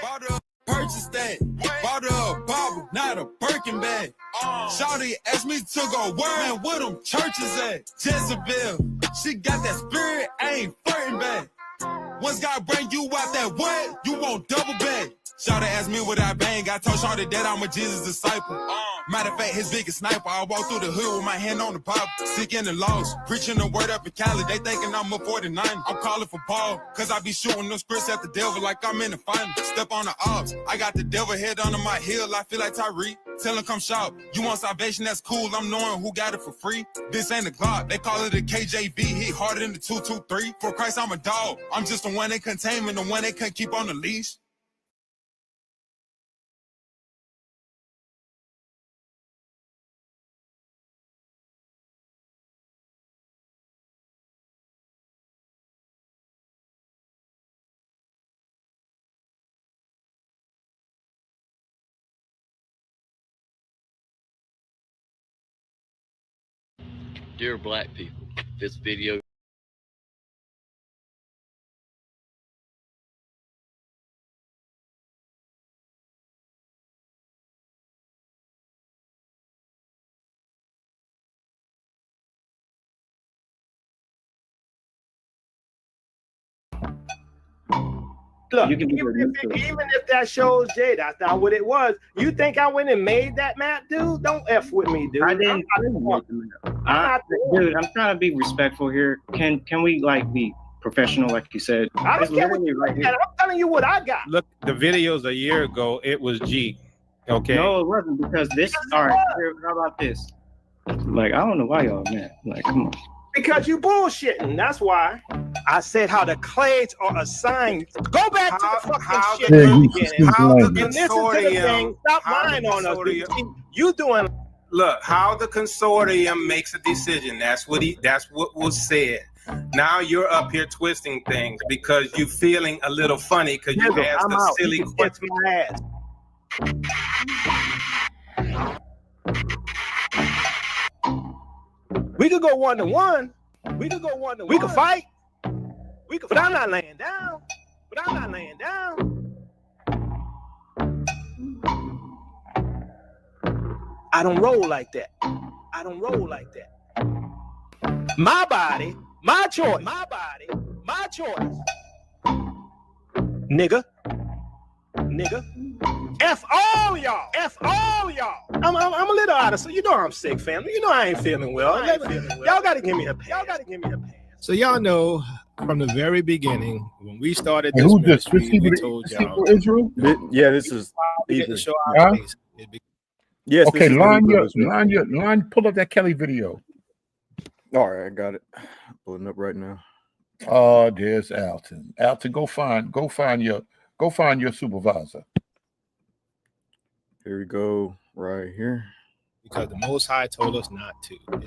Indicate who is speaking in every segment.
Speaker 1: Bought her a purchase that. Bought her a bottle, not a Birkin bag. Shawty asked me to go where and where them churches at. Jezebel, she got that spirit, I ain't flirting back. Once God bring you out that way, you won't double back. Shawty asked me what I bang, I told Shawty that I'm a Jesus disciple. Matter of fact, his biggest sniper. I walk through the hood with my hand on the Bible. Sick in the lost, preaching the word up in Cali. They thinking I'm a 49. I'm calling for Paul, cause I be shooting those scripts at the devil like I'm in the final. Step on the ops, I got the devil head under my heel. I feel like Tyreek. Tell him come shop. You want salvation, that's cool. I'm knowing who got it for free. This ain't a Glock, they call it a KJV. Hit harder than the 223. For Christ, I'm a dog. I'm just the one they contain and the one they can't keep on the leash.
Speaker 2: Dear black people, this video
Speaker 3: Look, even if that shows Jay, that's not what it was. You think I went and made that map, dude? Don't F with me, dude.
Speaker 4: I didn't. Dude, I'm trying to be respectful here. Can we like be professional, like you said?
Speaker 3: I don't care what you
Speaker 4: right here.
Speaker 3: I'm telling you what I got.
Speaker 5: Look, the videos a year ago, it was G. Okay.
Speaker 4: No, it wasn't, because this. All right. How about this? Like, I don't know why y'all mad. Like, come on.
Speaker 3: Because you bullshitting. That's why. I said how the clades are assigned. Go back to the fucking shit.
Speaker 6: How the
Speaker 3: consortium. Stop lying on us. You doing.
Speaker 6: Look, how the consortium makes a decision. That's what was said. Now you're up here twisting things because you're feeling a little funny because you asked a silly question.
Speaker 3: We could go 1-1. We could go 1-1. We could fight. We could, but I'm not laying down. I don't roll like that. My body, my choice. Nigga. F all y'all. I'm a little out of, so you know I'm sick, family. You know I ain't feeling well. Y'all gotta give me a pass.
Speaker 5: So y'all know from the very beginning when we started this ministry, we told y'all.
Speaker 7: Israel? Yeah, this is.
Speaker 8: Yes.
Speaker 7: Okay, line. Pull up that Kelly video.
Speaker 8: All right, I got it. Pulling up right now.
Speaker 7: Oh, there's Alton. Alton, go find your supervisor.
Speaker 8: Here we go, right here.
Speaker 5: Because the Most High told us not to.
Speaker 1: Wait,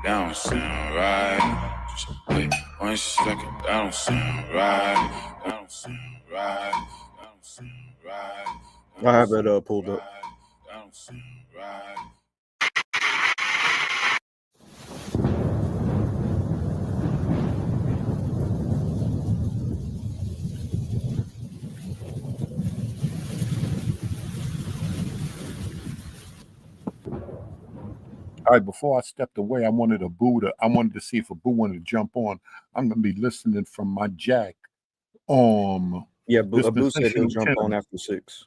Speaker 1: that don't sound right. Wait, 1 second, that don't sound right.
Speaker 8: I have it pulled up.
Speaker 1: That don't sound right.
Speaker 7: All right, before I stepped away, I wanted to see if Abu wanted to jump on. I'm going to be listening from my jack.
Speaker 8: Yeah, Abu said he'll jump on after 6.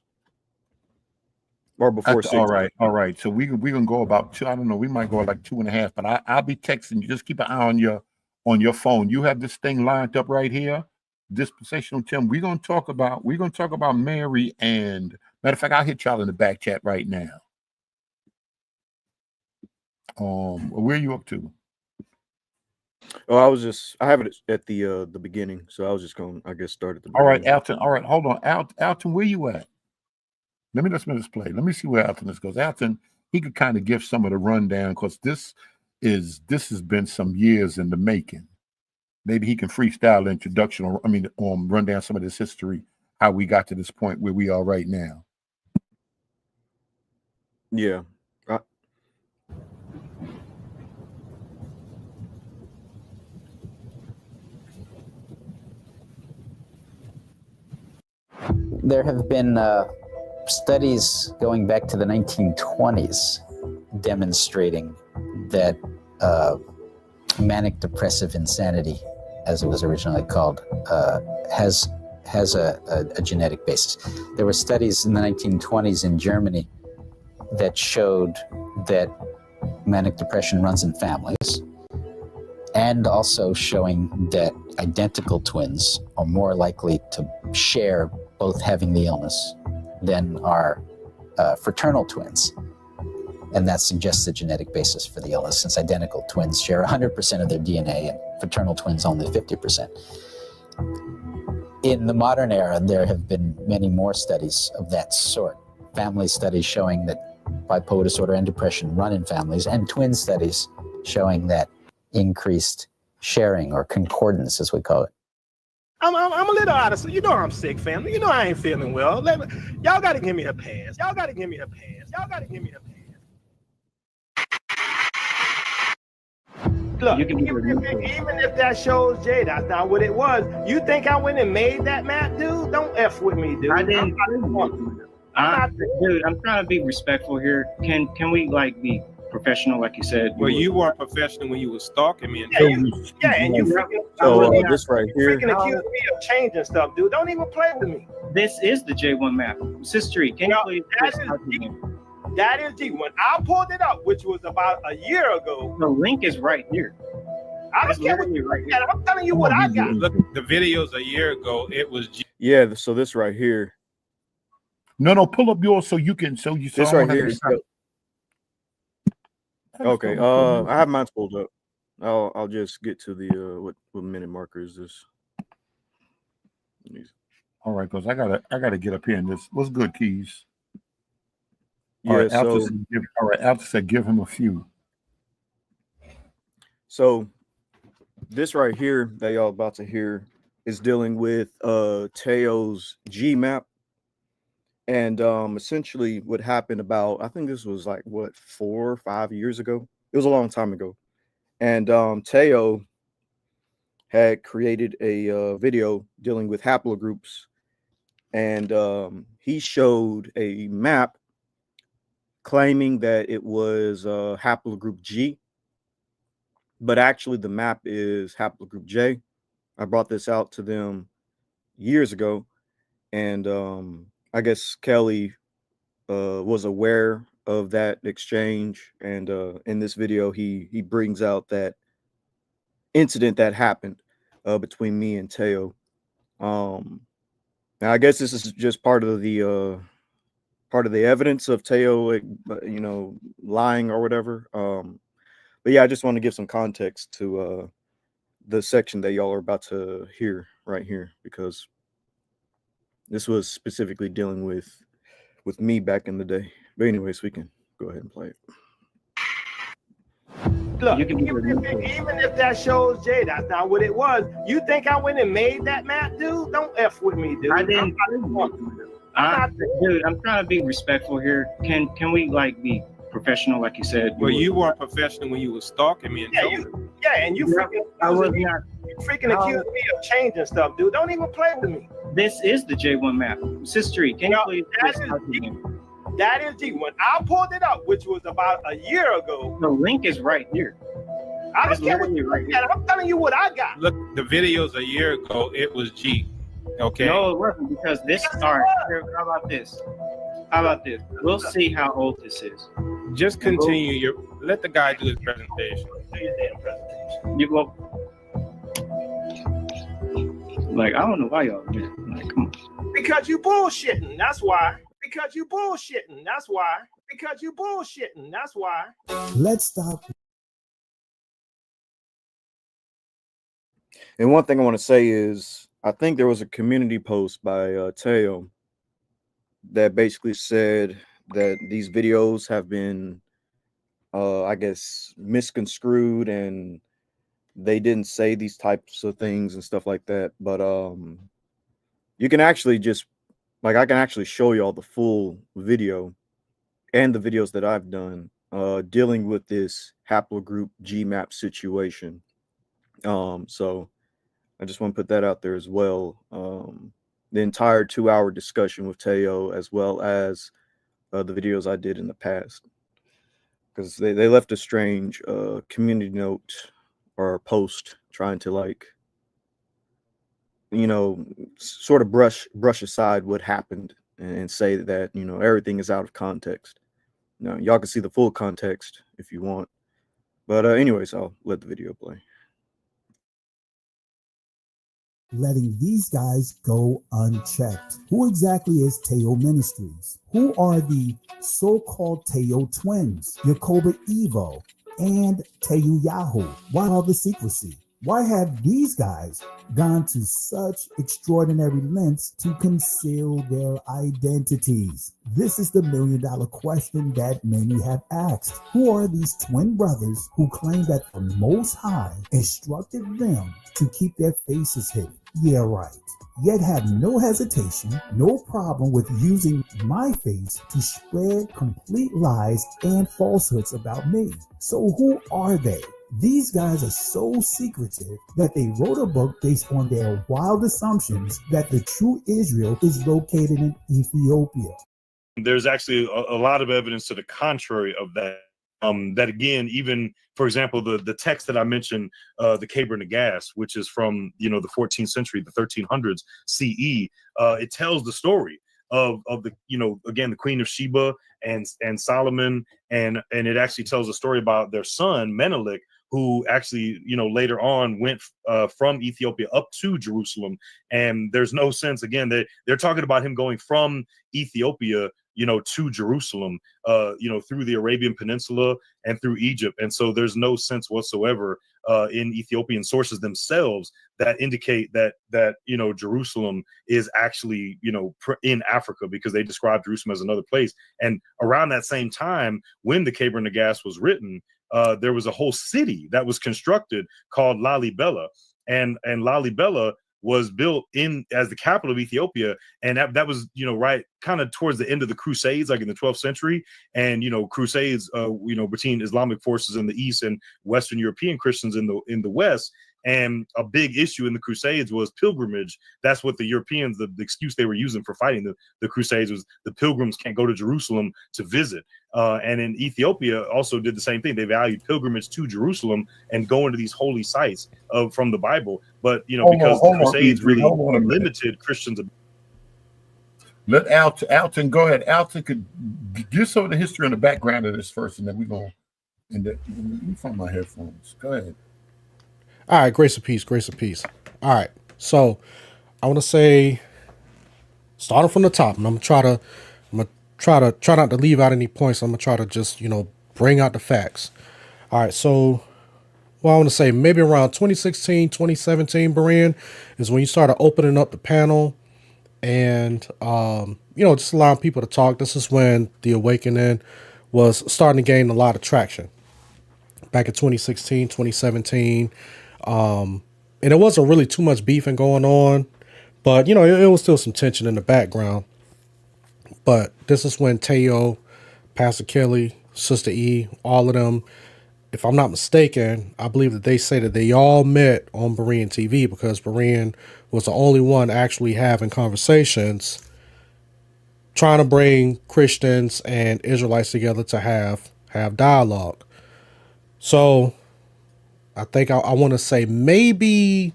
Speaker 8: Or before 6.
Speaker 7: All right. So we can go about 2. I don't know. We might go like 2.5. But I'll be texting you. Just keep an eye on your phone. You have this thing lined up right here. Dispensational Tim. We're gonna talk about Mary, and matter of fact, I'll hit y'all in the back chat right now. Where are you up to?
Speaker 8: Oh, I have it at the beginning, so I was just going, I guess, start at the beginning.
Speaker 7: All right, Alton. All right, hold on. Alton, where you at? Let me play. Let me see where Alton goes. Alton, he could kind of give some of the rundown because this has been some years in the making. Maybe he can freestyle introduction or run down some of this history, how we got to this point where we are right now.
Speaker 8: Yeah.
Speaker 9: there have been studies going back to the 1920s demonstrating that manic depressive insanity, as it was originally called, has a genetic basis. There were studies in the 1920s in Germany that showed that manic depression runs in families, and also showing that identical twins are more likely to share both having the illness than are fraternal twins. And that suggests a genetic basis for the illness, since identical twins share 100% of their DNA and fraternal twins only 50%. In the modern era, there have been many more studies of that sort. Family studies showing that bipolar disorder and depression run in families, and twin studies showing that increased sharing, or concordance as we call it.
Speaker 3: I'm a little out of, you know I'm sick, family. You know I ain't feeling well. Y'all got to give me a pass. Y'all got to give me a pass. Y'all got to give me a pass. Look, even if that shows Jay, that's not what it was. You think I went and made that map, dude? Don't F with me, dude.
Speaker 4: I didn't. Dude, I'm trying to be respectful here. Can we like be professional, like you said?
Speaker 6: Well, you weren't professional when you were stalking me.
Speaker 3: And you freaking,
Speaker 8: this right here.
Speaker 3: freaking accused me of changing stuff, dude. Don't even play with me.
Speaker 4: This is the J1 map. Sister, can you please?
Speaker 3: That is G. When I pulled it up, which was about a year ago.
Speaker 4: The link is right here.
Speaker 3: I don't care what you right here. I'm telling you what I got.
Speaker 6: Look, the video's a year ago. It was G.
Speaker 8: Yeah, so this right here.
Speaker 7: No, pull up yours so you can. So
Speaker 8: this right here. Okay, I have mine pulled up. I'll just get to the what minute marker is this?
Speaker 7: All right, because I gotta get up here in this. What's good, Keys?
Speaker 8: Yeah,
Speaker 7: all right, Alta said give him a few.
Speaker 8: So this right here that y'all about to hear is dealing with Teo's G map. And essentially what happened about, I think this was like, what, 4 or 5 years ago? It was a long time ago. And Teo had created a video dealing with haplogroups. And he showed a map claiming that it was haplogroup G. But actually the map is haplogroup J. I brought this out to them years ago. And I guess Kelly was aware of that exchange, and in this video he brings out that incident that happened between me and Teo. Now I guess this is just part of the evidence of Teo, you know, lying or whatever. But yeah, I just want to give some context to the section that y'all are about to hear right here, because this was specifically dealing with me back in the day. But anyways, we can go ahead and play it.
Speaker 3: Look, even if that shows Jay, that's not what it was. You think I went and made that map, dude? Don't F with me, dude.
Speaker 4: I didn't. Dude, I'm trying to be respectful here. Can we like be professional, like you said?
Speaker 6: Well, you weren't professional when you were stalking me.
Speaker 3: And you freaking accused me of changing stuff, dude. Don't even play with me.
Speaker 4: This is the J1 map. Sister, can you please?
Speaker 3: That is G. When I pulled it up, which was about a year ago.
Speaker 4: The link is right here.
Speaker 3: I don't care what you right here. I'm telling you what I got.
Speaker 6: Look, the video's a year ago. It was G. Okay.
Speaker 4: No, it wasn't, because this. All right. How about this? We'll see how old this is.
Speaker 6: Just continue let the guy do his presentation.
Speaker 3: Do your damn presentation.
Speaker 4: You go. Like, I don't know why y'all do it. Like, come on.
Speaker 3: Because you bullshitting. That's why. Because you bullshitting. That's why. Because you bullshitting. That's why.
Speaker 1: Let's stop.
Speaker 8: And one thing I want to say is, I think there was a community post by Teo that basically said that these videos have been, I guess, misconstrued, and they didn't say these types of things and stuff like that. But you can actually just, like, I can actually show y'all the full video and the videos that I've done dealing with this haplogroup GMAP situation. So I just want to put that out there as well. the entire 2-hour discussion with Teo, as well as the videos I did in the past, because they left a strange community note or post trying to, like, you know, sort of brush aside what happened and say that, you know, everything is out of context. Now, y'all can see the full context if you want. But anyways, I'll let the video play.
Speaker 10: Letting these guys go unchecked. Who exactly is Teo Ministries? Who are the so-called Teo twins, Yacoba Evo and Teo Yahoo? Why all the secrecy? Why have these guys gone to such extraordinary lengths to conceal their identities? This is the million-dollar question that many have asked. Who are these twin brothers who claim that the Most High instructed them to keep their faces hidden? Yeah, right. Yet have no hesitation, no problem with using my face to spread complete lies and falsehoods about me. So who are they? These guys are so secretive that they wrote a book based on their wild assumptions that the true Israel is located in Ethiopia.
Speaker 11: There's actually a lot of evidence to the contrary of that. That again, even for example, the text that I mentioned, the Caber Nagas, which is from the 14th century, the 1300s CE, it tells the story of the again the Queen of Sheba and Solomon, and it actually tells a story about their son Menelik, who actually later on went from Ethiopia up to Jerusalem. And there's no sense, again, that they're talking about him going from Ethiopia to Jerusalem, through the Arabian Peninsula and through Egypt. And so there's no sense whatsoever in Ethiopian sources themselves that indicate that Jerusalem is actually, in Africa, because they describe Jerusalem as another place. And around that same time, when the Caber Nagas was written, there was a whole city that was constructed called Lalibela, and Lalibela was built in as the capital of Ethiopia, and that was right kind of towards the end of the Crusades, like in the 12th century, and Crusades between Islamic forces in the east and Western European Christians in the west. And a big issue in the Crusades was pilgrimage. That's what the Europeans, the excuse they were using for fighting the Crusades was the pilgrims can't go to Jerusalem to visit. And in Ethiopia also did the same thing. They valued pilgrimage to Jerusalem and going to these holy sites from the Bible. But because the Crusades really limited Christians.
Speaker 7: Let Alton go ahead. Alton could give some of the history and the background of this first, and then we're going. Let me find my headphones. Go ahead.
Speaker 12: All right, grace and peace, grace and peace. All right, so I want to say, starting from the top, and I'm gonna try not to leave out any points. I'm gonna try to just bring out the facts. All right, so I want to say maybe around 2016, 2017, Berean, is when you started opening up the panel and just allowing people to talk. This is when the awakening was starting to gain a lot of traction. Back in 2016, 2017. And it wasn't really too much beefing going on, but it was still some tension in the background. But this is when Teo, Pastor Kelly, Sister E, all of them, if I'm not mistaken, I believe that they say that they all met on Berean TV, because Berean was the only one actually having conversations, trying to bring Christians and Israelites together to have dialogue. So I think I want to say maybe,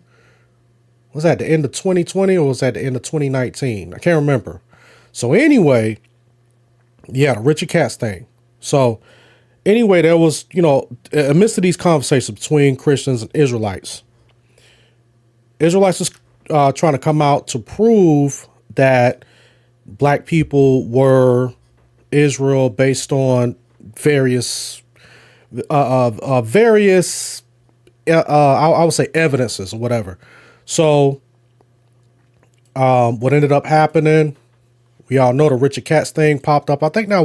Speaker 12: was that the end of 2020 or was that the end of 2019? I can't remember. So anyway, yeah, the Richard Katz thing. So anyway, there was, amidst of these conversations between Christians and Israelites was trying to come out to prove that black people were Israel based on various I would say evidences or whatever. So what ended up happening, we all know the Richard Katz thing popped up. I thought it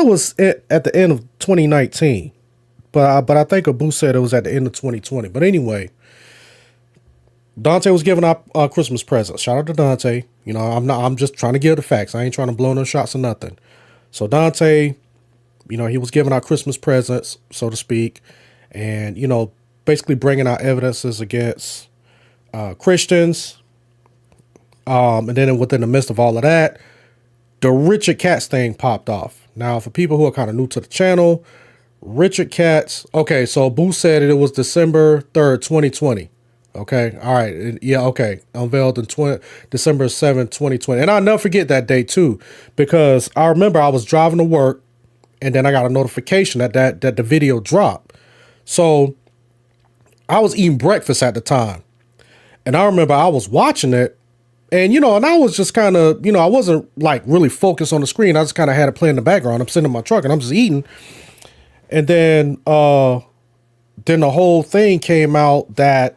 Speaker 12: was at the end of 2019, but I think Abu said it was at the end of 2020. But anyway, Dante was giving out Christmas presents. Shout out to Dante. I'm just trying to give the facts. I ain't trying to blow no shots or nothing. So Dante, he was giving out Christmas presents, so to speak, and basically bringing out evidences against Christians, And then within the midst of all of that, the Richard Katz thing popped off. Now, for people who are kind of new to the channel, Richard Katz. Okay, so Boo said it was December 3rd, 2020. Okay, all right. Yeah, okay. Unveiled in December 7th, 2020. And I'll never forget that day, too, because I remember I was driving to work, and then I got a notification that the video dropped. So I was eating breakfast at the time, and I remember I was watching it, and, and I was just kind of, I wasn't like really focused on the screen. I just kind of had it playing in the background. I'm sitting in my truck and I'm just eating. And then the whole thing came out that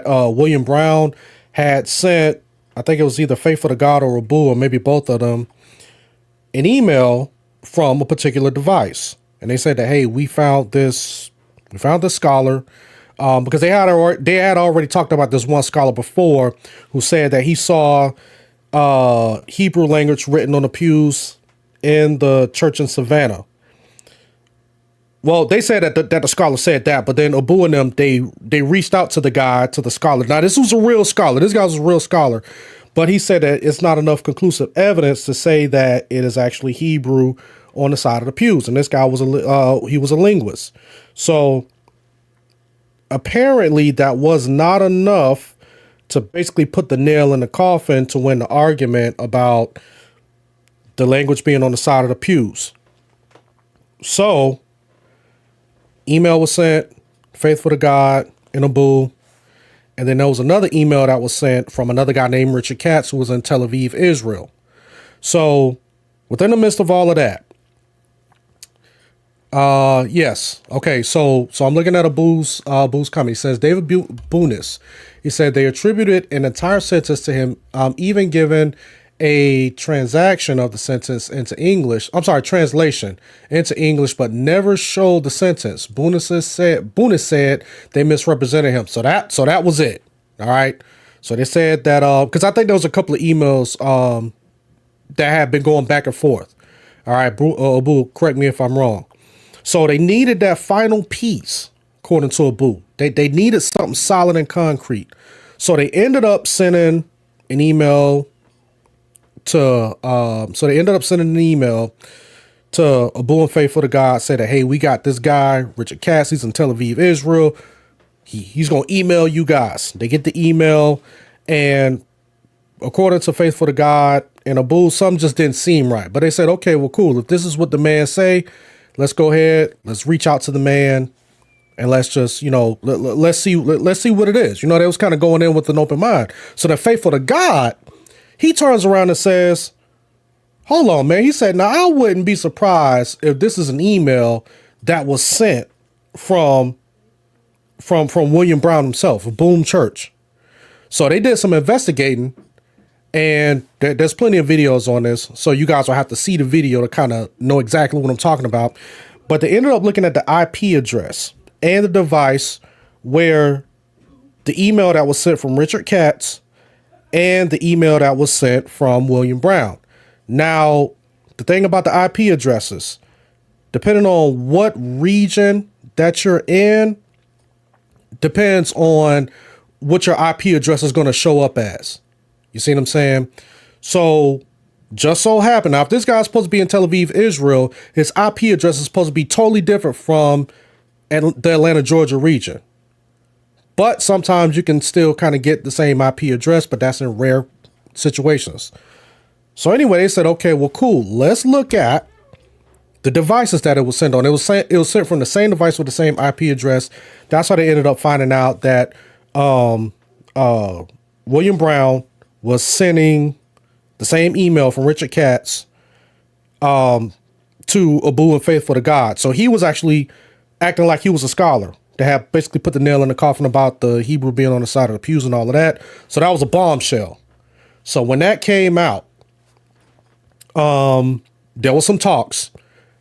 Speaker 12: William Brown had sent, I think it was either Faithful to God or Abu, or maybe both of them, an email from a particular device. And they said that, hey, we found this scholar, because they had already talked about this one scholar before who said that he saw Hebrew language written on the pews in the church in Savannah. Well, they said that the scholar said that, but then Abu and them, they reached out to the scholar. Now, this was a real scholar. This guy was a real scholar, but he said that it's not enough conclusive evidence to say that it is actually Hebrew on the side of the pews. And this guy was he was a linguist. So apparently that was not enough to basically put the nail in the coffin to win the argument about the language being on the side of the pews. So email was sent, Faithful to God and Abu. And then there was another email that was sent from another guy named Richard Katz, who was in Tel Aviv, Israel. So within the midst of all of that, yes. Okay. So I'm looking at Abu's comment. He says, David Bunis, he said they attributed an entire sentence to him, even given a translation of the sentence into English. I'm sorry, translation into English, but never showed the sentence. Bunis said they misrepresented him. So that was it. All right. So they said that, cause I think there was a couple of emails, that had been going back and forth. All right. Abu, correct me if I'm wrong. So they needed that final piece, according to Abu. They needed something solid and concrete. So they ended up sending an email to Abu and Faithful to God, said that, hey, we got this guy, Richard Katz, he's in Tel Aviv, Israel. He's going to email you guys. They get the email, and according to Faithful to God and Abu, something just didn't seem right. But they said, okay, well, cool. If this is what the man say, let's go ahead. Let's reach out to the man, and let's just, let's see what it is. They was kind of going in with an open mind. So that Faithful to God, he turns around and says, hold on, man. He said, now I wouldn't be surprised if this is an email that was sent from William Brown himself, of Boom Church. So they did some investigating, and there's plenty of videos on this. So you guys will have to see the video to kind of know exactly what I'm talking about. But they ended up looking at the IP address and the device where the email that was sent from Richard Katz and the email that was sent from William Brown. Now, the thing about the IP addresses, depending on what region that you're in, depends on what your IP address is going to show up as. You see what I'm saying? So just so happened, now if this guy's supposed to be in Tel Aviv, Israel, his IP address is supposed to be totally different from the Atlanta, Georgia region. But sometimes you can still kind of get the same IP address, but that's in rare situations. So anyway, they said, okay, well, cool. Let's look at the devices that it was sent on. It was sent from the same device with the same IP address. That's why they ended up finding out that William Brown was sending the same email from Richard Katz to Abu and Faithful to God. So he was actually acting like he was a scholar. They have basically put the nail in the coffin about the Hebrew being on the side of the pews and all of that. So that was a bombshell. So when that came out, there was some talks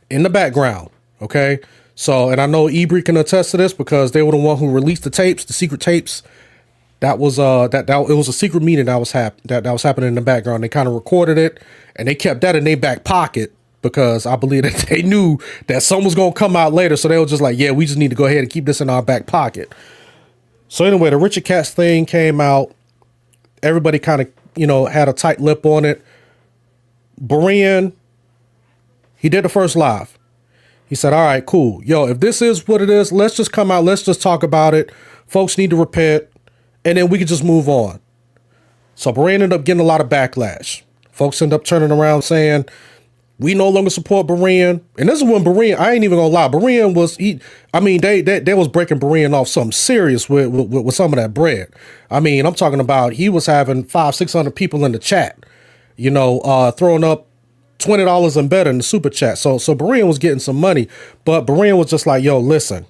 Speaker 12: in the background. Okay. So, and I know Ibri can attest to this because they were the one who released the tapes, the secret tapes. That was it was a secret meeting that was happening in the background. They kind of recorded it and they kept that in their back pocket because I believe that they knew that something was going to come out later. So they were just like, yeah, we just need to go ahead and keep this in our back pocket. So anyway, the Richard Katz thing came out, everybody kind of, you know, had a tight lip on it. Berean, he did the first live. He said, all right, cool. Yo, if this is what it is, let's just come out. Let's just talk about it. Folks need to repent, and then we can just move on. So Berean ended up getting a lot of backlash. Folks end up turning around saying, we no longer support Berean. And this is when Berean, I ain't even gonna lie, Berean was, they was breaking Berean off something serious with some of that bread. I mean, I'm talking about he was having 500-600 people in the chat, you know, throwing up $20 and better in the super chat. So Berean was getting some money, but Berean was just like, yo, listen,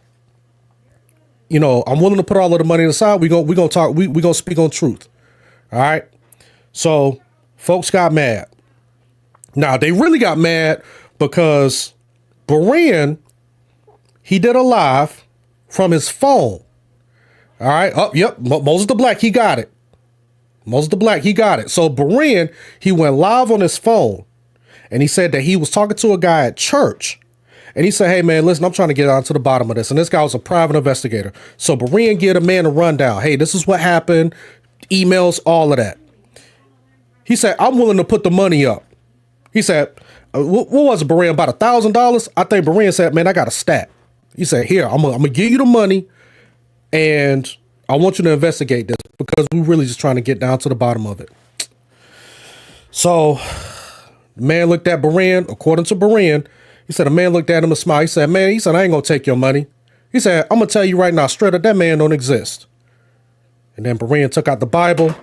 Speaker 12: you know, I'm willing to put all of the money aside. We gonna talk, we gonna speak on truth. All right. So folks got mad. Now they really got mad because Berean, he did a live from his phone. All right. Oh, yep. Moses the Black, he got it. Moses the Black, he got it. So Berean, he went live on his phone and he said that he was talking to a guy at church. And he said, hey, man, listen, I'm trying to get down to the bottom of this. And this guy was a private investigator. So Berean get a man a rundown. Hey, this is what happened. Emails, all of that. He said, I'm willing to put the money up. He said, what was it, Berean? About $1,000? I think Berean said, man, I got a stat. He said, here, I'm gonna give you the money and I want you to investigate this because we're really just trying to get down to the bottom of it. So the man looked at Berean, according to Berean, he said, a man looked at him and smiled. He said, man, I ain't gonna take your money. He said, I'm gonna tell you right now, straight up, that man don't exist. And then Berean took out the Bible.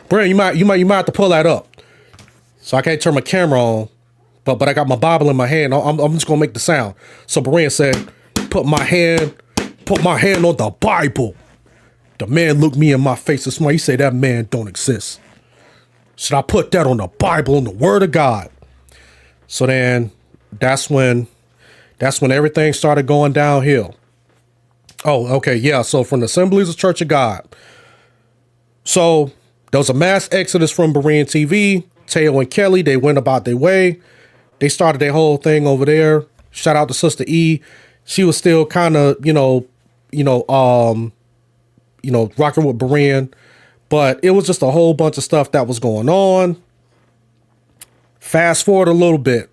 Speaker 12: Berean, you might have to pull that up. So I can't turn my camera on, but I got my Bible in my hand. I'm just gonna make the sound. So Berean said, put my hand on the Bible. The man looked me in my face and smiled. He said, that man don't exist. Should I put that on the Bible, on the Word of God? So then that's when everything started going downhill. Oh, okay, yeah. So from the Assemblies of Church of God. So there was a mass exodus from Berean TV. Teo and Kelly, they went about their way. They started their whole thing over there. Shout out to Sister E. She was still kind of, rocking with Berean, but it was just a whole bunch of stuff that was going on. Fast forward a little bit.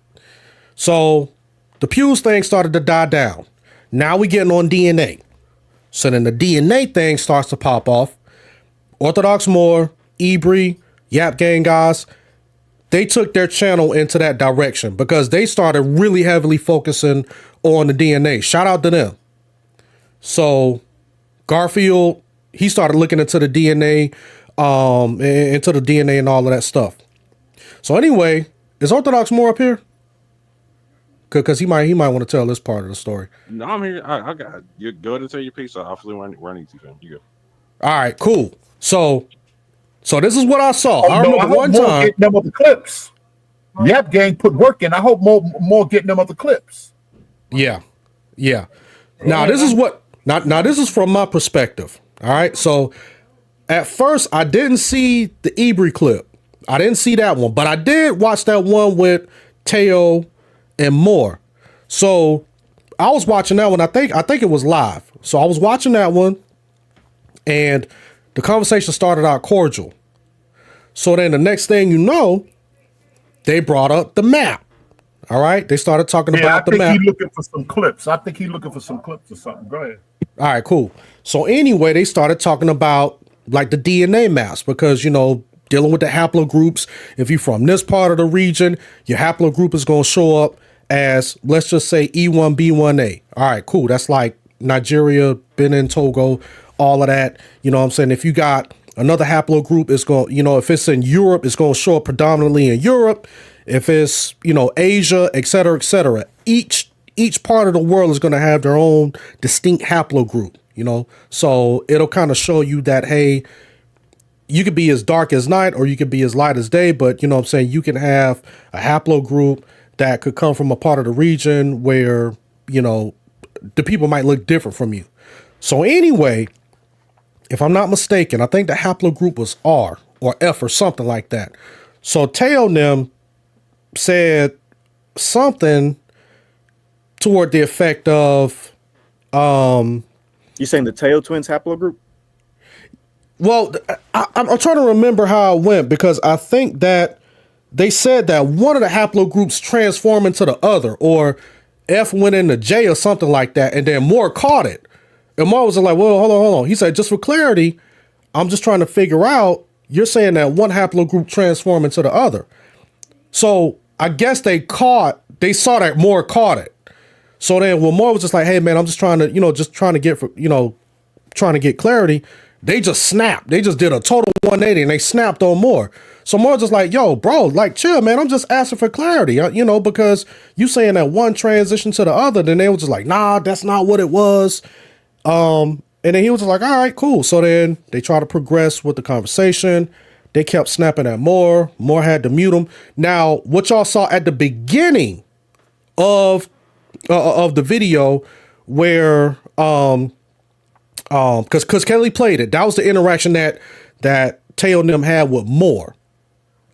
Speaker 12: So the Pews thing started to die down. Now we getting on DNA. So then the DNA thing starts to pop off. Orthodox Moore, Ebri, Yap Gang guys, they took their channel into that direction because they started really heavily focusing on the DNA. Shout out to them. So Garfield, he started looking into the DNA, and all of that stuff. So anyway, is Orthodox Moore up here? Because he might want to tell this part of the story.
Speaker 13: No, I'm here. I got you. Go ahead and tell your piece. So hopefully run easy, fam. You go.
Speaker 12: All right, cool. So this is what I saw. I remember one time
Speaker 7: getting them other clips. Yep, gang put work in. I hope more getting them other clips.
Speaker 12: Yeah. Now this is what. Now this is from my perspective. All right. So at first I didn't see the Ebri clip. I didn't see that one, but I did watch that one with Teo and Moore. So I was watching that one. I think it was live. So I was watching that one, and the conversation started out cordial. So then the next thing you know, they brought up the map. All right. They started talking about the map.
Speaker 7: I think he's looking for some clips. Or something. Go ahead.
Speaker 12: All right, cool. So anyway, they started talking about like the DNA maps because, dealing with the haplogroups. If you're from this part of the region, your haplogroup is going to show up as, let's just say, E1B1A. All right, cool. That's like Nigeria, Benin, Togo, all of that. You know what I'm saying? If you got another haplogroup, it's going, if it's in Europe, it's going to show up predominantly in Europe. If it's, Asia, et cetera, each part of the world is going to have their own distinct haplogroup, so it'll kind of show you that, hey, you could be as dark as night or you could be as light as day, but you can have a haplogroup that could come from a part of the region where, the people might look different from you. So anyway, if I'm not mistaken, I think the haplogroup was R or F or something like that. So Teo and them said something toward the effect of
Speaker 8: you saying the Teo twins haplogroup?
Speaker 12: Well, I'm trying to remember how it went because I think that they said that one of the haplogroups transformed into the other, or F went into J or something like that, and then Moore caught it. And Moore was like, well, hold on. He said, just for clarity, I'm just trying to figure out, you're saying that one haplogroup transformed into the other. So I guess they saw that Moore caught it. So then when Moore was just like, hey man, I'm just trying to get clarity, they just snapped. They just did a total 180 and they snapped on Moore. So Moore's just like, yo, bro, like chill, man. I'm just asking for clarity, because you saying that one transition to the other, then they were just like, nah, that's not what it was. And then he was just like, all right, cool. So then they tried to progress with the conversation. They kept snapping at Moore. Moore had to mute him. Now, what y'all saw at the beginning of the video where because Kelly played it, that was the interaction that Teo and them had with Moore,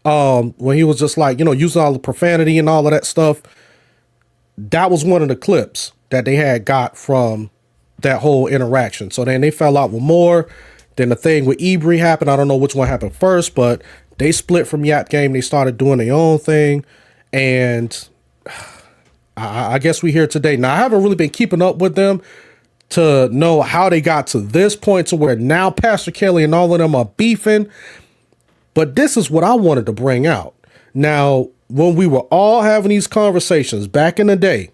Speaker 12: when he was just like, using all the profanity and all of that stuff. That was one of the clips that they had got from that whole interaction. So then they fell out with Moore. Then the thing with Ebri happened. I don't know which one happened first, but they split from Yap Game. They started doing their own thing, and I guess we're here today. Now, I haven't really been keeping up with them to know how they got to this point to where now Pastor Kelly and all of them are beefing. But this is what I wanted to bring out. Now, when we were all having these conversations back in the day,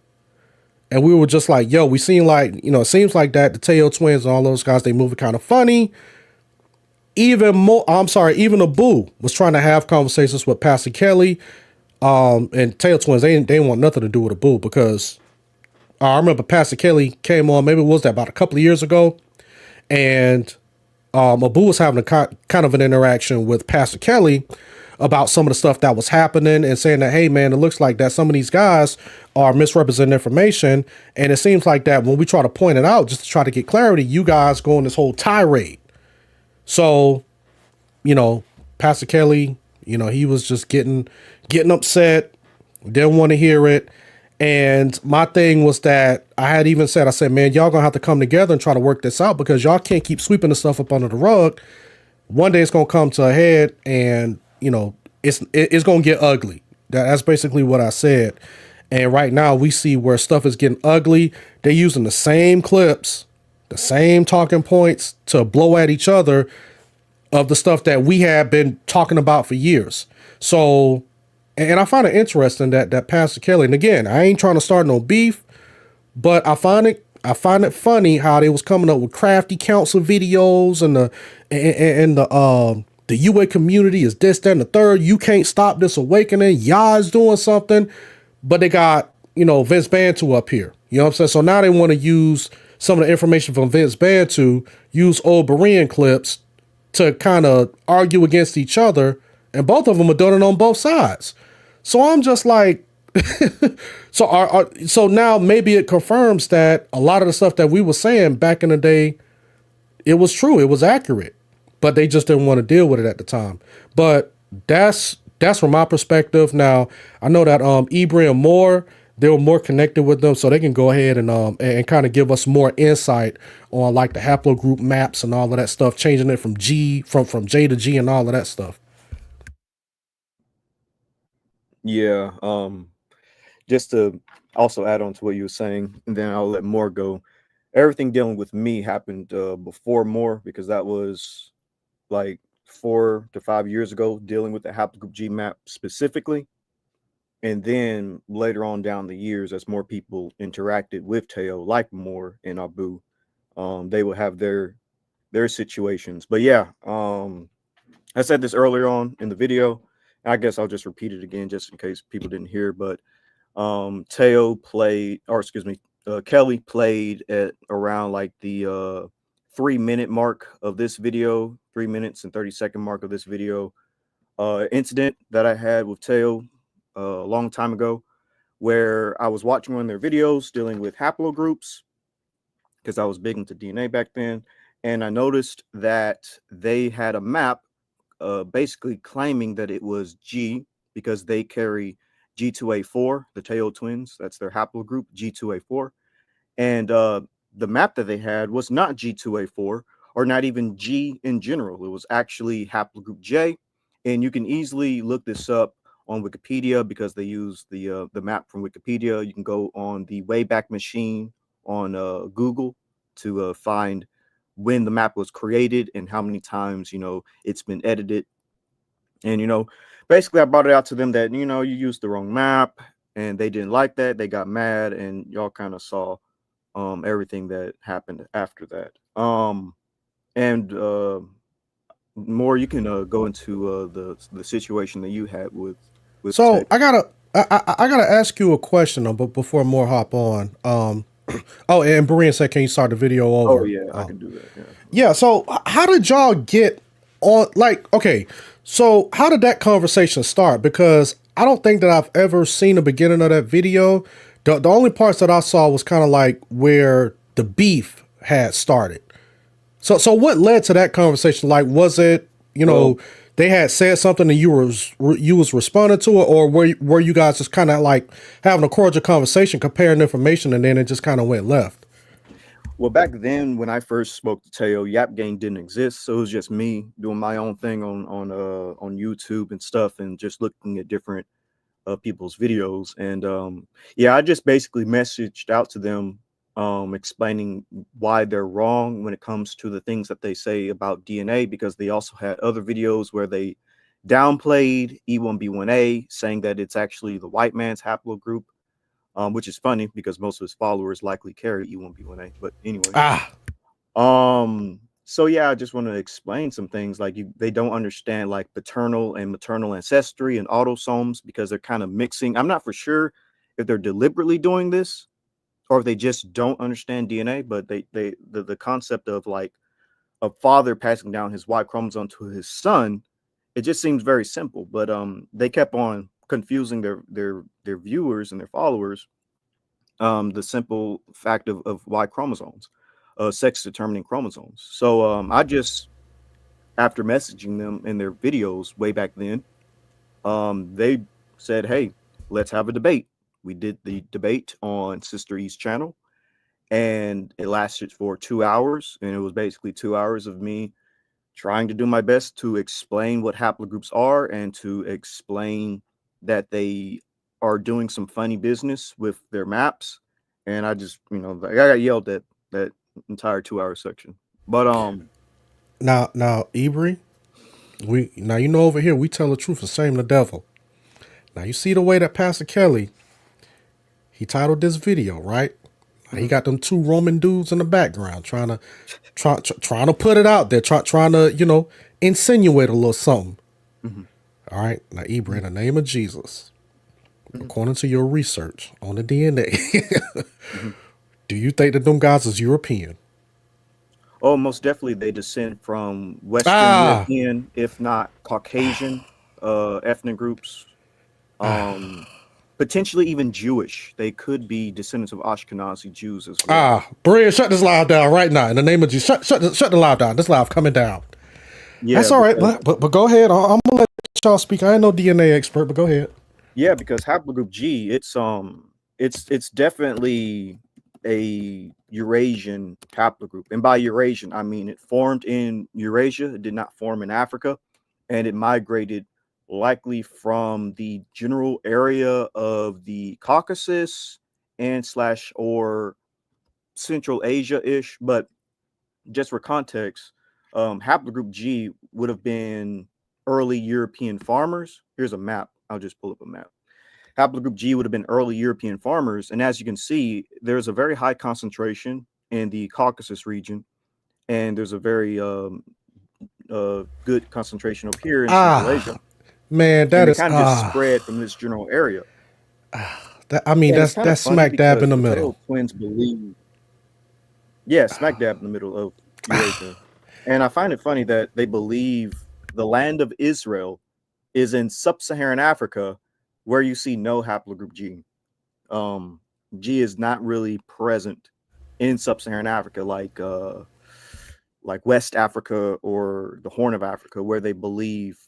Speaker 12: and we were just like, yo, we seem like, it seems like that the Teo twins and all those guys, they moving kind of funny. Even Abu was trying to have conversations with Pastor Kelly. And Teo twins, they didn't want nothing to do with Abu because I remember Pastor Kelly came on, maybe it was that about a couple of years ago, and Abu was having a kind of an interaction with Pastor Kelly about some of the stuff that was happening and saying that, hey man, it looks like that some of these guys are misrepresenting information. And it seems like that when we try to point it out, just to try to get clarity, you guys go on this whole tirade. So, Pastor Kelly, he was just getting upset, didn't want to hear it. And my thing was that I said, man, y'all gonna have to come together and try to work this out because y'all can't keep sweeping the stuff up under the rug. One day it's gonna come to a head and, it's gonna get ugly. That's basically what I said. And right now we see where stuff is getting ugly. They're using the same clips, the same talking points to blow at each other of the stuff that we have been talking about for years. So, and I find it interesting that Pastor Kelly, and again, I ain't trying to start no beef, but I find it funny how they was coming up with crafty council videos and the UA community is this, that, and the third. You can't stop this awakening. Y'all's doing something, but they got, Vince Bantu up here. You know what I'm saying? So now they want to use some of the information from Vince Bantu, use old Berean clips to kind of argue against each other. And both of them are doing it on both sides. So I'm just like, so now maybe it confirms that a lot of the stuff that we were saying back in the day, it was true, it was accurate, but they just didn't want to deal with it at the time. But that's from my perspective. Now I know that Ebri and Moore, they were more connected with them, so they can go ahead and kind of give us more insight on like the haplogroup maps and all of that stuff, changing it from from J to G and all of that stuff.
Speaker 8: Yeah, just to also add on to what you were saying, and then I'll let Moore go. Everything dealing with me happened before Moore, because that was like 4 to 5 years ago, dealing with the haplogroup G map specifically. And then later on down the years, as more people interacted with Teo, like Moore and Abu, they would have their situations. But yeah, I said this earlier on in the video. I guess I'll just repeat it again just in case people didn't hear. But Kelly played at around like the 3-minute mark of this video, 3 minutes and 30-second mark of this video incident that I had with Teo a long time ago, where I was watching one of their videos dealing with haplogroups, because I was big into DNA back then. And I noticed that they had a map basically claiming that it was G, because they carry G2A4, the Teo twins. That's their haplogroup, G2A4. And the map that they had was not G2A4, or not even G in general. It was actually haplogroup J, and you can easily look this up on Wikipedia because they use the map from Wikipedia. You can go on the Wayback Machine on Google to find when the map was created and how many times, you know, it's been edited. And, you know, basically I brought it out to them that, you know, you used the wrong map, and they didn't like that. They got mad, and y'all kind of saw everything that happened after that. And more, you can go into the situation that you had with
Speaker 12: So
Speaker 8: Tay.
Speaker 12: I gotta ask you a question though, but before more hop on. Oh, and Brian said, "Can you start the video over?"
Speaker 8: Oh yeah, I can do that. Yeah.
Speaker 12: Yeah. So how did y'all get on? Like, okay, so how did that conversation start? Because I don't think that I've ever seen the beginning of that video. The only parts that I saw was kind of like where the beef had started. So what led to that conversation? Like, was it, you know, they had said something and you was responding to it, or were you guys just kind of like having a cordial conversation, comparing information, and then it just kind of went left?
Speaker 8: Well, back then when I first spoke to Teo, Yap Gang didn't exist, so it was just me doing my own thing on YouTube and stuff, and just looking at different people's videos. And yeah, I just basically messaged out to them, explaining why they're wrong when it comes to the things that they say about DNA, because they also had other videos where they downplayed E1B1A, saying that it's actually the white man's haplogroup, which is funny because most of his followers likely carry E1B1A. But anyway, so yeah, I just want to explain some things. Like, they don't understand like paternal and maternal ancestry and autosomes, because they're kind of mixing. I'm not for sure if they're deliberately doing this or if they just don't understand DNA, but the concept of like a father passing down his Y chromosome to his son, it just seems very simple. But they kept on confusing their viewers and their followers, the simple fact of Y chromosomes, sex determining chromosomes. So I just, after messaging them in their videos way back then, they said, hey, let's have a debate. We did the debate on Sister E's channel, and it lasted for 2 hours. And it was basically 2 hours of me trying to do my best to explain what haplogroups are, and to explain that they are doing some funny business with their maps. And I just, you know, I got yelled at that entire 2 hour section. But
Speaker 12: now Ibri, now you know over here we tell the truth and shame the devil. Now you see the way that Pastor Kelly, he titled this video, right? He got them two Roman dudes in the background trying to put it out there, trying to, you know, insinuate a little something. All right, now Ibra, in the name of Jesus, according to your research on the DNA, do you think that them guys is European?
Speaker 8: Oh, most definitely they descend from Western European, if not Caucasian, ethnic groups. Potentially even Jewish. They could be descendants of Ashkenazi Jews as well.
Speaker 12: Brian, shut this live down right now. In the name of Jesus, shut the live down. This live coming down. Yeah, that's all right. But go ahead. I'm gonna let y'all speak. I ain't no DNA expert, but go ahead.
Speaker 8: Yeah, because haplogroup G, it's definitely a Eurasian haplogroup, and by Eurasian I mean it formed in Eurasia. It did not form in Africa, and it migrated likely from the general area of the Caucasus and / or Central Asia-ish. But just for context, haplogroup G would have been early European farmers. Here's a map. I'll just pull up a map. Haplogroup G would have been early European farmers. And as you can see, there's a very high concentration in the Caucasus region. And there's a very good concentration up here in Central Asia.
Speaker 12: Man, that is
Speaker 8: kind of just spread from this general area.
Speaker 12: That's smack dab in the middle.
Speaker 8: Twins believe, smack dab in the middle of Eurasia. And I find it funny that they believe the land of Israel is in sub-Saharan Africa, where you see no haplogroup G. G is not really present in sub-Saharan Africa, like West Africa or the Horn of Africa, where they believe,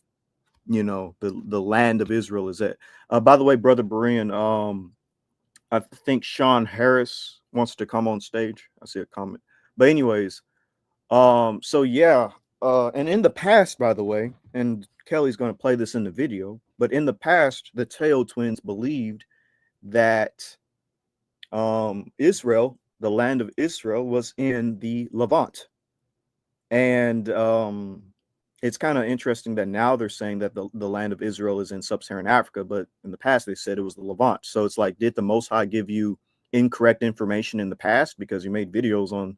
Speaker 8: you know, the land of Israel is at. By the way, Brother Berean, I think Sean Harris wants to come on stage. I see a comment. But anyways, So yeah, and in the past, by the way, and Kelly's going to play this in the video, but in the past, the Teo twins believed that Israel, the land of Israel, was in the Levant. And it's kind of interesting that now they're saying that the land of Israel is in sub-Saharan Africa, but in the past they said it was the Levant. So it's like, did the Most High give you incorrect information in the past because you made videos on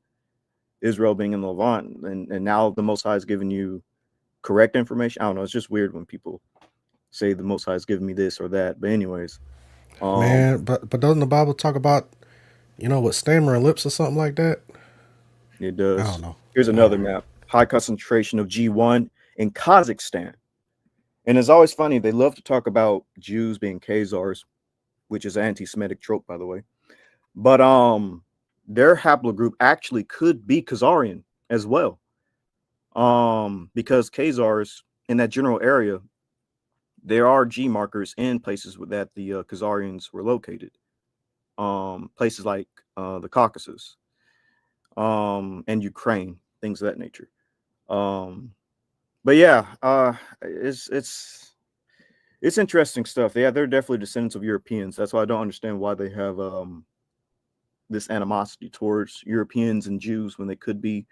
Speaker 8: Israel being in the Levant, and now the Most High is giving you correct information? I don't know. It's just weird when people say the Most High is giving me this or that. But anyways,
Speaker 12: man, but doesn't the Bible talk about, with stammering lips or something like that?
Speaker 8: It does.
Speaker 12: I don't know.
Speaker 8: Here's another map. High concentration of G1 in Kazakhstan. And it's always funny. They love to talk about Jews being Khazars, which is an anti-Semitic trope, by the way. But their haplogroup actually could be Khazarian as well. Because Khazars in that general area, there are G markers in places that the Khazarians were located. Places like the Caucasus, and Ukraine, things of that nature. But yeah, it's interesting stuff. Yeah, they're definitely descendants of Europeans. That's why I don't understand why they have this animosity towards Europeans and Jews when they could be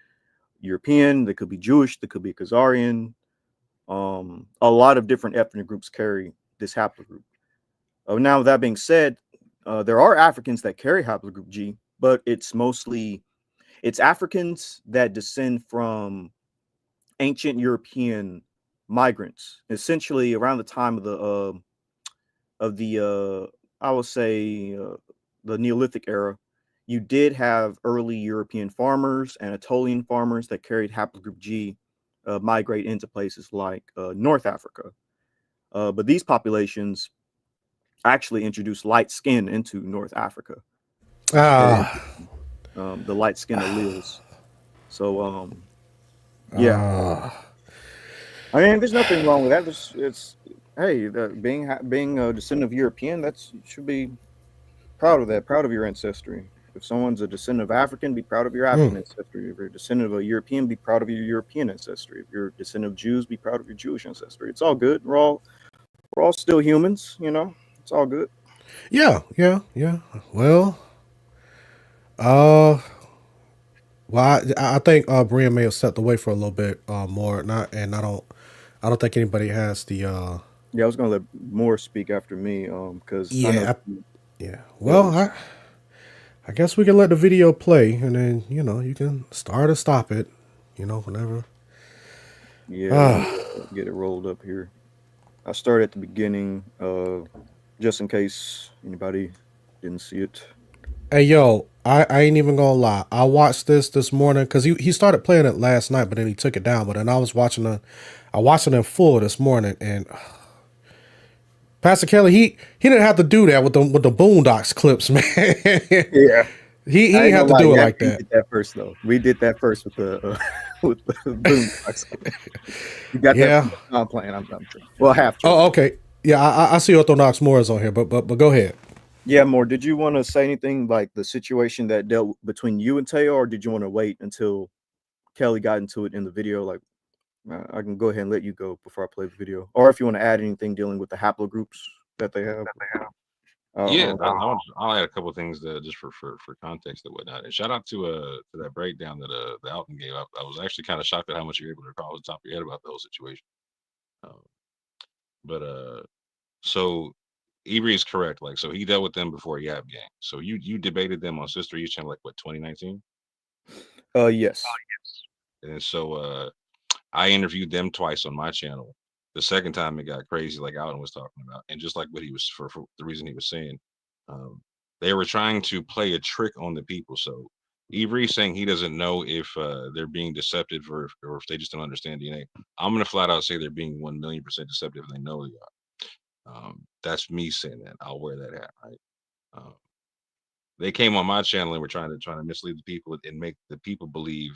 Speaker 8: European, they could be Jewish, they could be Khazarian. A lot of different ethnic groups carry this haplogroup. Now, with that being said, there are Africans that carry haplogroup G, but it's Africans that descend from ancient European migrants, essentially around the time of the I will say the Neolithic era. You did have early European farmers, Anatolian farmers that carried haplogroup G, migrate into places like North Africa. But these populations actually introduced light skin into North Africa. The light skin alleles. So yeah. I mean, there's nothing wrong with that. It's hey, being a descendant of European, you should be proud of that, proud of your ancestry. If someone's a descendant of African, be proud of your African ancestry. If you're a descendant of a European, be proud of your European ancestry. If you're a descendant of Jews, be proud of your Jewish ancestry. It's all good. We're all still humans, It's all good.
Speaker 12: Yeah. Well, I think Brian may have stepped away for a little bit more. I don't think anybody has the.
Speaker 8: Yeah, I was gonna let Moore speak after me, because
Speaker 12: yeah. Well, I guess we can let the video play, and then you can start or stop it, whenever.
Speaker 8: Yeah, get it rolled up here. I started at the beginning, just in case anybody didn't see it.
Speaker 12: Hey, yo, I ain't even gonna lie. I watched this morning because he started playing it last night, but then he took it down. But then I watched it in full this morning, and Pastor Kelly, he didn't have to do that with the Boondocks clips, man.
Speaker 8: Yeah,
Speaker 12: he didn't have to do it like that.
Speaker 8: We did that first, though. We did that first with the with the Boondocks. You got that? I'm playing. I'm well, half.
Speaker 12: Oh, okay. Yeah, I see Orthodox Moore is on here, but go ahead.
Speaker 8: Yeah, Moore, did you want to say anything like the situation that dealt between you and Teo, or did you want to wait until Kelly got into it in the video? Like, I can go ahead and let you go before I play the video, or if you want to add anything dealing with the haplogroups that they have.
Speaker 13: Yeah, I'll add a couple of things just for context and whatnot. And shout out to that breakdown that the Alton gave. I was actually kind of shocked at how much you're able to recall off the top of your head about the whole situation. So Ebri is correct. Like, so he dealt with them before Yap Gang. So you debated them on Sister East Channel, like what, 2019?
Speaker 8: Yes.
Speaker 13: And so I interviewed them twice on my channel. The second time it got crazy, like Alton was talking about, and just like what he was for the reason he was saying, they were trying to play a trick on the people. So Ebri saying he doesn't know if they're being deceptive or if they just don't understand DNA. I'm gonna flat out say they're being 1,000,000% deceptive, and they know they are. That's me saying that. I'll wear that hat, right? They came on my channel and were trying to mislead the people and make the people believe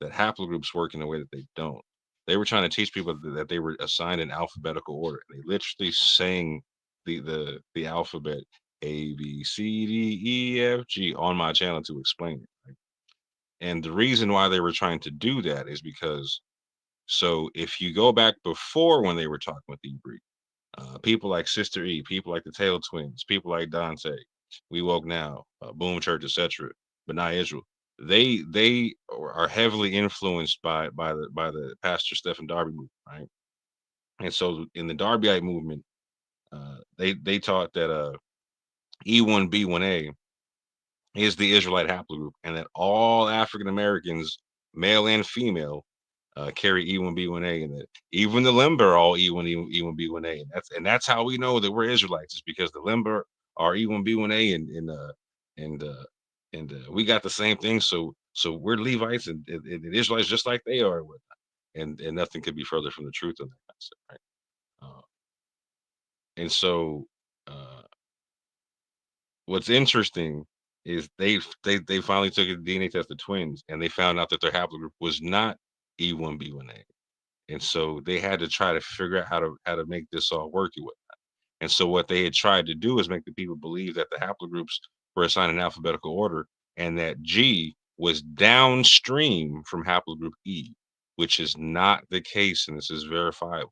Speaker 13: that haplogroups work in a way that they don't. They were trying to teach people that they were assigned in alphabetical order. They literally sang the alphabet A B C D E F G on my channel to explain it. Right? And the reason why they were trying to do that is because, so if you go back before when they were talking with Ibri, people like Sister E, people like the Tail Twins, people like Dante, We Woke Now, Boom Church, etc., but not Israel. They are heavily influenced by the Pastor Stephen Darby movement, right? And so in the Darbyite movement, they taught that E1B1A is the Israelite haplogroup, and that all African Americans, male and female, carry E1B1A, and that even the Limber are all E1B1A, and that's how we know that we're Israelites, is because the Limber are E1B1A, and we got the same thing. So we're Levites and Israelites just like they are, and nothing could be further from the truth of that concept, right? And so what's interesting is they finally took a DNA test of twins, and they found out that their haplogroup was not E1B1A, and so they had to try to figure out how to make this all work with that. And so what they had tried to do is make the people believe that the haplogroups were assigned in alphabetical order, and that G was downstream from haplogroup E, which is not the case, and this is verifiable.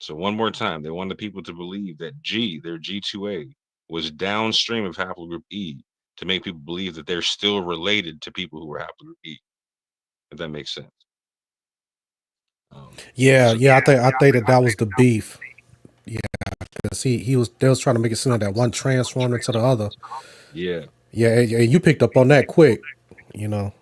Speaker 13: So one more time, they wanted people to believe that G, their G2A, was downstream of haplogroup E, to make people believe that they're still related to people who were haplogroup E. If that makes sense.
Speaker 12: Yeah, I think that was the beef. Yeah, because they was trying to make it seem like that one transformed into the other.
Speaker 13: Yeah.
Speaker 12: Yeah, and you picked up on that quick, you know.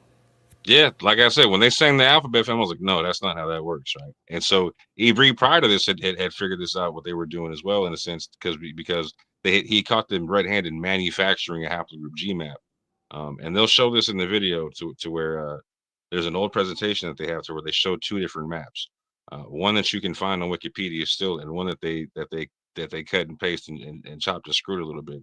Speaker 13: Yeah, like I said, when they sang the alphabet family, I was like, no, that's not how that works, right? And so Ibri prior to this had figured this out, what they were doing as well, in a sense, because he caught them red-handed manufacturing a haplogroup GMAP. And they'll show this in the video to where there's an old presentation that they have to where they show two different maps. One that you can find on Wikipedia still, and one that they cut and pasted and chopped and screwed a little bit.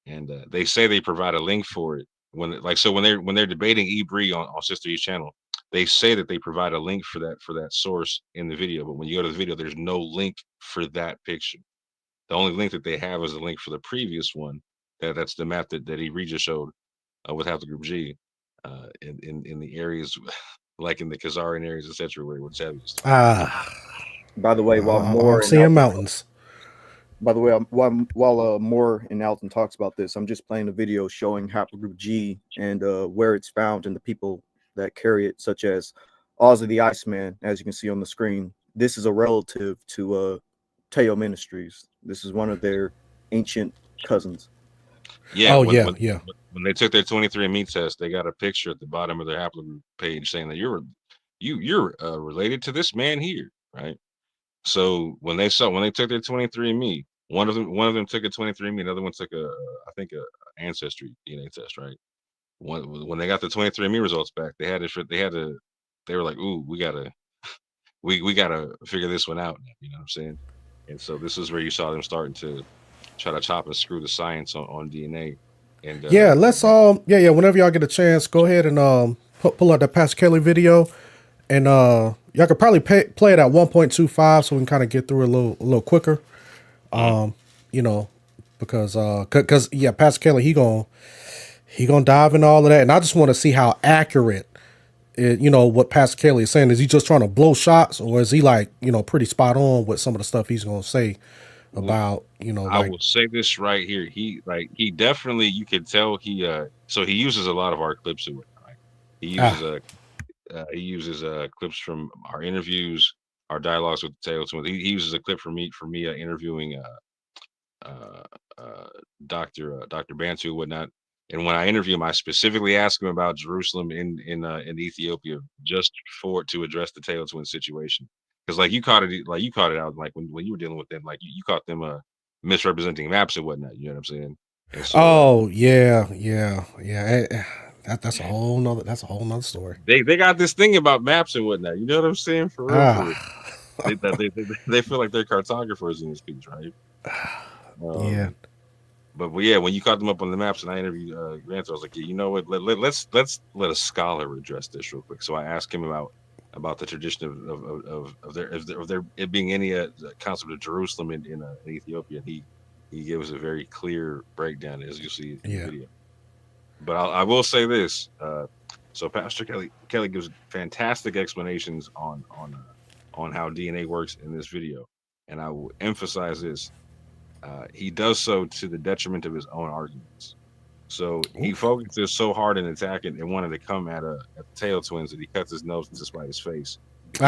Speaker 13: And they say they provide a link for it when they're debating Ibri on Sister E's channel. They say that they provide a link for that source in the video, but when you go to the video, there's no link for that picture. The only link that they have is a link for the previous one. That's the map that Ibri just showed with haplogroup G in the areas like in the Khazarian areas, etc., where it's heaviest.
Speaker 8: By the way, while Moore
Speaker 12: I'm seeing mountains.
Speaker 8: By the way, while Moore and Alton talks about this, I'm just playing a video showing haplogroup G and where it's found and the people that carry it, such as Ozzy the Iceman, as you can see on the screen. This is a relative to Teo Ministries. This is one of their ancient cousins.
Speaker 13: Yeah. When they took their 23andMe test, they got a picture at the bottom of their haplogroup page saying that you're related to this man here, right? So when they took their 23andMe, one of them took a 23andMe, another one took a ancestry DNA test, right? When they got the 23andMe results back, they were like, ooh, we gotta figure this one out. You know what I'm saying? And so this is where you saw them starting to try to chop and screw the science on DNA. And
Speaker 12: let's whenever y'all get a chance, go ahead and pull out that Pastor Kelly video, and y'all could probably play it at 1.25 so we can kind of get through it a little quicker. You know, because Pastor Kelly, he gonna dive into all of that, and I just want to see how accurate what Pastor Kelly is saying. Is he just trying to blow shots, or is he like pretty spot on with some of the stuff he's gonna say about
Speaker 13: I will say this right here. He definitely, you can tell so he uses a lot of our clips of it, right? He uses clips from our interviews, our dialogues with the Tail Twins. He uses a clip from me interviewing Dr. Bantu and whatnot. And when I interview him, I specifically ask him about Jerusalem in Ethiopia, just to address the Tail Twin situation. Because like you caught it out, like when you were dealing with them, like you caught them misrepresenting maps and whatnot. You know what I'm saying? And so,
Speaker 12: that's a whole nother story.
Speaker 13: They got this thing about maps and whatnot. You know what I'm saying? For real. They feel like they're cartographers in this piece, right? But when you caught them up on the maps and I interviewed Grant, I was like, yeah, you know what? Let's let a scholar address this real quick. So I asked him about the tradition of there it being any concept of Jerusalem in Ethiopia. And he gave us a very clear breakdown, as you'll see in the video. But I will say this. So Pastor Kelly gives fantastic explanations on how DNA works in this video, and I will emphasize this. He does so to the detriment of his own arguments. So he focuses so hard in attacking and wanted to come at the Teo twins that he cuts his nose to spite his face.
Speaker 12: We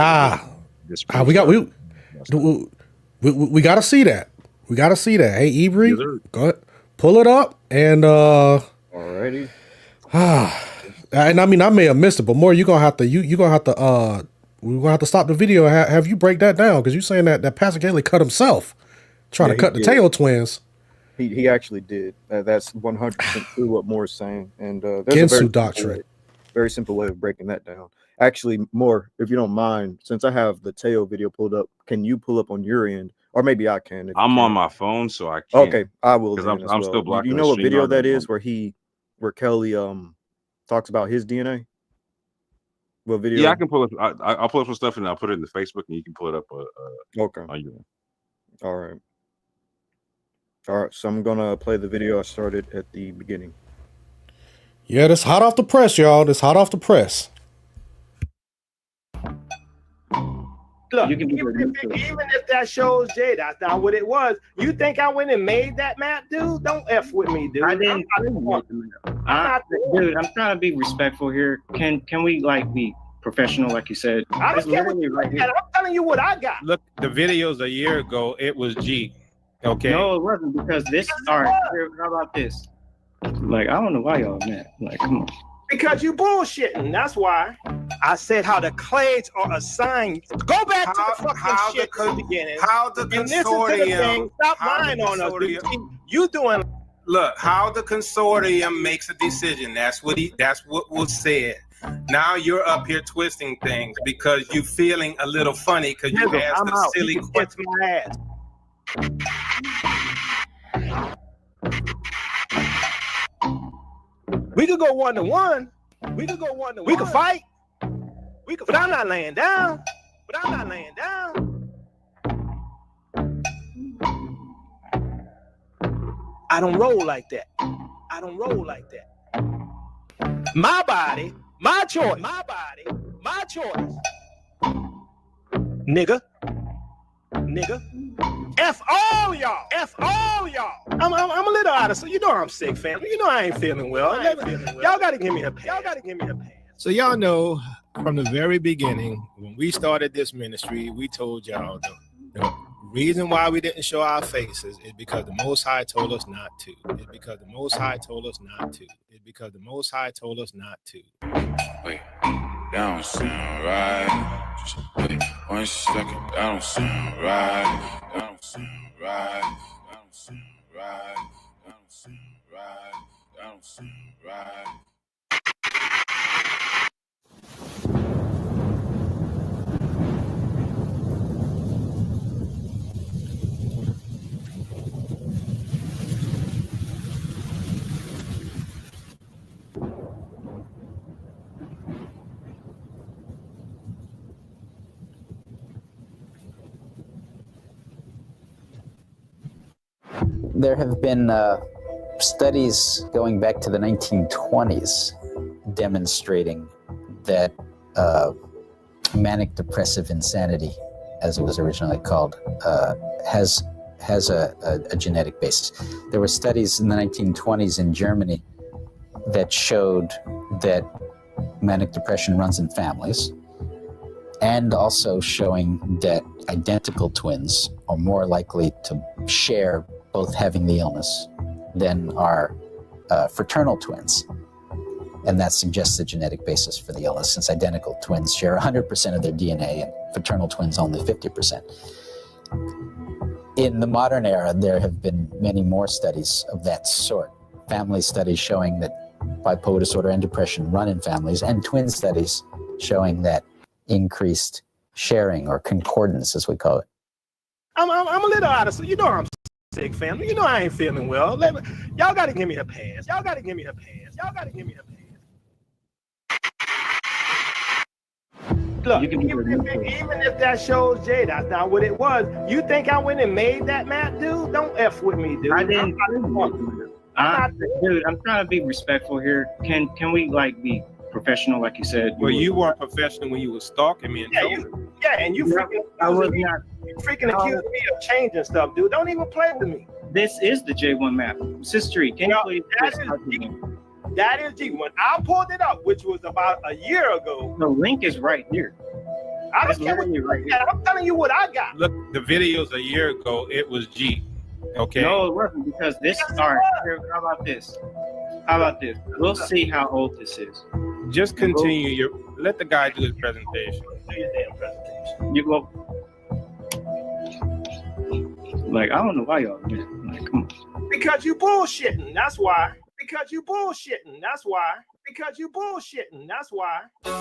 Speaker 12: gotta see that. We gotta see that. Hey, Ibri, go ahead, pull it up and
Speaker 8: Alrighty.
Speaker 12: And I mean, I may have missed it, but more you're gonna have to we're gonna have to stop the video and have you break that down, because you're saying that Pastor Kelly cut himself trying to cut the Teo twins.
Speaker 8: He actually did. That's 100% true what Moore's saying. And there's
Speaker 12: Gensu doctrine.
Speaker 8: Very simple way of breaking that down. Actually, Moore, if you don't mind, since I have the Teo video pulled up, can you pull up on your end? Or maybe I can.
Speaker 13: I'm on my phone, so I can't.
Speaker 8: Okay, I will.
Speaker 13: Because I'm still blocking.
Speaker 8: You know what video that is where Kelly talks about his DNA? What video?
Speaker 13: Yeah, I can pull up. I'll pull up some stuff and I'll put it in the Facebook, and you can pull it up.
Speaker 8: Okay.
Speaker 13: On your end.
Speaker 8: All right. So I'm gonna play the video I started at the beginning.
Speaker 12: Yeah, that's hot off the press, y'all. That's hot off the press.
Speaker 3: Look, even if that shows Jay, that's not what it was. You think I went and made that map, dude? Don't F with me, dude.
Speaker 4: I didn't. Dude, I'm trying to be respectful here. Can we like be professional, like you said?
Speaker 3: I don't care what you right here. I'm telling you what I got.
Speaker 6: Look, the videos a year ago, it was G. Okay.
Speaker 4: No, it wasn't, because this. All right. How about this? Like, I don't know why y'all mad. Like, come on.
Speaker 3: Because you bullshitting. That's why I said how the clades are assigned. Go back to the fucking shit from the beginning.
Speaker 6: How the consortium.
Speaker 3: Stop lying on us. You doing.
Speaker 6: Look, how the consortium makes a decision. That's what was said. Now you're up here twisting things because you're feeling a little funny because you asked a silly question.
Speaker 3: My ass. We could go 1-1. We could go 1-1. We could fight. But I'm not laying down. I don't roll like that. My body, my choice. My choice. Nigga. F all y'all. I'm a little out of, so you know I'm sick, fam. You know I ain't feeling well. Y'all gotta give me a pass.
Speaker 5: So y'all know from the very beginning, when we started this ministry, we told y'all the reason why we didn't show our faces is because the Most High told us not to.
Speaker 1: Wait, that don't sound right. Just wait 1 second, that don't sound right.
Speaker 9: There have been studies going back to the 1920s demonstrating that manic depressive insanity, as it was originally called, has a genetic basis. There were studies in the 1920s in Germany that showed that manic depression runs in families, and also showing that identical twins are more likely to share both having the illness than are fraternal twins. And that suggests the genetic basis for the illness, since identical twins share 100% of their DNA and fraternal twins only 50%. In the modern era, there have been many more studies of that sort. Family studies showing that bipolar disorder and depression run in families, and twin studies showing that increased sharing, or concordance as we call it.
Speaker 3: I'm a little out of, so you know I'm sick, family. You know I ain't feeling well. Y'all gotta give me a pass. Look, even if that shows Jay, that's not what it was. You think I went and made that map, dude? Don't F with me, dude.
Speaker 4: I didn't. Dude, I'm trying to be respectful here. Can we like be professional, like you said?
Speaker 6: Well, you weren't professional when you were stalking me and
Speaker 3: and you freaking
Speaker 4: I was not.
Speaker 3: You freaking accusing me of changing stuff, dude. Don't even play with me.
Speaker 4: This is the J1 map. Sister, can you please?
Speaker 3: That is G. When I pulled it up, which was about a year ago.
Speaker 4: The link is right here.
Speaker 3: I don't care what you look at. I'm telling you what I got.
Speaker 6: Look, the videos a year ago, it was G. Okay.
Speaker 4: No, it wasn't, because this. All right. How about this? How about this? We'll see how old this is.
Speaker 6: Just continue your. Let the guy do his presentation.
Speaker 3: Do your damn presentation.
Speaker 4: You go. Like, I don't know why y'all do it. Like, come on.
Speaker 3: Because you bullshitting. That's why. Because you bullshitting. That's why. Because you bullshitting. That's why.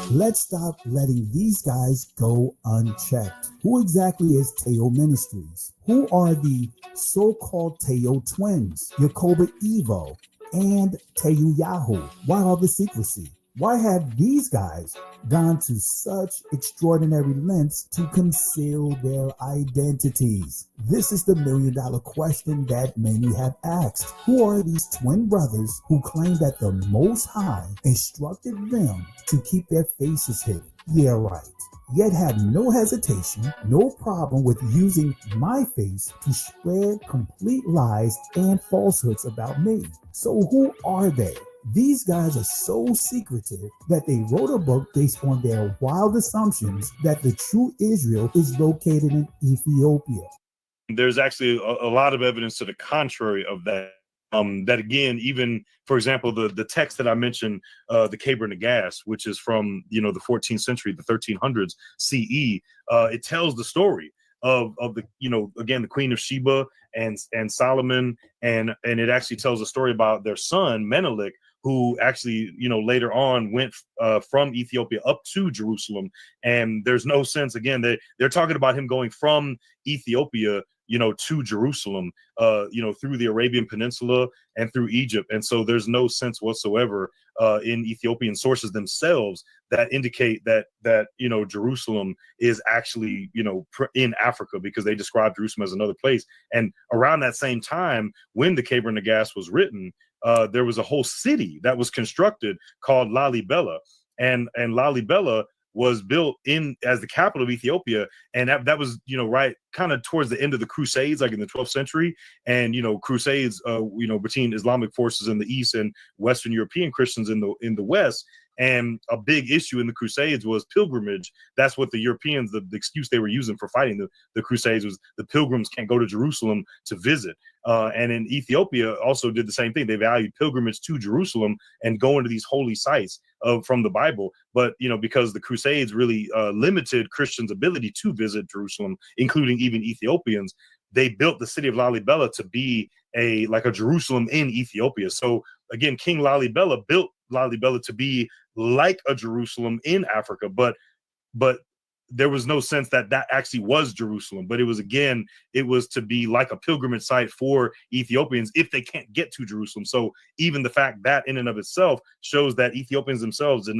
Speaker 10: Let's stop letting these guys go unchecked. Who exactly is Teo Ministries? Who are the so-called Teo twins? Yakoba Evo and Teo Yahoo. Why all the secrecy? Why have these guys gone to such extraordinary lengths to conceal their identities? This is the million-dollar question that many have asked. Who are these twin brothers who claim that the Most High instructed them to keep their faces hidden? Yeah, right. Yet have no hesitation, no problem with using my face to spread complete lies and falsehoods about me. So who are they? These guys are so secretive that they wrote a book based on their wild assumptions that the true Israel is located in Ethiopia.
Speaker 11: There's actually a lot of evidence to the contrary of that. That again, even for example, the text that I mentioned, the Caber and the Gas, which is from the 14th century, the 1300s CE, it tells the story of the again the Queen of Sheba and Solomon, and it actually tells a story about their son Menelik, who actually, later on went from Ethiopia up to Jerusalem. And there's no sense, again, they're talking about him going from Ethiopia, to Jerusalem, through the Arabian Peninsula and through Egypt. And so there's no sense whatsoever in Ethiopian sources themselves that indicate that Jerusalem is actually, in Africa, because they describe Jerusalem as another place. And around that same time, when the Caber and the Gas was written, there was a whole city that was constructed called Lalibela, and Lalibela was built as the capital of Ethiopia, and that was right kind of towards the end of the Crusades, like in the 12th century, and Crusades between Islamic forces in the east and Western European Christians in the west. And a big issue in the Crusades was pilgrimage. That's what the Europeans, the excuse they were using for fighting the Crusades was the pilgrims can't go to Jerusalem to visit. And in Ethiopia also did the same thing. They valued pilgrimage to Jerusalem and going to these holy sites from the Bible. But, because the Crusades really limited Christians' ability to visit Jerusalem, including even Ethiopians, they built the city of Lalibela to be a Jerusalem in Ethiopia. So again, King Lalibela built Lalibela to be like a Jerusalem in Africa, but there was no sense that actually was Jerusalem. But it was to be like a pilgrimage site for Ethiopians if they can't get to Jerusalem. So even the fact that in and of itself shows that Ethiopians themselves did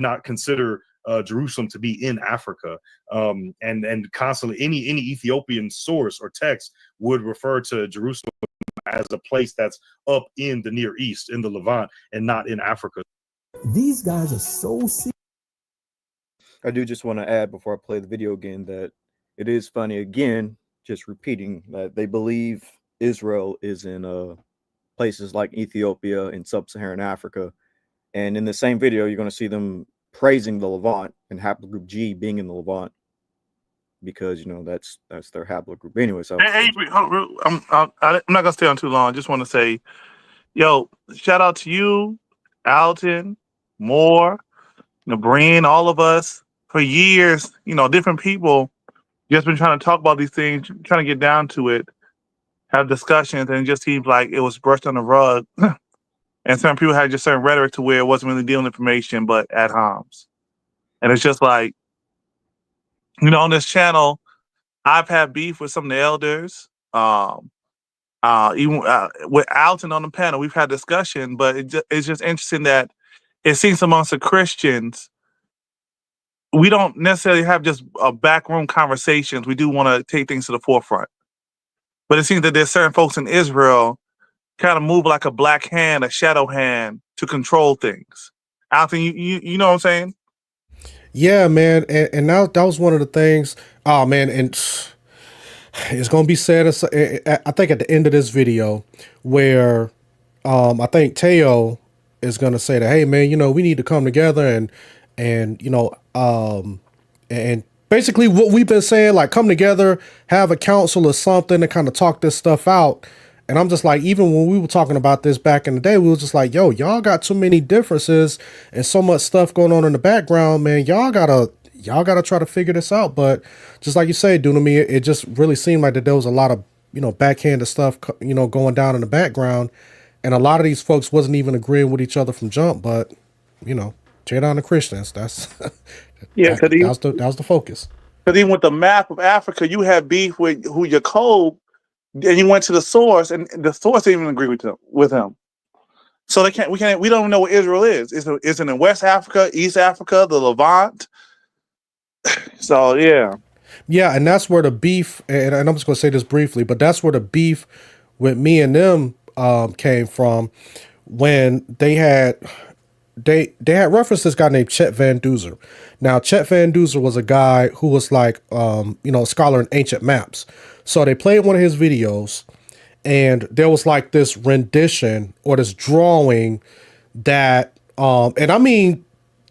Speaker 11: not consider Jerusalem to be in Africa, and constantly any Ethiopian source or text would refer to Jerusalem as a place that's up in the Near East, in the Levant, and not in Africa.
Speaker 10: These guys are so sick.
Speaker 8: I do just want to add before I play the video again that it is funny, again, just repeating that they believe Israel is in places like Ethiopia and sub-Saharan Africa. And in the same video, you're going to see them praising the Levant and Haplogroup G being in the Levant because, that's their haplogroup anyway. So
Speaker 14: hey, I'm not going to stay on too long. I just want to say, shout out to you, Alton, Moore, Breen, all of us. For years, different people just been trying to talk about these things, trying to get down to it, have discussions, and it just seems like it was brushed on the rug. And some people had just certain rhetoric to where it wasn't really dealing information, but ad homs. And it's just like, on this channel, I've had beef with some of the elders. Even with Alton on the panel, we've had discussion, but it's just interesting that it seems amongst the Christians, we don't necessarily have just backroom conversations. We do want to take things to the forefront. But it seems that there's certain folks in Israel kind of move like a black hand, a shadow hand to control things. Alton, you know what I'm saying?
Speaker 12: Yeah, man, and that was one of the things. Oh man, and it's gonna be said. I think at the end of this video, where I think Teo is gonna say that, hey man, we need to come together and and basically what we've been saying, like come together, have a council or something to kind of talk this stuff out. And I'm just like, even when we were talking about this back in the day, we were just like, yo, y'all got too many differences and so much stuff going on in the background, man. Y'all gotta try to figure this out. But just like you say, Dunami, it just really seemed like that there was a lot of, backhanded stuff, going down in the background. And a lot of these folks wasn't even agreeing with each other from jump, but, tear down the Christians. That's
Speaker 14: yeah,
Speaker 12: that was the focus.
Speaker 14: Because even with the map of Africa, you had beef with who Jacob, and you went to the source, and the source didn't even agree with him. So we don't know what Israel is. Is it in West Africa, East Africa, the Levant? So yeah.
Speaker 12: Yeah, and that's where the beef, and I'm just gonna say this briefly, but that's where the beef with me and them came from when they had referenced this guy named Chet Van Duzer. Now, Chet Van Duzer was a guy who was like, a scholar in ancient maps. So they played one of his videos, and there was like this rendition or this drawing that, and I mean,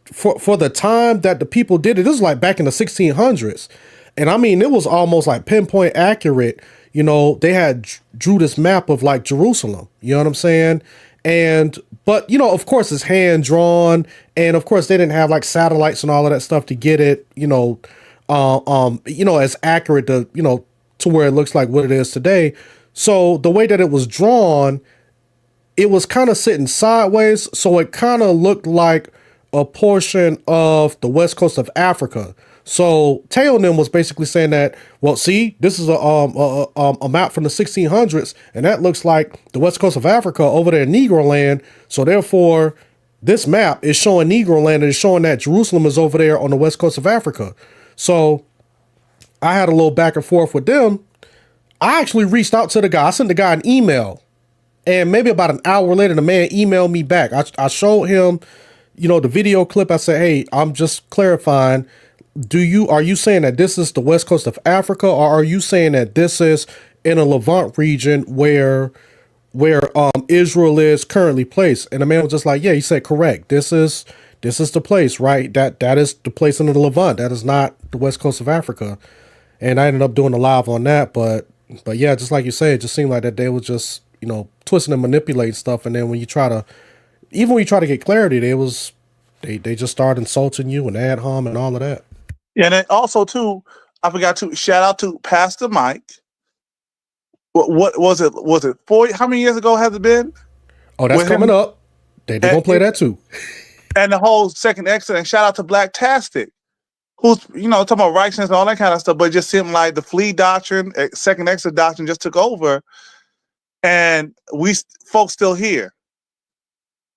Speaker 12: for the time that the people did it, this was like back in the 1600s. And I mean, it was almost like pinpoint accurate. They had drew this map of like Jerusalem, you know what I'm saying? But of course it's hand drawn, and of course they didn't have like satellites and all of that stuff to get it, as accurate to where it looks like what it is today. So the way that it was drawn, it was kind of sitting sideways. So it kind of looked like a portion of the west coast of Africa. So Teo and them was basically saying that, well, see, this is a map from the 1600s, and that looks like the west coast of Africa over there in Negro land. So therefore, this map is showing Negro land and it's showing that Jerusalem is over there on the west coast of Africa. So I had a little back and forth with them. I actually reached out to the guy. I sent the guy an email, and maybe about an hour later, the man emailed me back. I showed him, the video clip. I said, hey, I'm just clarifying. Are you saying that this is the west coast of Africa, or are you saying that this is in a Levant region where Israel is currently placed? And the man was just like, yeah, he said, correct. This is the place, right? That is the place in the Levant. That is not the west coast of Africa. And I ended up doing a live on that, but yeah, just like you say, it just seemed like that they was just, twisting and manipulating stuff. And then when you try to get clarity, they just start insulting you and ad hom and all of that.
Speaker 14: Yeah, and then also too, I forgot to shout out to Pastor Mike. What was it? Was it 40? How many years ago has it been?
Speaker 12: Oh, that's coming up. They're gonna play that too.
Speaker 14: And the whole second exit. And shout out to Blacktastic, who's talking about righteousness and all that kind of stuff, but it just seemed like the flea doctrine, second exit doctrine, just took over, and folks still here.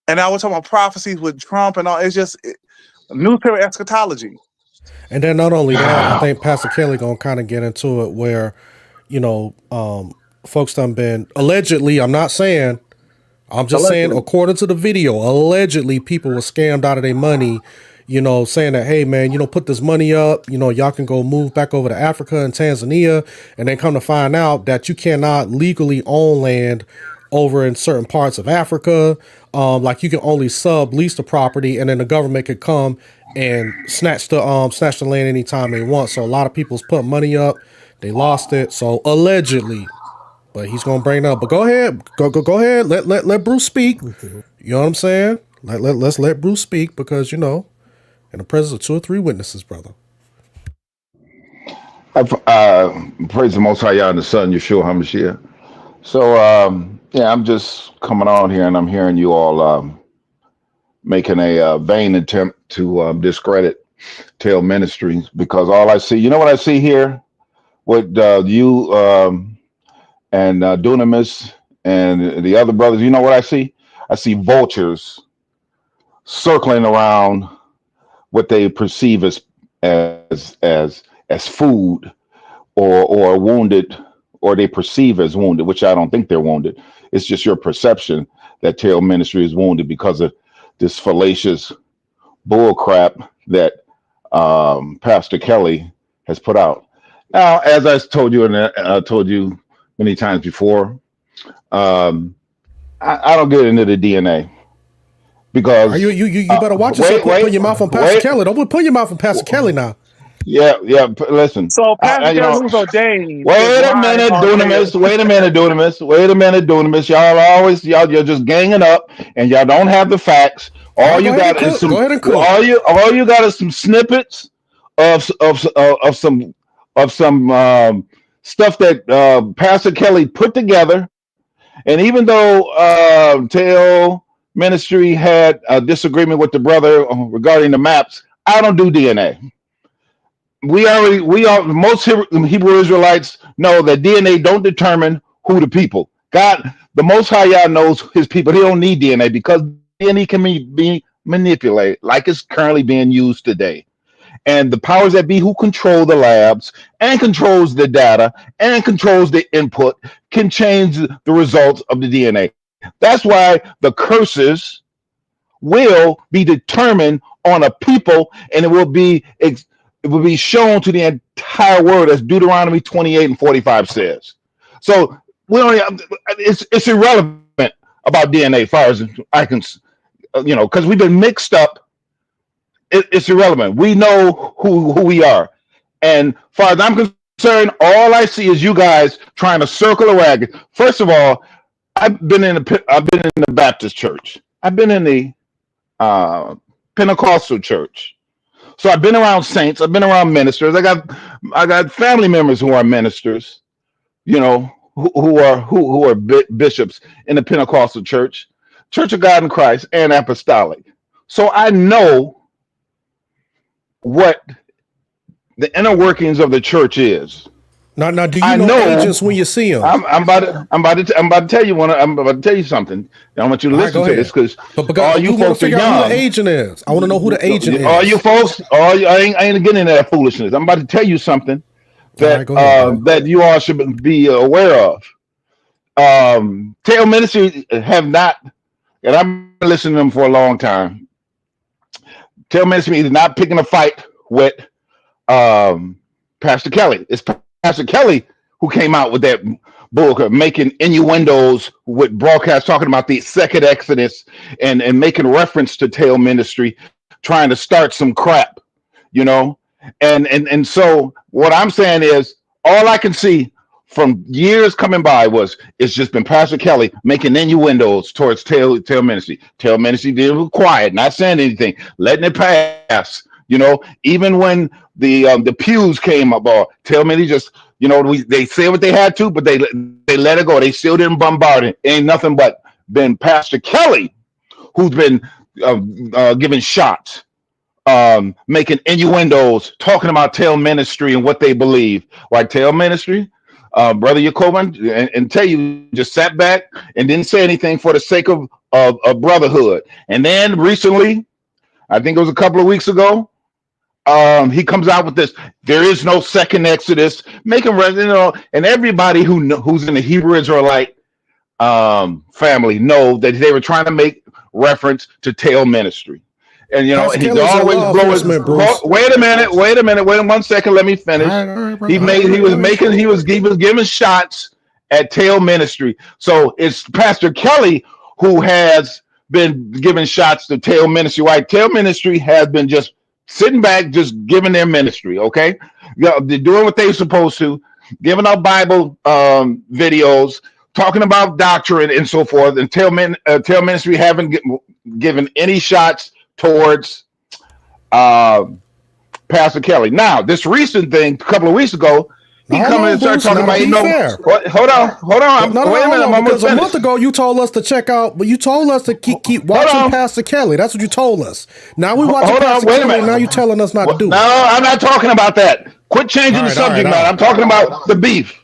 Speaker 14: And now we're talking about prophecies with Trump and all. It's just newspaper eschatology.
Speaker 12: And then not only that, I think Pastor Kelly gonna kind of get into it where, folks done been allegedly. I'm not saying. I'm just saying, according to the video, allegedly people were scammed out of their money. Saying that, hey man, put this money up. Y'all can go move back over to Africa and Tanzania, and then come to find out that you cannot legally own land over in certain parts of Africa. Like you can only sublease the property, and then the government could come and snatch the land anytime they want. So a lot of people's put money up, they lost it. So allegedly, but he's gonna bring it up. But go ahead, go ahead. Let Bruce speak. You know what I'm saying? Let's let Bruce speak, because in the presence of 2 or 3 witnesses, brother.
Speaker 15: Praise the Most High Yah and the Son, Yeshua HaMashiach. So yeah, I'm just coming on here, and I'm hearing you all making a vain attempt to discredit Teo Ministries, because all I see, what I see here with you and Dunamis and the other brothers, you know what I see? I see vultures circling around what they perceive as food, or wounded, or they perceive as wounded, which I don't think they're wounded. It's just your perception that Tail Ministry is wounded because of this fallacious bull crap that Pastor Kelly has put out. Now, as I told you, and I told you many times before, I don't get into the DNA because
Speaker 12: you better watch yourself. Put your mouth on Pastor Kelly. Don't put your mouth on Pastor Kelly now.
Speaker 15: Yeah. Listen.
Speaker 14: So Pastor Kelly, who's ordained?
Speaker 15: Wait a minute, Dunamis. Wait a minute, Dunamis. You're just ganging up, and y'all don't have the facts. All you got is some. All you got is some snippets of some stuff that Pastor Kelly put together. And even though Tail Ministry had a disagreement with the brother regarding the maps, I don't do DNA. Most Hebrew Israelites know that DNA don't determine who the people. God, the Most High Yah knows his people. He don't need DNA because DNA can be manipulated like it's currently being used today. And the powers that be who control the labs and controls the data and controls the input can change the results of the DNA. That's why the curses will be determined on a people, and it will be shown to the entire world, as Deuteronomy 28:45 says. So we don't. It's irrelevant about DNA, as far as I can, because we've been mixed up. It's irrelevant. We know who we are, and as far as I'm concerned, all I see is you guys trying to circle a wagon. First of all, I've been in the Baptist church. I've been in the Pentecostal church. So I've been around saints. I've been around ministers. I got family members who are ministers, who are bishops in the Pentecostal church, Church of God in Christ, and apostolic. So I know what the inner workings of the church is.
Speaker 12: Now, do you know agents when you see them?
Speaker 15: I'm about to tell you one. I'm about to tell you something. I want you to listen to this because all you folks are young.
Speaker 12: Who the agent is? I want to know who the agent is.
Speaker 15: All you folks, I ain't getting into that foolishness. I'm about to tell you something that that you all should be aware of. Tail Ministry have not, and I've been listening to them for a long time. Tail Ministry is not picking a fight with Pastor Kelly. It's Pastor Kelly who came out with that book, making innuendos with broadcasts talking about the second Exodus and making reference to Tail Ministry, trying to start some crap, And so what I'm saying is, all I can see from years coming by it's just been Pastor Kelly making innuendos towards Tail Ministry. Tail Ministry being quiet, not saying anything, letting it pass. Even when the pews came up, Tail Ministry just, they said what they had to, but they let it go. They still didn't bombard it. Ain't nothing but been Pastor Kelly who's been giving shots, making innuendos, talking about Tail Ministry and what they believe. Like Tail Ministry, Brother Yacoban, and tell you, just sat back and didn't say anything for the sake of brotherhood. And then recently, I think it was a couple of weeks ago, he comes out with this: there is no second Exodus, making and everybody who's in the Hebrew Israelite family know that they were trying to make reference to Tail Ministry. And and he's always blowing. Wait a minute. Wait 1 second. Let me finish. He was giving shots at Tail Ministry. So it's Pastor Kelly who has been giving shots to Tail Ministry. Why Tail Ministry has been just sitting back, just giving their ministry. Okay, they're doing what they're supposed to, giving out Bible videos, talking about doctrine and so forth. And Tail Ministry haven't given any shots towards Pastor Kelly. Now, this recent thing, a couple of weeks ago, he come in and start talking about, hold on. Wait a minute.
Speaker 12: Because a month ago, you told us to check out, but you told us to keep watching Pastor Kelly. That's what you told us. Now we watching Pastor Kelly, now you're telling us not to do it.
Speaker 15: No, I'm not talking about that. Quit changing the subject matter. I'm talking about the beef.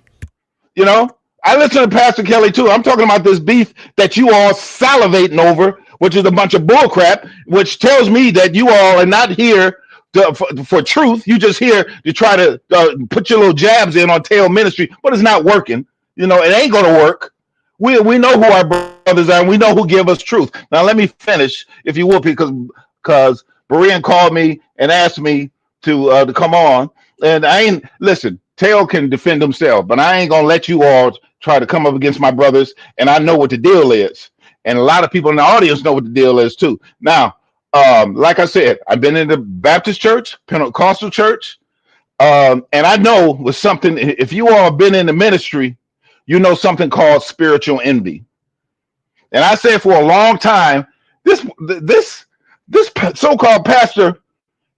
Speaker 15: I listen to Pastor Kelly too. I'm talking about this beef that you all salivating over, which is a bunch of bullcrap, which tells me that you all are not here for truth. You just here to try to put your little jabs in on Tail Ministry, but it's not working. It ain't going to work. We know who our brothers are, and we know who give us truth. Now let me finish, if you will, because Berean called me and asked me to come on, and I ain't listen. Teo can defend himself, but I ain't gonna let you all try to come up against my brothers, and I know what the deal is, and a lot of people in the audience know what the deal is too. Now, like I said, I've been in the Baptist church, Pentecostal church, and I know with something. If you all have been in the ministry, you know something called spiritual envy. And I said for a long time, this so-called pastor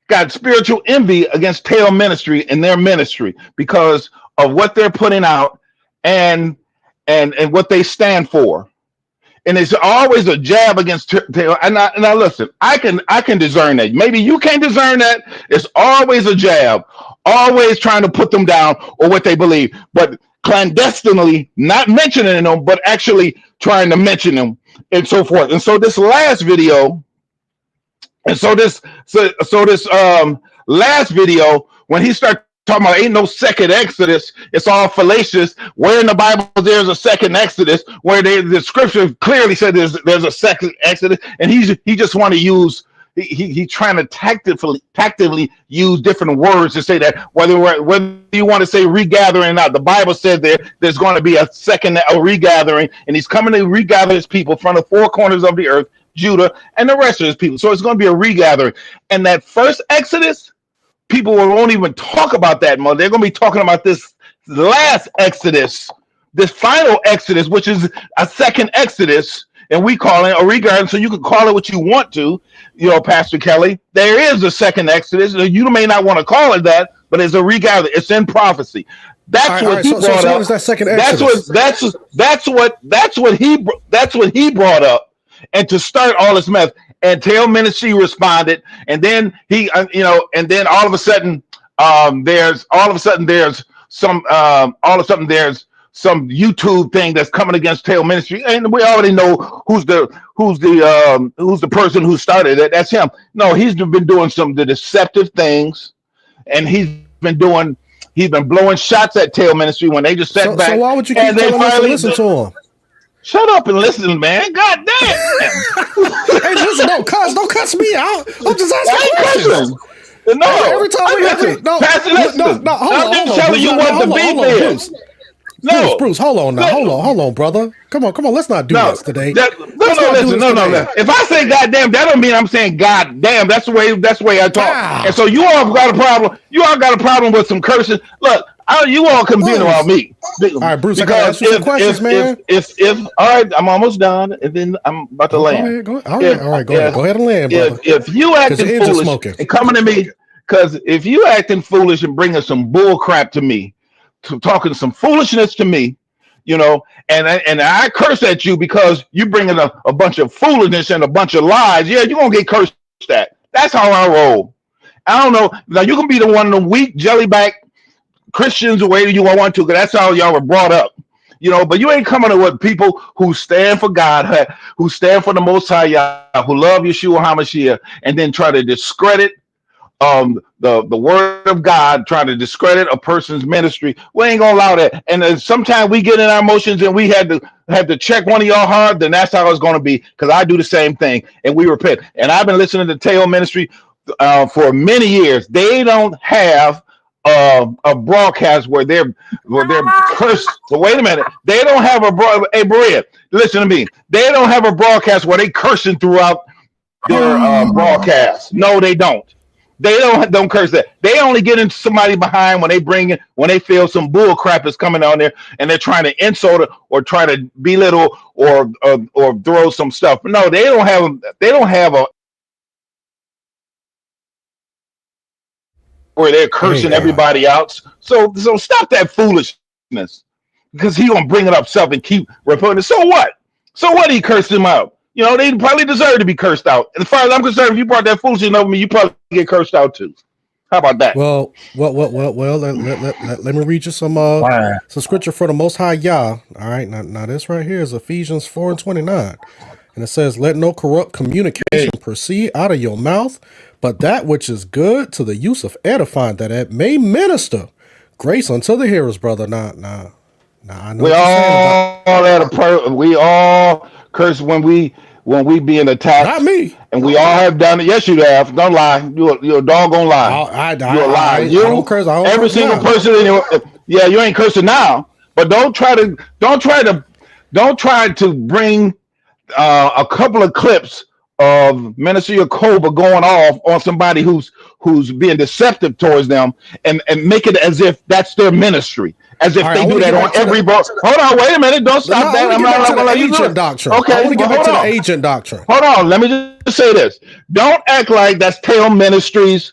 Speaker 15: got spiritual envy against Tail Ministry and their ministry because of what they're putting out and what they stand for. And it's always a jab against Tail. And now listen, I can discern that. Maybe you can't discern that. It's always a jab, always trying to put them down or what they believe, but clandestinely not mentioning them, but actually trying to mention them and so forth. And so this last video, last video, when he started talking about ain't no second Exodus, it's all fallacious. Where in the Bible there's a second Exodus, where the scripture clearly said there's a second Exodus, and he just want to use he trying to tactically use different words to say that whether you want to say regathering or not, the Bible said there's going to be a second regathering, and he's coming to regather his people from the four corners of the earth, Judah and the rest of his people. So it's going to be a regathering. And that first Exodus, people won't even talk about that more. They're going to be talking about this last Exodus, this final Exodus, which is a second Exodus, and we call it a regathering. So you can call it what you want to, Pastor Kelly. There is a second Exodus. You may not want to call it that, but it's a regathering. It's in prophecy. That's what he brought up. So what is that second Exodus? That's what he brought up. And to start all this mess, and Tail Ministry responded, and then and then all of a sudden, there's some YouTube thing that's coming against Tail Ministry, and we already know who's the person who started it. That's him. No, he's been doing some of the deceptive things, and he's been blowing shots at Tail Ministry when they just sat back.
Speaker 12: So why would you keep telling us to listen to him?
Speaker 15: Shut up and listen, man. God damn.
Speaker 12: Hey, listen, don't cuss me out. I'm just asking questions.
Speaker 15: No,
Speaker 12: every time we have to. No,
Speaker 15: I'm just telling you what the beef is.
Speaker 12: No, Bruce, hold on, brother. Come on. Let's not do this today.
Speaker 15: No. If I say goddamn, that don't mean I'm saying goddamn. That's the way I talk. And so you all got a problem. You all got a problem with some cursing. Look, you all can be around me.
Speaker 12: All right, Bruce, I gotta ask you some questions, man.
Speaker 15: All right, I'm almost done, and then I'm about to land.
Speaker 12: Go ahead. Go ahead and land, brother.
Speaker 15: If you acting foolish and coming to me, because if you acting foolish and bringing some bull crap to me, talking some foolishness to me, and I curse at you because you bringing a bunch of foolishness and a bunch of lies, you're gonna get cursed at. That's how I roll. I don't know. Now you can be the one of them weak jellyback Christians the way you want to, because that's how y'all were brought up, but you ain't coming to with people who stand for God, who stand for the Most High Yah, who love Yeshua HaMashiach, and then try to discredit the word of God, trying to discredit a person's ministry. We ain't gonna allow that. And then sometimes we get in our emotions and we had to check one of y'all hard, then that's how it's gonna be, because I do the same thing and we repent. And I've been listening to Tail Ministry for many years. They don't have a broadcast where they're cursed. So wait a minute, they don't have hey Berea, listen to me. They don't have a broadcast where they cursing throughout their broadcast. No, they don't. They don't curse that. They only get into somebody behind when they feel some bull crap is coming on there and they're trying to insult it or try to belittle or throw some stuff. No, they don't have a where they're cursing everybody out. So stop that foolishness, because he gonna bring it up self and keep reporting it. So what? He cursed him out. They probably deserve to be cursed out. As far as I'm concerned, if you brought that foolishness over me, you probably get cursed out too. How about that?
Speaker 12: Well. Let me read you some scripture for the Most High Yah. All right, now this right here is Ephesians 4:29, and it says, "Let no corrupt communication proceed out of your mouth, but that which is good to the use of edifying, that it may minister grace unto the hearers." Brother, now Nah, I know
Speaker 15: We
Speaker 12: what you're saying about.
Speaker 15: we all curse when we being attacked.
Speaker 12: Not me.
Speaker 15: And we all have done it. Yes, you have. Don't lie. You're a doggone lie. You're a liar.
Speaker 12: I don't curse. I don't
Speaker 15: Every
Speaker 12: curse
Speaker 15: single
Speaker 12: now.
Speaker 15: person in your, yeah, you ain't cursing now. But don't try to bring a couple of clips of Minister Yakoba going off on somebody who's being deceptive towards them and make it as if that's their ministry, as if they do that on every boat. Hold on, wait a minute, don't stop that. I'm not gonna let you do it.
Speaker 12: Doctrine.
Speaker 15: Okay,
Speaker 12: I want to get
Speaker 15: well,
Speaker 12: back to
Speaker 15: hold
Speaker 12: the
Speaker 15: on.
Speaker 12: agent doctrine.
Speaker 15: Hold on, let me just say this. Don't act like that's Tail Ministries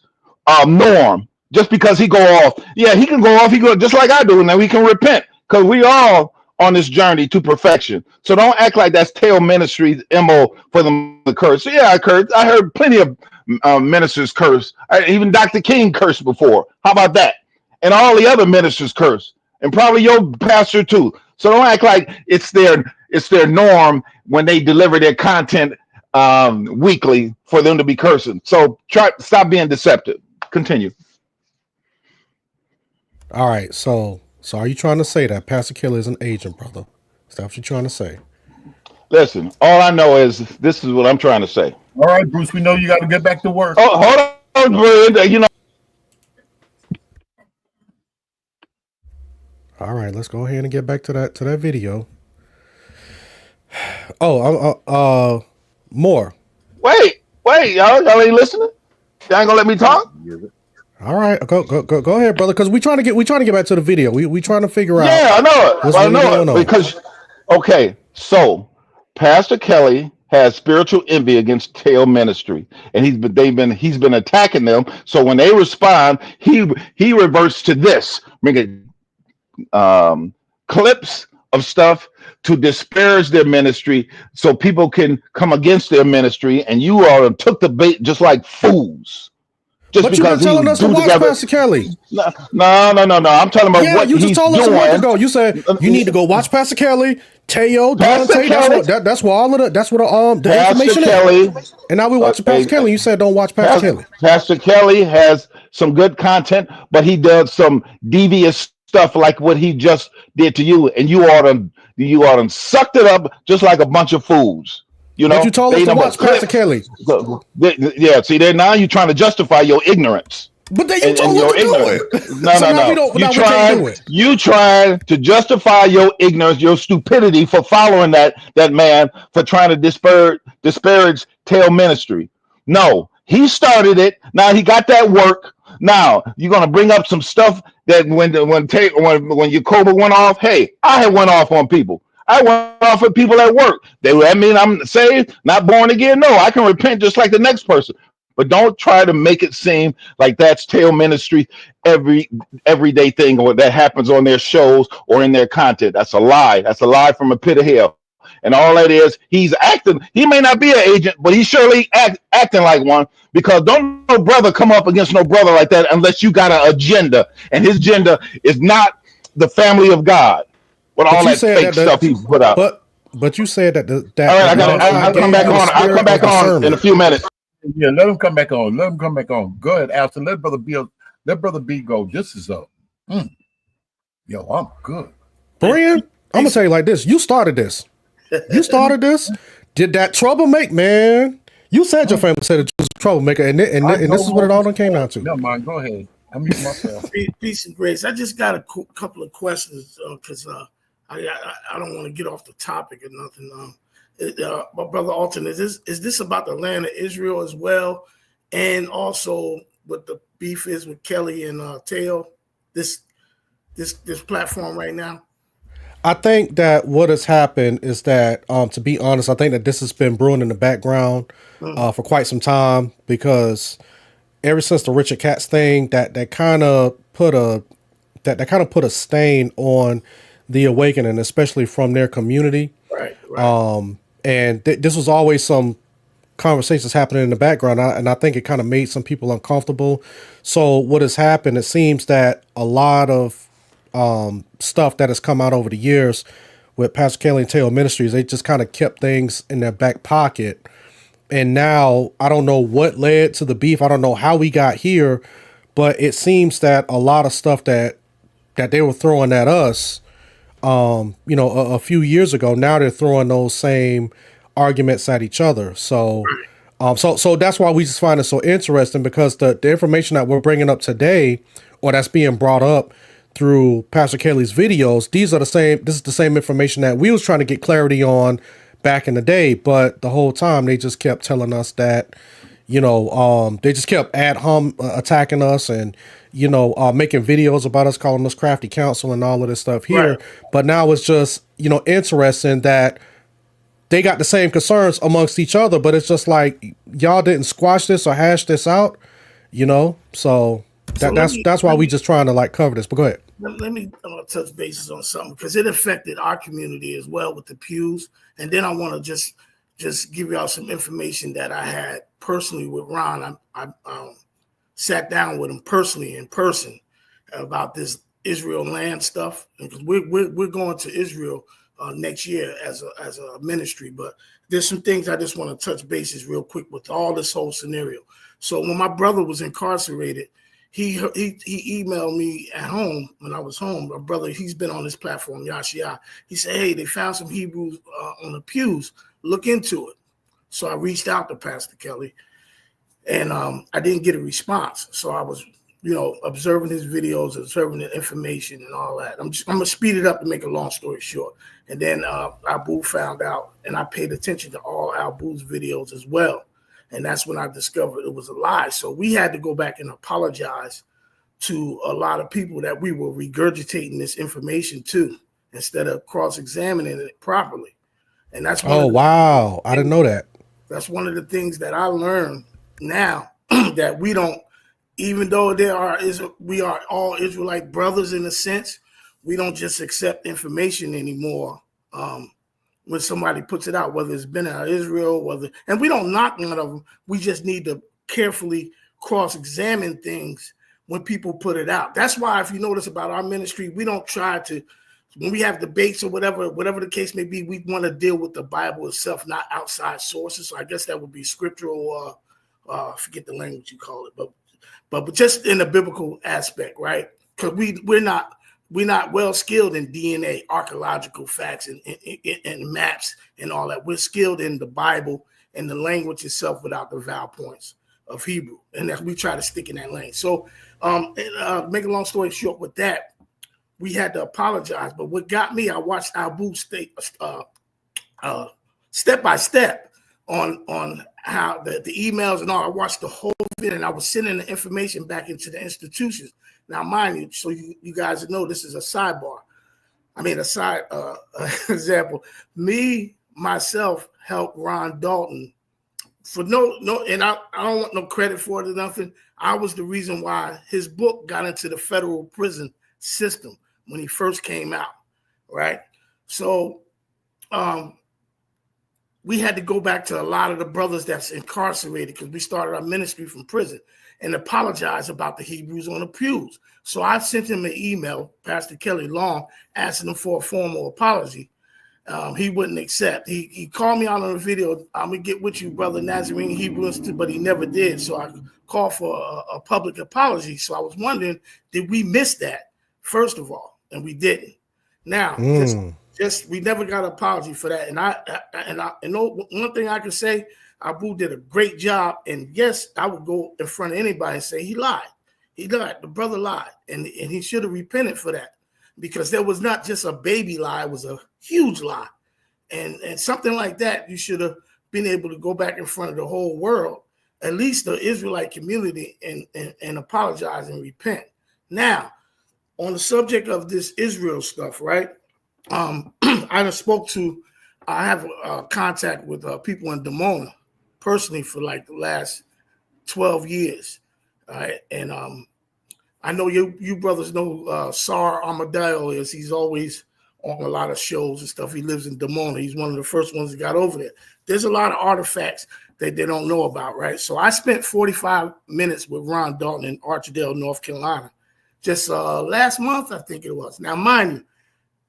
Speaker 15: norm. Just because he go off. Yeah, he can go off, he go just like I do, and then we can repent. Because we all on this journey to perfection. So don't act like that's Tail Ministries MO for them to curse. So yeah, I cursed. I heard plenty of ministers curse. Even Dr. King cursed before. How about that? And all the other ministers curse. And probably your pastor too. So don't act like it's their norm when they deliver their content weekly for them to be cursing. So stop being deceptive. Continue.
Speaker 12: All right, so are you trying to say that Pastor Kelly is an agent, brother? Is that what you're trying to say?
Speaker 15: Listen, all I know is this is what I'm trying to say.
Speaker 7: All right, Bruce, we know you got to get back to work.
Speaker 15: Oh, hold on, Bruce. You know.
Speaker 12: All right, let's go ahead and get back to that video. Oh, more.
Speaker 15: Wait, y'all ain't listening? Y'all ain't gonna let me talk?
Speaker 12: All right, go ahead, brother. Because we trying to get back to the video. We trying to figure out.
Speaker 15: Yeah, I know it.
Speaker 12: What's
Speaker 15: I
Speaker 12: really
Speaker 15: know
Speaker 12: going
Speaker 15: it
Speaker 12: on.
Speaker 15: because okay, so Pastor Kelly has spiritual envy against Tail Ministry, and he's been attacking them. So when they respond, he reverts to this, making clips of stuff to disparage their ministry, so people can come against their ministry, and you all took the bait just like fools. Just
Speaker 12: but you've been telling us to watch Pastor Kelly.
Speaker 15: No. I'm talking about what
Speaker 12: you just
Speaker 15: he's
Speaker 12: told us
Speaker 15: doing.
Speaker 12: a month ago. You said you need to go watch Pastor Kelly, Teo, Dante. That's where all of the information is. And now we're watching Pastor Kelly. You said don't watch Pastor Kelly.
Speaker 15: Pastor Kelly has some good content, but he does some devious stuff like what he just did to you, and you ought to sucked it up just like a bunch of fools. You know,
Speaker 12: but you told us to watch Pastor Kelly.
Speaker 15: Yeah, see, there now you're trying to justify your ignorance.
Speaker 12: But then you told us to do it.
Speaker 15: No. You tried to justify your ignorance, your stupidity for following that man for trying to disparage Tail Ministry. No, he started it. Now he got that work. Now you're gonna bring up some stuff that when Yakoba went off. Hey, I had went off on people. I went off with people at work. That mean I'm saved, not born again? No, I can repent just like the next person. But don't try to make it seem like that's Tail Ministry everyday thing or that happens on their shows or in their content. That's a lie. That's a lie from a pit of hell. And all that is, he's acting. He may not be an agent, but he's surely acting like one, because don't no brother come up against no brother like that unless you got an agenda. And his agenda is not the family of God. With all that fake stuff he put out.
Speaker 12: But you said that
Speaker 15: all right, I'll come back on. I'll come back on in a few minutes.
Speaker 7: Yeah, let him come back on. Go ahead, Alton. Let brother B go. This is up. Yo, I'm good.
Speaker 12: Brian, I'm gonna tell you like this. You started this. Did that troublemaker, man? You said your family said that you was a troublemaker, and this is what it all done came down to.
Speaker 7: No, man, go ahead. I'm using myself.
Speaker 16: Peace and grace. I just got a couple of questions because I don't want to get off the topic or nothing. But Brother Alton, is this about the land of Israel as well, and also what the beef is with Kelly and Teo, this platform right now?
Speaker 12: I think that what has happened is that, to be honest, I think that this has been brewing in the background for quite some time, because ever since the Richard Katz thing, that kind of put a stain on the awakening, especially from their community.
Speaker 16: Right.
Speaker 12: And this was always some conversations happening in the background, and I think it kind of made some people uncomfortable. So what has happened, it seems that a lot of stuff that has come out over the years with Pastor Kelly and Tail Ministries, they just kind of kept things in their back pocket. And now I don't know what led to the beef. I don't know how we got here, but it seems that a lot of stuff that they were throwing at us a few years ago. Now they're throwing those same arguments at each other. So, so that's why we just find it so interesting, because the information that we're bringing up today, or that's being brought up through Pastor Kelly's videos, this is the same information that we was trying to get clarity on back in the day. But the whole time they just kept telling us that, they just kept attacking us and, making videos about us, calling us crafty counsel and all of this stuff here. Right. But now it's just, interesting that they got the same concerns amongst each other, but it's just like, y'all didn't squash this or hash this out, so that's why we just trying to like cover this. But go ahead.
Speaker 16: Let me touch bases on something, because it affected our community as well with the pews. And then I want to just give y'all some information that I had personally with Ron. I sat down with him personally in person about this Israel land stuff, because we're going to Israel next year as a ministry. But there's some things I just want to touch bases real quick with all this whole scenario. So when my brother was incarcerated, he emailed me at home when I was home. My brother, he's been on this platform, Yashia. He said, hey, they found some Hebrews on the pews. Look into it. So I reached out to Pastor Kelly, and I didn't get a response. So I was, observing his videos, observing the information and all that. I'm going to speed it up to make a long story short. And then Abu found out, and I paid attention to all Abu's videos as well. And that's when I discovered it was a lie. So we had to go back and apologize to a lot of people that we were regurgitating this information to, instead of cross-examining it properly. And that's
Speaker 12: wow, I didn't know that.
Speaker 16: That's one of the things that I learned now, that we don't, even though we are all Israelite brothers in a sense, we don't just accept information anymore. When somebody puts it out, whether it's been out of Israel, and we don't knock none of them. We just need to carefully cross-examine things when people put it out. That's why, if you notice about our ministry, we don't try to, when we have debates or whatever the case may be, we want to deal with the Bible itself, not outside sources. So I guess that would be scriptural, I forget the language you call it, but just in the biblical aspect, right? Because we're not well skilled in DNA, archaeological facts, and maps and all that. We're skilled in the Bible and the language itself without the vowel points of Hebrew, and that we try to stick in that lane. So, make a long story short, with that, we had to apologize. But what got me, I watched Abu step by step on how the emails and all. I watched the whole thing, and I was sending the information back into the institutions. Now, mind you, so you guys know this is a sidebar. I mean, a side example. Myself helped Ron Dalton for no, and I don't want no credit for it or nothing. I was the reason why his book got into the federal prison system when he first came out, right? So we had to go back to a lot of the brothers that's incarcerated, because we started our ministry from prison, and apologize about the Hebrews on the pews. So I sent him an email, Pastor Kelly Long, asking him for a formal apology. He wouldn't accept. He called me out on a video. I'm going to get with you, Brother Nazarene Hebrew Institute, but he never did. So I called for a public apology. So I was wondering, did we miss that, first of all? And we didn't. Now, just we never got an apology for that. And I know one thing I can say, Abu did a great job. And yes, I would go in front of anybody and say he lied. He lied. The brother lied. And he should have repented for that, because there was not just a baby lie. It was a huge lie. And something like that, you should have been able to go back in front of the whole world, at least the Israelite community, and apologize and repent. Now, on the subject of this Israel stuff, right? I have contact with people in Dimona personally for like the last 12 years. And I know you brothers know Sar Armadillo is. He's always on a lot of shows and stuff. He lives in Dimona. He's one of the first ones that got over there. There's a lot of artifacts that they don't know about, right? So I spent 45 minutes with Ron Dalton in Archdale, North Carolina, just last month, I think it was. Now, mind you,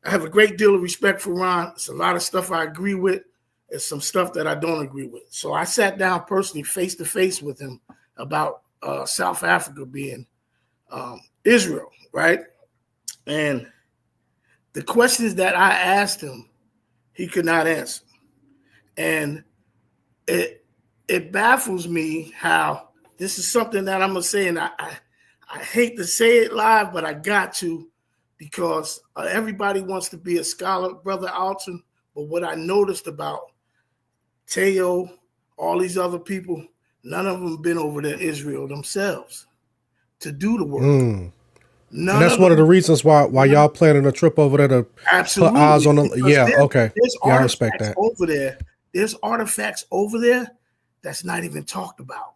Speaker 16: I have a great deal of respect for Ron. It's a lot of stuff I agree with. There's some stuff that I don't agree with. So I sat down personally, face to face with him about South Africa being Israel, right? And The questions that I asked him, he could not answer. And it baffles me how this is something that I'm gonna say, and I hate to say it live, but I got to, because everybody wants to be a scholar, Brother Alton. But what I noticed about Teo, all these other people, none of them been over to Israel themselves to do the work.
Speaker 12: And that's one of the reasons why y'all planning a trip over there to
Speaker 16: absolutely
Speaker 12: put eyes on the. Yeah,
Speaker 16: okay.
Speaker 12: There's I respect that.
Speaker 16: Over there. There's artifacts over there that's not even talked about.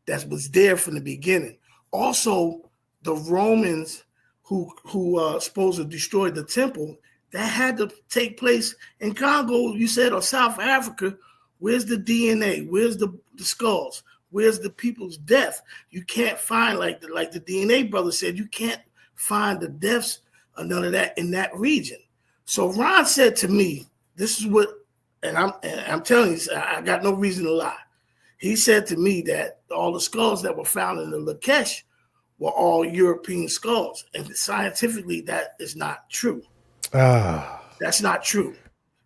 Speaker 16: That was there from the beginning. Also, the Romans who supposed to destroy the temple, that had to take place in Congo, you said, or South Africa. Where's the DNA? Where's the skulls? Where's the people's death? You can't find, like the DNA brother said, you can't find the deaths or none of that in that region. So Ron said to me, this is what, and I'm telling you, I got no reason to lie. He said to me that all the skulls that were found in the Lakesh were all European skulls. And scientifically, that is not true. That's not true.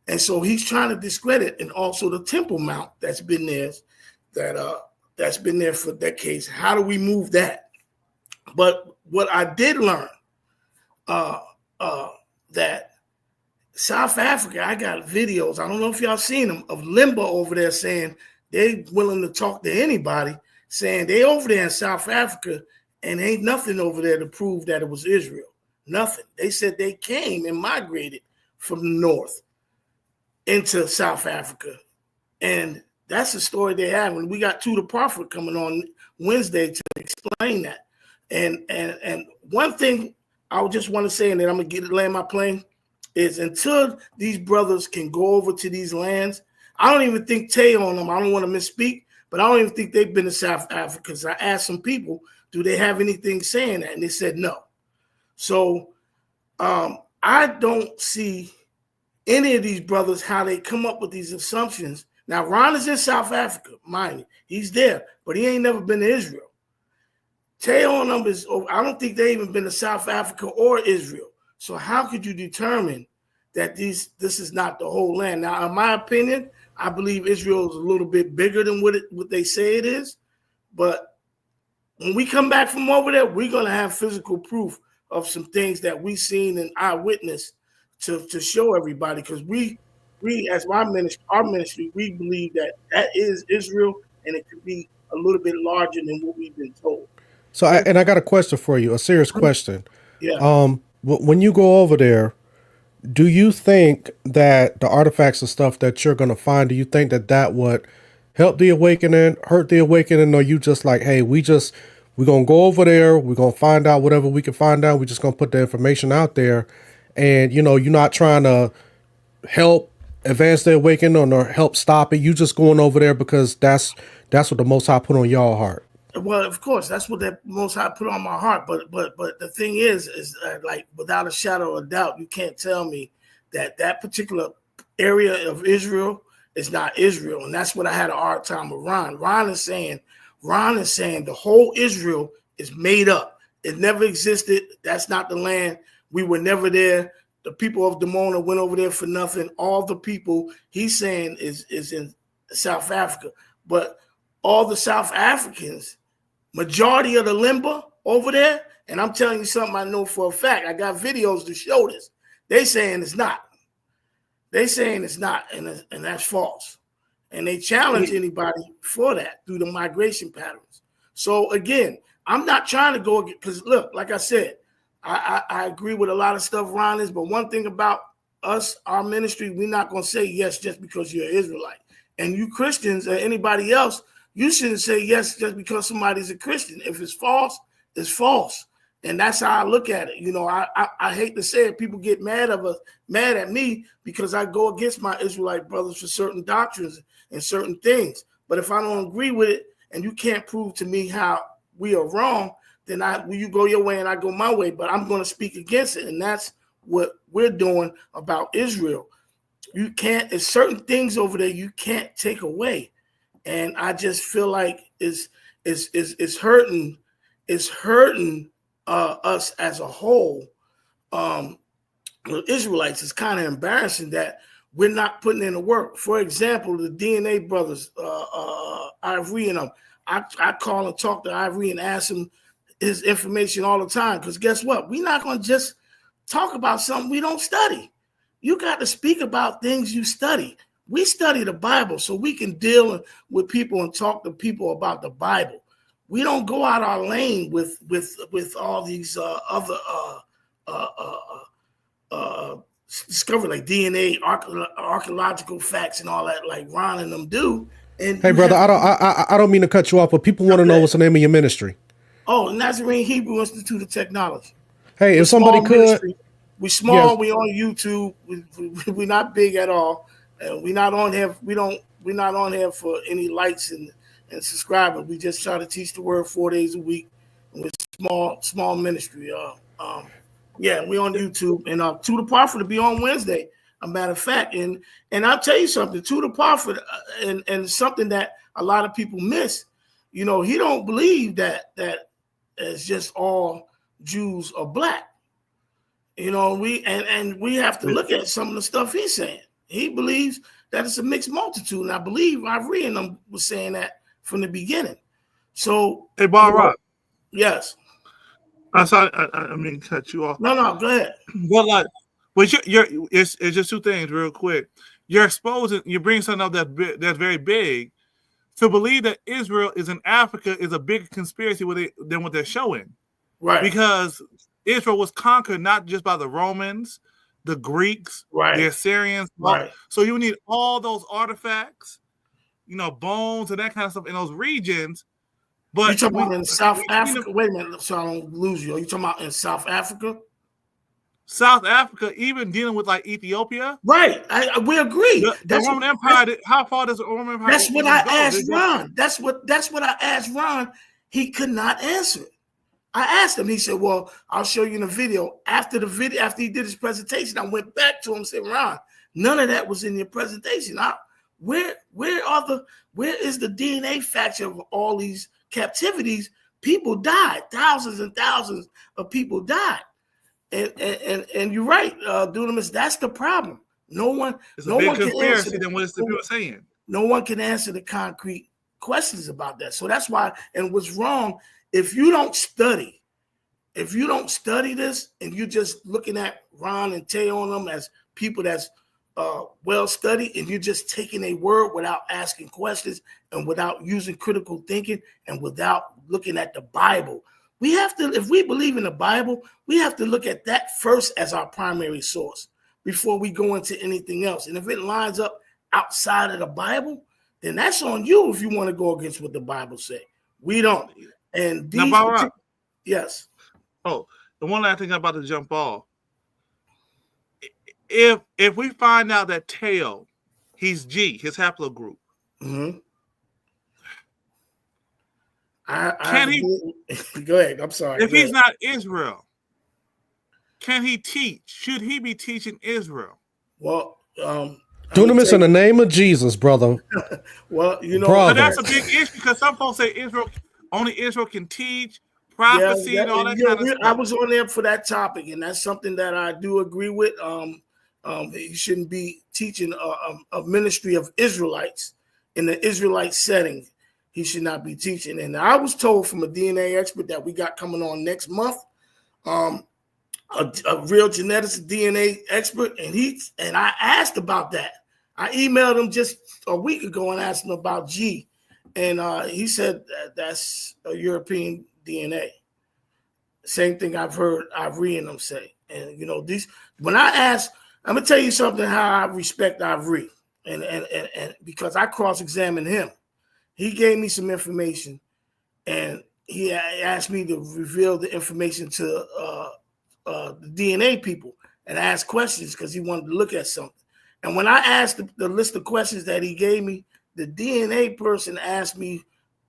Speaker 16: And so he's trying to discredit, and also the Temple Mount that's been there, that's been there for decades. How do we move that? But what I did learn, that South Africa, I got videos, I don't know if y'all seen them, of Limba over there saying they willing to talk to anybody, saying they over there in South Africa and ain't nothing over there to prove that it was Israel. Nothing. They said they came and migrated from the north into South Africa. And that's the story they have. And we got To the Prophet coming on Wednesday to explain that. And one thing I would just want to say, and then I'm going to land my plane, is until these brothers can go over to these lands, I don't even think Teo on them, I don't want to misspeak, but I don't even think they've been to South Africa. Because I asked some people, do they have anything saying that? And they said no. So I don't see any of these brothers, how they come up with these assumptions. Now, Ron is in South Africa, mind you. He's there, but he ain't never been to Israel. Teo and them is, I don't think they even been to South Africa or Israel. So how could you determine that this is not the whole land? Now, in my opinion, I believe Israel is a little bit bigger than what they say it is. But when we come back from over there, we're going to have physical proof of some things that we seen and eyewitness to show everybody. Because we as our ministry, we believe that is Israel, and it could be a little bit larger than what we've been told.
Speaker 12: So, I got a question for you, a serious question.
Speaker 16: Yeah.
Speaker 12: When you go over there, do you think that the artifacts and stuff that you're going to find, do you think that would help the awakening, hurt the awakening, or you just like, hey, we're going to go over there, we're going to find out whatever we can find out, we're just going to put the information out there, and, you're not trying to help advance the awakening or help stop it, you just going over there because that's what the Most High put on y'all heart?
Speaker 16: Well, of course, that's what the Most High put on my heart. But the thing is like, without a shadow of a doubt, you can't tell me that particular area of Israel is not Israel. And that's what I had a hard time with Ron. Ron is saying the whole Israel is made up. It never existed. That's not the land. We were never there. The people of Dimona went over there for nothing. All the people he's saying is in South Africa. But all the South Africans, majority of the Limba over there, and I'm telling you something I know for a fact. I got videos to show this. They saying it's not. They saying it's not, and that's false. And they challenge anybody for that through the migration patterns. So again, I'm not trying to go, because look, like I said, I agree with a lot of stuff Ron is, but one thing about us, our ministry, we're not going to say yes just because you're an Israelite. And you Christians or anybody else, you shouldn't say yes just because somebody's a Christian. If it's false, it's false. And that's how I look at it. I hate to say it. People get mad at me because I go against my Israelite brothers for certain doctrines and certain things. But if I don't agree with it and you can't prove to me how we are wrong, then you go your way and I go my way. But I'm going to speak against it. And that's what we're doing about Israel. You can't, there's certain things over there you can't take away. And I just feel like it's hurting us as a whole, Israelites, it's kind of embarrassing that we're not putting in the work. For example, the DNA brothers, Ivory and them. I call and talk to Ivory and ask him his information all the time, because guess what? We're not going to just talk about something we don't study. You got to speak about things you study. We study the Bible so we can deal with people and talk to people about the Bible. We don't go out our lane with all these other discovery like DNA, archaeological facts, and all that, like Ron and them do. And
Speaker 12: hey, brother, I don't mean to cut you off, but people want to know what's the name of your ministry.
Speaker 16: Oh, Nazarene Hebrew Institute of Technology.
Speaker 12: Hey, if somebody could,
Speaker 16: ministry. We small.
Speaker 12: Yes.
Speaker 16: We on YouTube. We're not big at all, and we're not on here. We're not on here for any likes and subscribers. We just try to teach the word 4 days a week. And we're small ministry. Yeah, we on YouTube, and To the Prophet to be on Wednesday. A matter of fact, and I'll tell you something. To the Prophet, and something that a lot of people miss. You know, he don't believe that it's just all Jews are black. You know, we have to look at some of the stuff he's saying. He believes that it's a mixed multitude, and I believe Ivory and them was saying that from the beginning. So,
Speaker 14: hey, Bar Rock.
Speaker 16: Yes.
Speaker 14: I mean, cut you off.
Speaker 16: No, go ahead.
Speaker 14: But it's just two things real quick. You're bringing something up that's very big. To believe that Israel is in Africa is a bigger conspiracy than what they're showing.
Speaker 16: Right.
Speaker 14: Because Israel was conquered not just by the Romans, the Greeks, the Assyrians.
Speaker 16: Right.
Speaker 14: So you need all those artifacts, bones and that kind of stuff in those regions. But
Speaker 16: you talking about in South Africa? Wait a minute, so I don't lose you. Are you talking about in South Africa?
Speaker 14: South Africa, even dealing with like Ethiopia.
Speaker 16: Right. We agree.
Speaker 14: The Roman Empire, how far does the Roman Empire
Speaker 16: That's what I asked
Speaker 14: go?
Speaker 16: Ron. That's what I asked Ron. He could not answer it. I asked him. He said, well, I'll show you in the video. After he did his presentation, I went back to him and said, Ron, none of that was in your presentation. Where is the DNA factor of all these captivities? People died. Thousands and thousands of people died. And you're right, Dunamis, that's the problem. No one can answer
Speaker 14: than what the people are saying.
Speaker 16: No one can answer the concrete questions about that. So that's why, and what's wrong, if you don't study this and you're just looking at Ron and Teo on them as people that's well studied, and you're just taking a word without asking questions and without using critical thinking and without looking at the Bible. We have to, if we believe in the Bible, we have to look at that first as our primary source before we go into anything else. And if it lines up outside of the Bible, then that's on you if you want to go against what the Bible says. We don't. And these yes.
Speaker 14: Oh, the one last thing I'm about to jump off. If we find out that Teo, he's G, his haplogroup.
Speaker 16: Mm-hmm. Go ahead. I'm sorry.
Speaker 14: If he's not Israel, can he teach? Should he be teaching Israel?
Speaker 16: Well,
Speaker 12: Dunamis, in the name of Jesus, brother.
Speaker 16: Well,
Speaker 14: but that's a big issue because some folks say only Israel can teach prophecy and all that kind of stuff.
Speaker 16: I was on there for that topic, and that's something that I do agree with. He shouldn't be teaching a ministry of Israelites in the Israelite setting. He should not be teaching. And I was told from a DNA expert that we got coming on next month, a real geneticist DNA expert, and I asked about that. I emailed him just a week ago and asked him about G, and he said that's a European DNA. Same thing I've heard Ivory and them say. And when I ask, I'm gonna tell you something how I respect Ivory, and because I cross-examined him. He gave me some information, and he asked me to reveal the information to the DNA people and ask questions because he wanted to look at something. And when I asked the list of questions that he gave me, the DNA person asked me,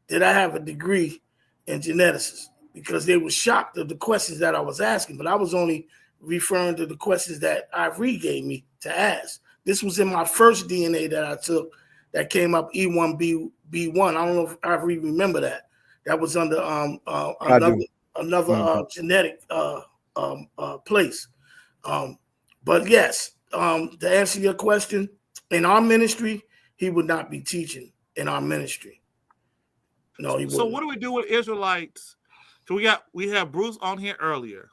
Speaker 16: did I have a degree in genetics? Because they were shocked at the questions that I was asking, but I was only referring to the questions that Ivory gave me to ask. This was in my first DNA that I took that came up E1B1. I don't know if I remember that. That was under another genetic place. But yes, to answer your question, in our ministry, he would not be teaching in our ministry. No, he wouldn't.
Speaker 14: So what do we do with Israelites? So we have Bruce on here earlier,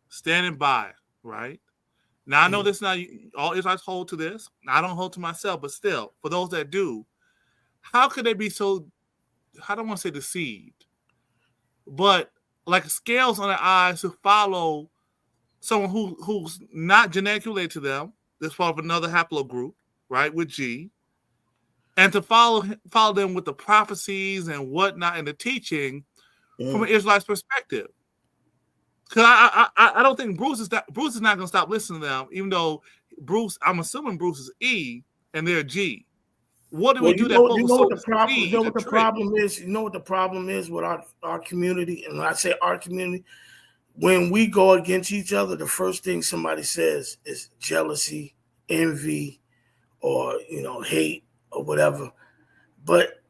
Speaker 14: standing by, right? Now I know this not all Israelites hold to this. I don't hold to myself, but still, for those that do, how could they be so? I don't want to say deceived, but like scales on their eyes to follow someone who's not genetically related to them. That's part of another haplogroup, right? With G, and to follow them with the prophecies and whatnot and the teaching from an Israelite's perspective. Because I don't think Bruce is not going to stop listening to them, even though I'm assuming Bruce is E and they're G. What do we do that focus
Speaker 16: what
Speaker 14: on
Speaker 16: the problem? You know what the
Speaker 14: trick?
Speaker 16: problem is? You know what the problem is with our community, and when I say our community, when we go against each other, the first thing somebody says is jealousy, envy, or hate or whatever. But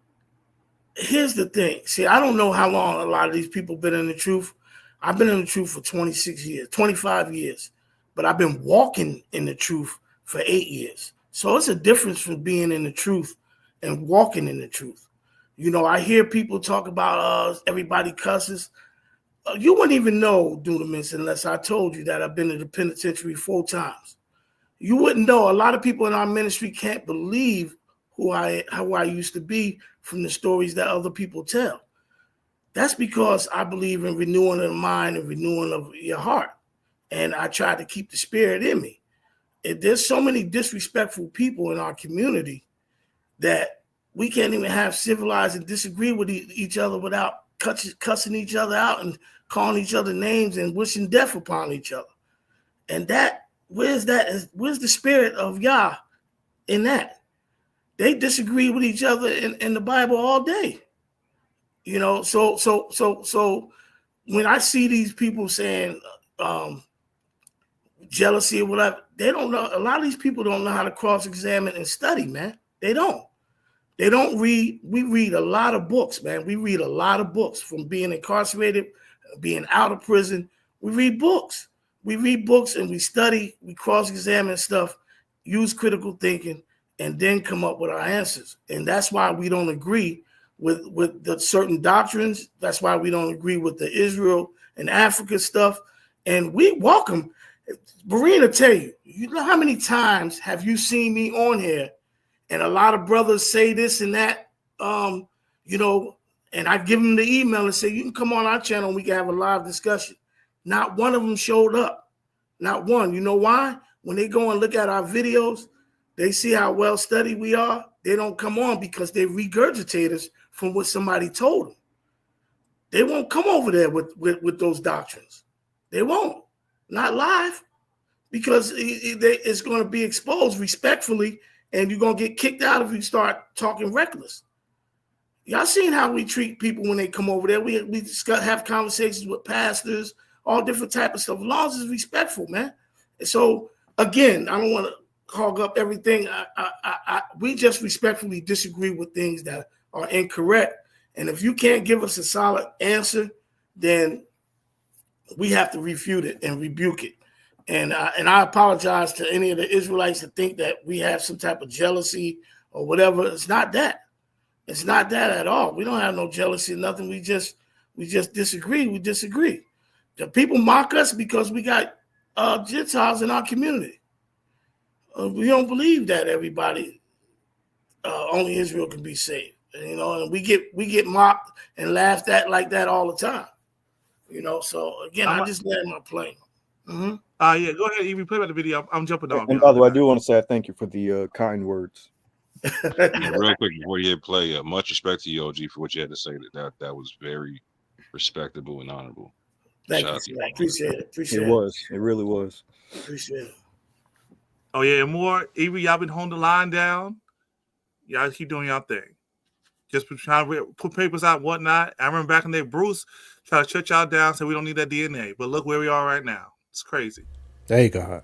Speaker 16: here's the thing. See, I don't know how long a lot of these people been in the truth. I've been in the truth for 26 years, 25 years, but I've been walking in the truth for 8 years. So it's a difference from being in the truth and walking in the truth. I hear people talk about everybody cusses. You wouldn't even know, Dunamis, unless I told you that I've been to the penitentiary 4 times. You wouldn't know. A lot of people in our ministry can't believe who I used to be from the stories that other people tell. That's because I believe in renewing of the mind and renewing of your heart. And I try to keep the spirit in me. There's so many disrespectful people in our community that we can't even have civilized and disagree with each other without cussing each other out and calling each other names and wishing death upon each other. And where's the spirit of Yah in that? They disagree with each other in the Bible all day. So when I see these people saying jealousy or whatever, they don't know. A lot of these people don't know how to cross-examine and study, man. They don't read. We read a lot of books, man. We read a lot of books from being incarcerated, being out of prison. We read books. And we study, we cross-examine stuff, use critical thinking, and then come up with our answers. And that's why we don't agree with the certain doctrines. That's why we don't agree with the Israel and Africa stuff. And we welcome. Marina, tell you know how many times have you seen me on here and a lot of brothers say this and that, and I give them the email and say, you can come on our channel and we can have a live discussion. Not one of them showed up. Not one. You know why? When they go and look at our videos, they see how well studied we are. They don't come on because they regurgitate us from what somebody told them. They won't come over there with those doctrines. They won't. Not live, because it's going to be exposed respectfully, and you're going to get kicked out if you start talking reckless. Y'all seen how we treat people when they come over there. We have conversations with pastors, all different type of stuff. As long as it's respectful, man. And so, again, I don't want to hog up everything. We just respectfully disagree with things that are incorrect. And if you can't give us a solid answer, then we have to refute it and rebuke it. And I apologize to any of the Israelites that think that we have some type of jealousy or whatever. It's not that. It's not that at all. We don't have no jealousy or nothing. We just disagree. We disagree. The people mock us because we got Gentiles in our community. We don't believe that everybody, only Israel can be saved. And we get mocked and laughed at like that all the time. So again, I just land my plane. Mm-hmm.
Speaker 14: Yeah, go ahead. Evie, play about the video. I'm jumping on.
Speaker 8: And by the way, I do want to say thank you for the kind words.
Speaker 13: Yeah, real quick before you hit play, much respect to you, OG, for what you had to say. That was very respectable and honorable.
Speaker 16: Thank you. I appreciate it.
Speaker 8: It really was.
Speaker 16: Appreciate it.
Speaker 14: Oh yeah, and more. Evie, y'all been holding the line down. Y'all keep doing y'all thing. Just trying to put papers out and whatnot. I remember back in the day, Bruce tried to shut y'all down, said we don't need that DNA. But look where we are right now. It's crazy.
Speaker 12: There you go.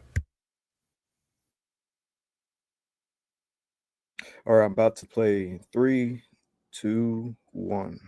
Speaker 8: All right, I'm about to play 3, 2, 1.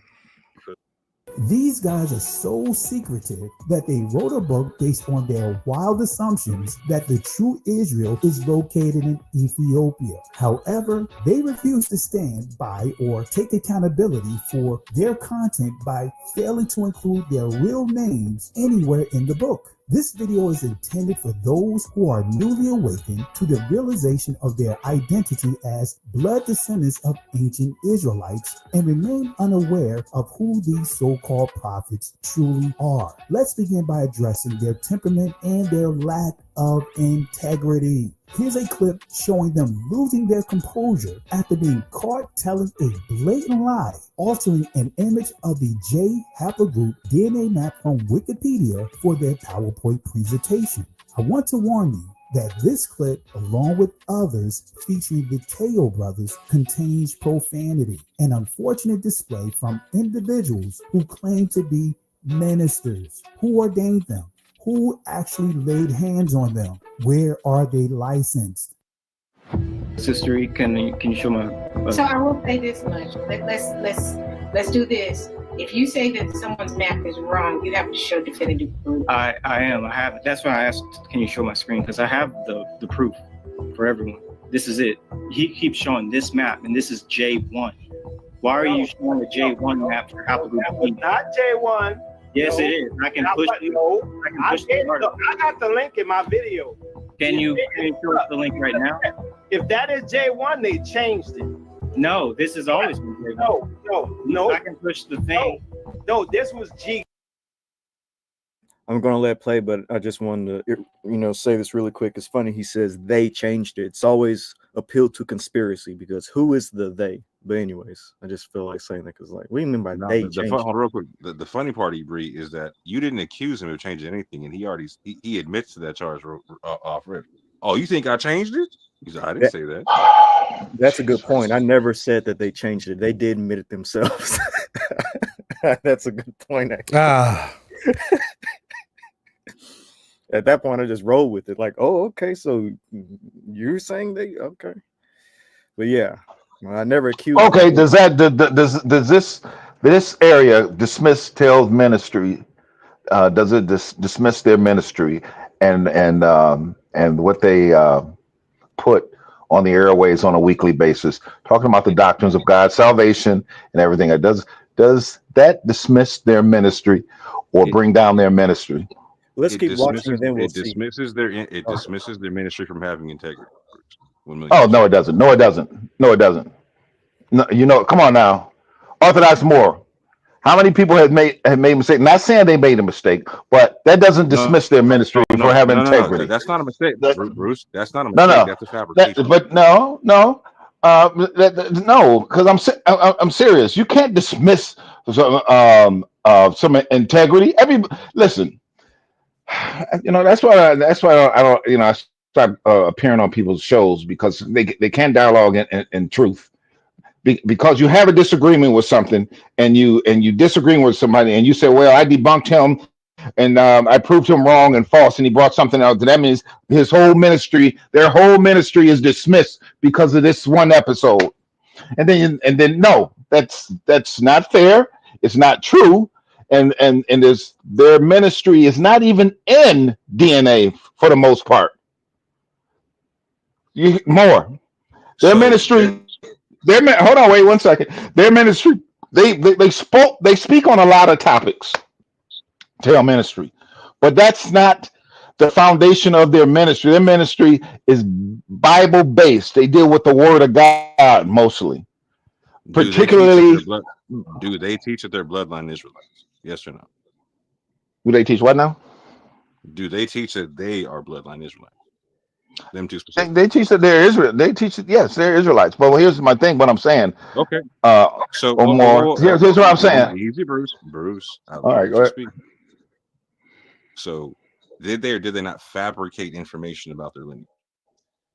Speaker 10: These guys are so secretive that they wrote a book based on their wild assumptions that the true Israel is located in Ethiopia. However, they refuse to stand by or take accountability for their content by failing to include their real names anywhere in the book. This video is intended for those who are newly awakened to the realization of their identity as blood descendants of ancient Israelites and remain unaware of who these so-called prophets truly are. Let's begin by addressing their temperament and their lack of integrity. Here's a clip showing them losing their composure after being caught telling a blatant lie, altering an image of the J Haplogroup DNA map from Wikipedia for their PowerPoint presentation. I want to warn you that this clip, along with others featuring the Teo brothers, contains profanity, an unfortunate display from individuals who claim to be ministers. Who ordained them? Who actually laid hands on them? Where are they licensed?
Speaker 4: Sister, can you show my?
Speaker 17: So I will say this much. Let's do this. If you say that someone's map is wrong, you have to show definitive proof.
Speaker 4: I am. I have. That's why I asked. Can you show my screen? Because I have the proof for everyone. This is it. He keeps showing this map, and this is J1. Why are you showing the J1 map for Haplogroup?
Speaker 3: That was not J1.
Speaker 4: Yes,
Speaker 3: no,
Speaker 4: it is. I can push.
Speaker 3: I got the link in my video.
Speaker 4: Can you show us the link right now?
Speaker 3: If that is J1, they changed it.
Speaker 4: No, this has always been J1.
Speaker 3: No.
Speaker 4: I can push the thing.
Speaker 3: No, this was G.
Speaker 8: I'm gonna let it play, but I just wanted to, say this really quick. It's funny. He says they changed it. It's always appealed to conspiracy because who is the they? But anyways, I just feel like saying that because, like, what do you mean by they changed it?
Speaker 13: Real quick, the funny part, Bree, is that you didn't accuse him of changing anything, and he admits to that charge off rip. Oh, you think I changed it? He said, I didn't say that.
Speaker 8: That's a good point. I never said that they changed it. They did admit it themselves. That's a good point. At that point, I just roll with it. Like, oh, okay, so you're saying they okay. But yeah, I never accused.
Speaker 15: Okay, does this area dismiss Tails ministry? Does it dismiss their ministry and what they put on the airways on a weekly basis, talking about the doctrines of God, salvation, and everything? Does that dismiss their ministry or bring down their ministry?
Speaker 8: Let's keep watching, and then we'll see.
Speaker 13: Dismisses their ministry from having integrity.
Speaker 15: Oh, no, it doesn't. No, it doesn't. No, it doesn't. No, come on now. Orthodox moral. How many people have made mistakes? Not saying they made a mistake, but that doesn't dismiss their ministry for having integrity.
Speaker 13: No, that's not a mistake, Bruce. That's not a mistake. That's a fabrication.
Speaker 15: No, because I'm serious. You can't dismiss some integrity. Listen. That's why I don't. I start appearing on people's shows because they can't dialogue in truth. Because you have a disagreement with something and you disagreeing with somebody and you say, well, I debunked him and I proved him wrong and false and he brought something else. That means their whole ministry is dismissed because of this one episode. And then no, that's not fair. It's not true. And their ministry is not even in DNA for the most part. Hold on, wait 1 second. Their ministry, they speak on a lot of topics. Tell ministry, but that's not the foundation of their ministry. Their ministry is Bible based. They deal with the Word of God mostly.
Speaker 13: Do they teach that they're bloodline Israelites? Yes or no?
Speaker 15: Do they teach what now?
Speaker 13: Do they teach that they are bloodline Israelites? Them two specific.
Speaker 15: They teach that they're Israel. They teach it. Yes, they're Israelites. But here's my thing. What I'm saying.
Speaker 13: Okay.
Speaker 15: Here's what I'm saying.
Speaker 13: Easy, Bruce.
Speaker 15: All right, go ahead.
Speaker 13: So, did they or did they not fabricate information about their lineage?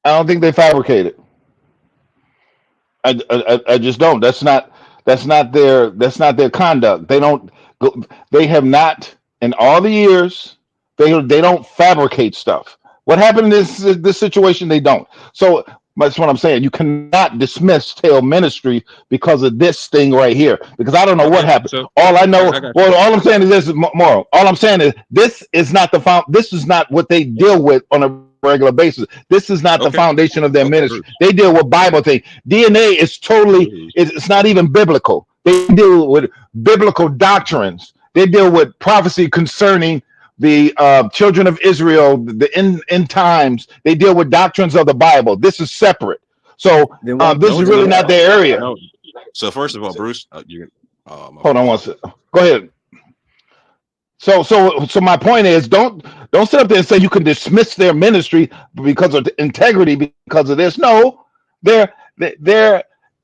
Speaker 15: I don't think they fabricated. I just don't. That's not their conduct. They have not in all the years. They don't fabricate stuff. What happened in this situation? They don't. So That's what I'm saying. You cannot dismiss Tail Ministry because of this thing right here. Because I don't know what
Speaker 13: Okay,
Speaker 15: happened.
Speaker 13: so
Speaker 15: All I know,
Speaker 13: I got you.
Speaker 15: well, all I'm saying is this, moral. All I'm saying is this is not the this is not what they deal with on a regular basis. This is not the
Speaker 13: Okay,
Speaker 15: foundation of their
Speaker 13: okay,
Speaker 15: ministry.
Speaker 13: Bruce.
Speaker 15: They deal with Bible thing. DNA is totally.
Speaker 13: Bruce.
Speaker 15: It's not even biblical. They deal with biblical doctrines. They deal with prophecy concerning the children of Israel, the end times. They deal with doctrines of the Bible. This is separate. So this
Speaker 13: No,
Speaker 15: is
Speaker 13: it's
Speaker 15: really
Speaker 13: not.
Speaker 15: not their area.
Speaker 13: No. So first of all, Bruce, you. Oh my
Speaker 15: Hold on
Speaker 13: bad.
Speaker 15: one second. Go ahead. So my point is, don't sit up there and say you can dismiss their ministry because of integrity because of this. No, their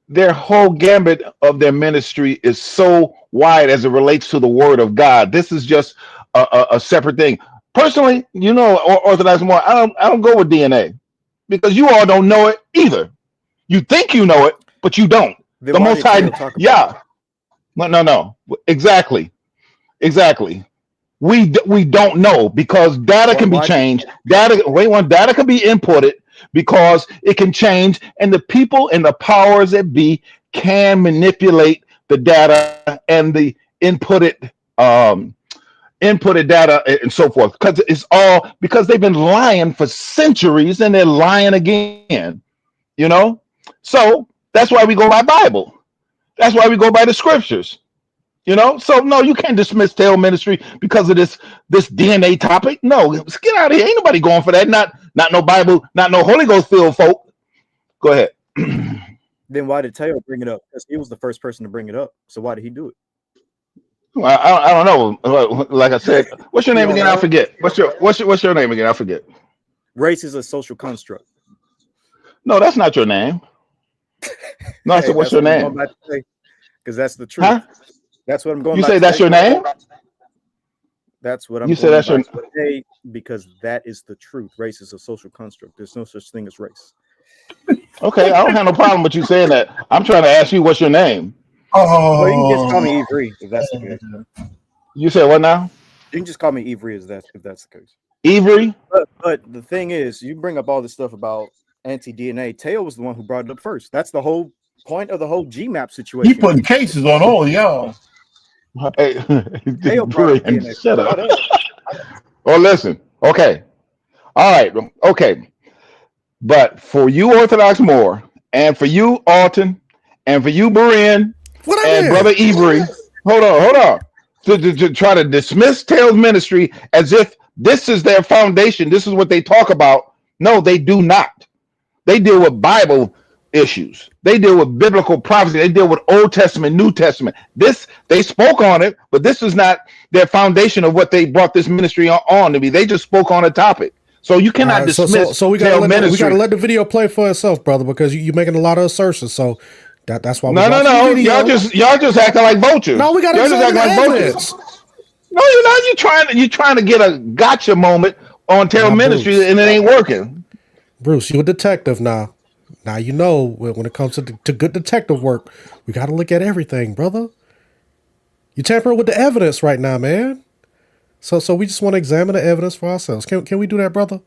Speaker 15: their whole gambit of their ministry is so wide as it relates to the Word of God. This is just a separate thing. Personally, Orthodox more. I don't go with DNA because you all don't know it either. You think you know it, but you don't.
Speaker 8: Then
Speaker 15: The
Speaker 8: why
Speaker 15: Most
Speaker 8: did
Speaker 15: High,
Speaker 8: Teo talk about
Speaker 15: yeah. No. Exactly. We don't know because data
Speaker 8: why
Speaker 15: can be
Speaker 8: why did
Speaker 15: changed. Data can be inputted because it can change, and the people and the powers that be can manipulate the data and the inputted data and so forth. Because it's all because they've been lying for centuries and they're lying again. So that's why we go by Bible. That's why we go by the scriptures. So no, you can't dismiss Tail Ministry because of this DNA topic. No, get out of here. Ain't nobody going for that. Not no Bible, not no Holy Ghost filled folk. Go ahead.
Speaker 8: Then why did Teo bring it up? Because he was the first person to bring it up. So why did he do it?
Speaker 15: Well, I don't know. Like I said, what's your
Speaker 8: You
Speaker 15: name
Speaker 8: don't
Speaker 15: again? I
Speaker 8: know?
Speaker 15: forget. What's your name again? I forget.
Speaker 8: Race is a social construct.
Speaker 15: No, that's not your name. No, I
Speaker 8: Hey,
Speaker 15: said, what's
Speaker 8: that's
Speaker 15: your
Speaker 8: what I'm
Speaker 15: name?
Speaker 8: about to say. Because that's the truth.
Speaker 15: Huh?
Speaker 8: That's what I'm going
Speaker 15: You
Speaker 8: about
Speaker 15: say
Speaker 8: to
Speaker 15: that's
Speaker 8: say.
Speaker 15: your name?
Speaker 8: That's what I'm
Speaker 15: You say
Speaker 8: going
Speaker 15: that's your
Speaker 8: about to say because that is the truth. Race is a social construct. There's no such thing as race.
Speaker 15: Okay, I don't have no problem with you saying that. I'm trying to ask you what's your name.
Speaker 8: Well, you can just call me Avery if that's the case.
Speaker 15: You said what now?
Speaker 8: You can just call me Avery if that's the case.
Speaker 15: Avery?
Speaker 8: But the thing is, you bring up all this stuff about anti-DNA. Teo was the one who brought it up first. That's the whole point of the whole GMAP situation.
Speaker 7: He putting cases on all y'all.
Speaker 15: Hey,
Speaker 8: Teo brought up
Speaker 15: Brian,
Speaker 8: DNA.
Speaker 15: shut up. Oh, listen. Okay. All right. Okay. But for you, Orthodox Moore, and for you, Alton, and for you, Berin, and Brother Avery, hold on. To try to dismiss Tails ministry as if this is their foundation, this is what they talk about. No, they do not. They deal with Bible issues. They deal with biblical prophecy. They deal with Old Testament, New Testament. They spoke on it, but this is not their foundation of what they brought this ministry on to be. They just spoke on a topic. So you cannot dismiss.
Speaker 12: So we gotta let the video play for itself, brother, because you're making a lot of assertions. So that's why we
Speaker 15: No.
Speaker 12: the video.
Speaker 15: Y'all just acting like vultures.
Speaker 12: No, we gotta
Speaker 15: Y'all just
Speaker 12: examine
Speaker 15: acting
Speaker 12: the
Speaker 15: like
Speaker 12: evidence.
Speaker 15: vultures. No, you're not. You're trying to get a gotcha moment on Terror Ministry,
Speaker 12: Bruce.
Speaker 15: and it ain't working.
Speaker 12: Bruce, you're a detective now. Now you know when it comes to good detective work, we got to look at everything, brother. You tampering with the evidence right now, man. So we just want to examine the evidence for ourselves. Can we do that, brother?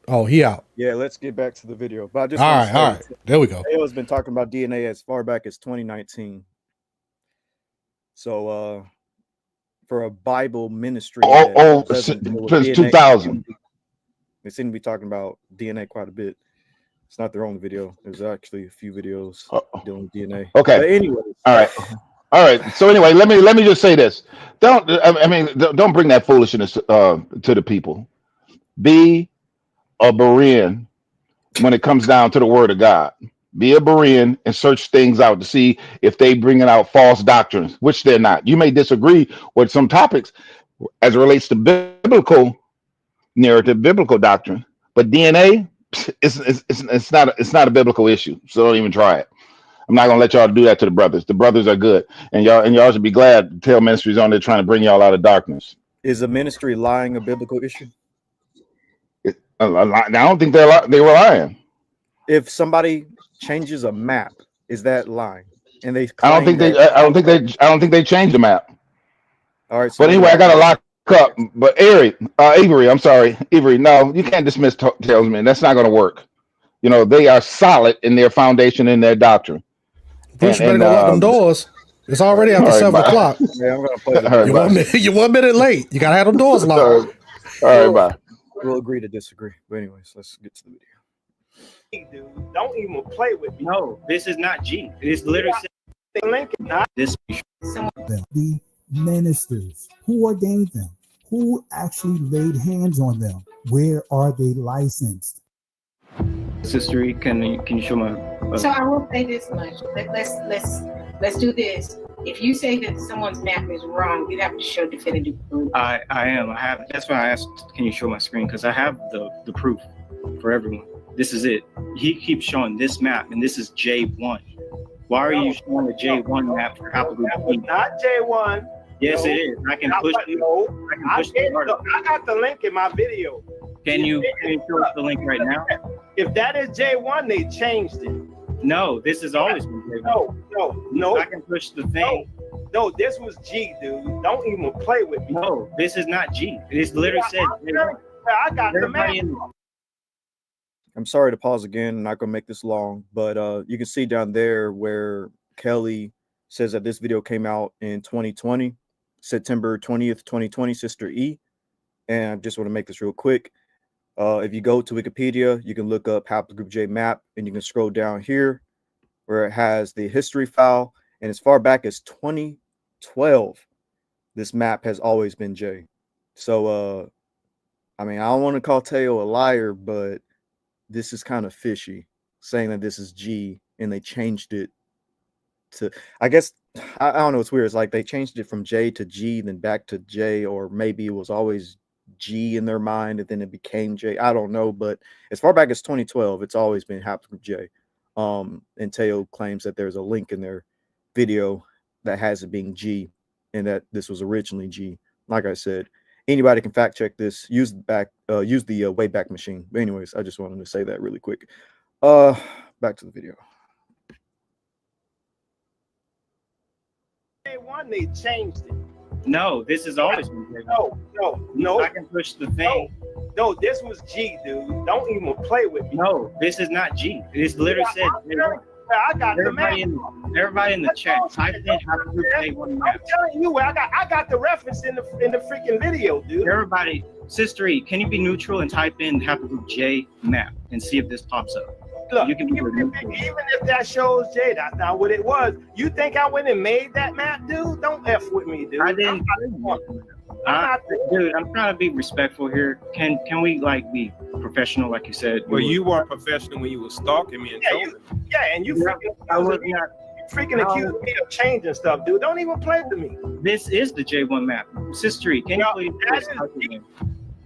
Speaker 12: Oh, he out.
Speaker 8: Yeah, let's get back to the video. But I just
Speaker 12: all right. There we go.
Speaker 8: Teo's been talking about DNA as far back as 2019. So for a Bible ministry,
Speaker 15: Since 2000.
Speaker 8: They seem to be talking about DNA quite a bit. It's not their only video. There's actually a few videos dealing with DNA.
Speaker 15: Okay.
Speaker 8: But anyways.
Speaker 15: All right. So anyway, let me just say this. Don't bring that foolishness to the people. Be a Berean when it comes down to the Word of God. Be a Berean and search things out to see if they bringing out false doctrines, which they're not. You may disagree with some topics as it relates to biblical narrative, biblical doctrine, but DNA it's not a biblical issue. So don't even try it. I'm not gonna let y'all do that to the brothers. The brothers are good, and y'all should be glad Tail Ministry's on there trying to bring y'all out of darkness.
Speaker 8: Is a ministry lying a biblical issue?
Speaker 15: I don't think they were lying.
Speaker 8: If somebody changes a map, is that lying? And they
Speaker 15: I don't think they changed the map.
Speaker 8: All right. So
Speaker 15: but anyway, I gotta lock up. But Avery, I'm sorry, Avery. No, you can't dismiss Tailsman. That's not gonna work. You know, they are solid in their foundation and their doctrine.
Speaker 12: Bruce, you better go lock them doors. It's already after 7 o'clock.
Speaker 8: Yeah, I'm gonna play the
Speaker 15: All right,
Speaker 12: You're 1 minute late. You gotta have them doors locked.
Speaker 15: All right, bye.
Speaker 8: We'll agree to disagree. But anyways, let's get to the video.
Speaker 3: Dude, don't even play with me.
Speaker 4: No, this is not G. It's literally this.
Speaker 10: The ministers, who ordained them, who actually laid hands on them, where are they licensed?
Speaker 4: Sister, can you show my?
Speaker 17: So I will say this much. Let's do this. If you say that someone's map is wrong, you have to show definitive proof.
Speaker 4: I am. I have. That's why I asked. Can you show my screen? Because I have the proof for everyone. This is it. He keeps showing this map, and this is J1. Why are you showing the J1 map for Haplogroup?
Speaker 3: Not J1.
Speaker 4: Yes,
Speaker 3: no,
Speaker 4: it is. I can push it.
Speaker 3: I got the link in my video.
Speaker 4: Can you show us the link right now?
Speaker 3: If that is J1, they changed it.
Speaker 4: No, this has always been J1.
Speaker 3: No.
Speaker 4: I can push the thing.
Speaker 3: No, this was G, dude. Don't even play with me.
Speaker 4: No, this is not G. It's literally said J1.
Speaker 3: I got the map.
Speaker 8: I'm sorry to pause again. I'm not gonna make this long, but you can see down there where Kelly says that this video came out in 2020, September 20th, 2020, Sister E. And I just want to make this real quick. If you go to Wikipedia, you can look up Haplogroup J map, and you can scroll down here where it has the history file. And as far back as 2012, this map has always been J. So, I mean, I don't want to call Teo a liar, but this is kind of fishy, saying that this is G and they changed it to, I guess, I don't know, it's weird. It's like they changed it from J to G, then back to J, or maybe it was always G in their mind and then it became J. I don't know, but as far back as 2012, it's always been Haplogroup J. And Teo claims that there's a link in their video that has it being G and that this was originally G. Like I said, anybody can fact check this. Use the Wayback Machine. But anyways, I just wanted to say that really quick. Back to the video.
Speaker 3: They changed it.
Speaker 4: No, this has always been J1.
Speaker 3: No.
Speaker 4: I can push the thing.
Speaker 3: No, this was G, dude. Don't even play with me.
Speaker 4: No, this is not G. It's literally said J1.
Speaker 3: I got
Speaker 4: everybody
Speaker 3: the map.
Speaker 4: Everybody in the chat, type in Haplogroup J1 map.
Speaker 3: I'm telling you, I got the reference in the freaking video, dude.
Speaker 4: Everybody, Sister E, can you be neutral and type in Haplogroup J map and see if this pops up?
Speaker 3: Look,
Speaker 4: you can be
Speaker 3: even if that shows J, that's not what it was. You think I went and made that map, dude? Don't F with me, dude.
Speaker 4: I didn't. Dude, I'm trying to be respectful here. Can we like be professional, like you said?
Speaker 6: Well, you weren't professional when you were stalking me and told me.
Speaker 3: And you freaking accused me of changing stuff, dude. Don't even play with me.
Speaker 4: This is the J1 map. Sister E, can you please?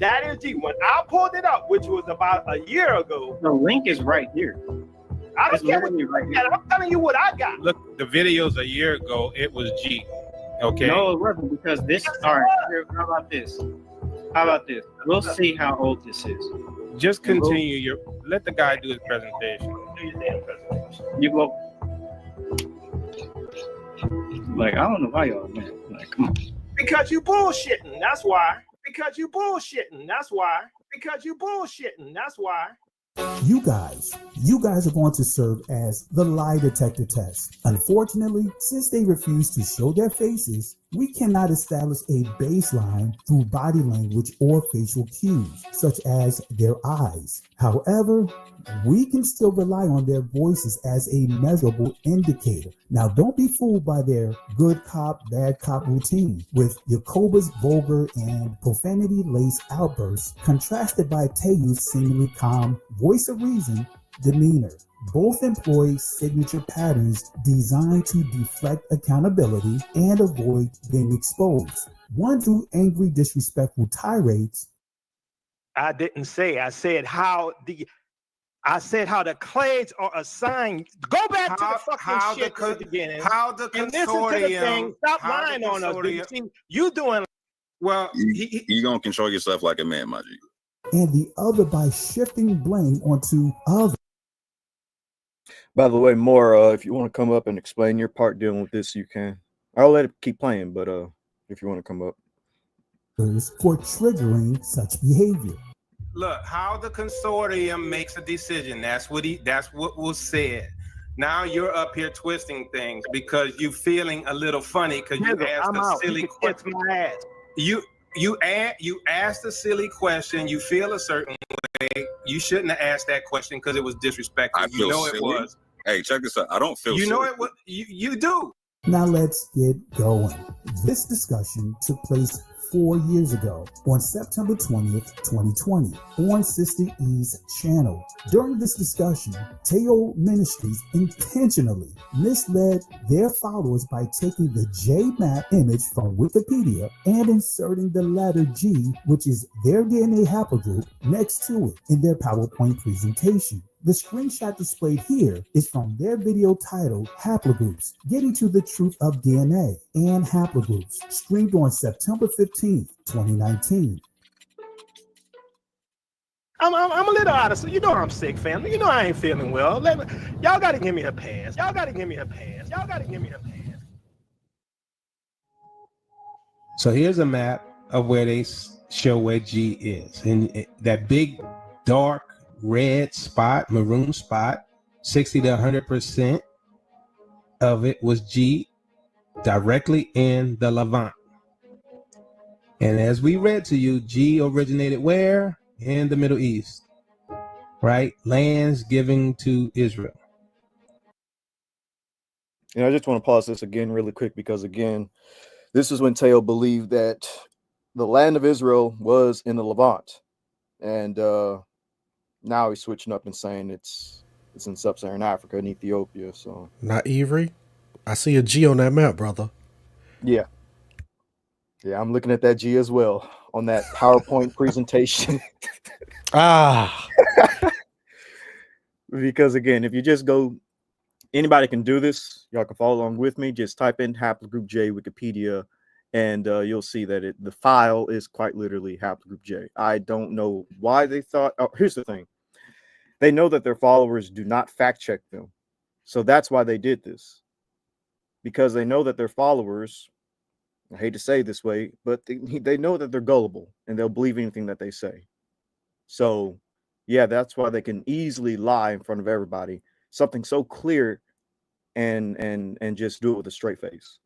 Speaker 3: That is G. When I pulled it up, which was about a year ago.
Speaker 4: The link is right here.
Speaker 3: I don't care what you got. I'm telling you what I got.
Speaker 6: Look, the video's a year ago. It was G. Okay.
Speaker 4: No, it wasn't, because this. All right. How about this? How about this? We'll see how old this is.
Speaker 6: Just continue your. Let the guy do his presentation.
Speaker 3: Do your damn presentation.
Speaker 4: You go. Like, I don't know why y'all, man. Like, come on.
Speaker 3: Because you bullshitting. That's why. Because you bullshitting. That's why. Because you bullshitting. That's why.
Speaker 10: You guys are going to serve as the lie detector test. Unfortunately, since they refuse to show their faces, we cannot establish a baseline through body language or facial cues, such as their eyes. However, we can still rely on their voices as a measurable indicator. Now, don't be fooled by their good cop, bad cop routine, with Yakoba's vulgar and profanity-laced outbursts contrasted by Teo's seemingly calm, voice of reason demeanor. Both employ signature patterns designed to deflect accountability and avoid being exposed. One through angry, disrespectful tirades.
Speaker 3: I didn't say. I said how the clades are assigned. Go back to the fucking shit at the beginning.
Speaker 6: How the consortium.
Speaker 3: And listen to the thing. Stop lying on us, dude. See, you doing.
Speaker 6: Well,
Speaker 18: you gonna control yourself like a man, my G.
Speaker 10: And the other by shifting blame onto others.
Speaker 8: By the way, more if you want to come up and explain your part dealing with this, you can. I'll let it keep playing, but if you want to come up.
Speaker 10: For triggering such behavior.
Speaker 6: Look, how the consortium makes a decision. That's what was said. Now you're up here twisting things because you feeling a little funny because you asked
Speaker 3: I'm
Speaker 6: a
Speaker 3: out.
Speaker 6: silly
Speaker 3: You can kiss my ass.
Speaker 6: You asked a silly question. You feel a certain way. You shouldn't have asked that question because it was disrespectful.
Speaker 18: I feel silly.
Speaker 6: It was.
Speaker 18: Hey, check this out. I don't feel
Speaker 6: You
Speaker 18: silly.
Speaker 6: know it was. You do.
Speaker 10: Now let's get going. This discussion took place 4 years ago on September 20th, 2020 on Sister E's channel. During this discussion, Teo Ministries intentionally misled their followers by taking the J-map image from Wikipedia and inserting the letter G, which is their DNA haplogroup, next to it in their PowerPoint presentation. The screenshot displayed here is from their video titled Haplogroups, Getting to the Truth of DNA and Haplogroups, streamed on September 15th, 2019.
Speaker 3: I'm a little out of, you know I'm sick, family. You know I ain't feeling well. Y'all gotta give me a pass. Y'all gotta give me a pass. Y'all gotta give me a pass.
Speaker 19: So here's a map of where they show where G is. And that big, dark, red spot, maroon spot, 60 to 100% of it was G directly in the Levant. And as we read to you, G originated where? In the Middle East, right? Lands given to Israel.
Speaker 8: I just want to pause this again really quick because, again, this is when Teo believed that the land of Israel was in the Levant. And now he's switching up and saying it's in sub-Saharan Africa and Ethiopia. So
Speaker 12: not Avery. I see a G on that map, brother.
Speaker 8: Yeah, I'm looking at that G as well on that PowerPoint presentation. Because again, if you just go, anybody can do this. Y'all can follow along with me. Just type in Haplogroup J Wikipedia, and you'll see that the file is quite literally Haplogroup J. I don't know why they thought. Oh, here's the thing. They know that their followers do not fact check them. So that's why they did this. Because they know that their followers, I hate to say it this way, but they know that they're gullible and they'll believe anything that they say. So, yeah, that's why they can easily lie in front of everybody. Something so clear and just do it with a straight face.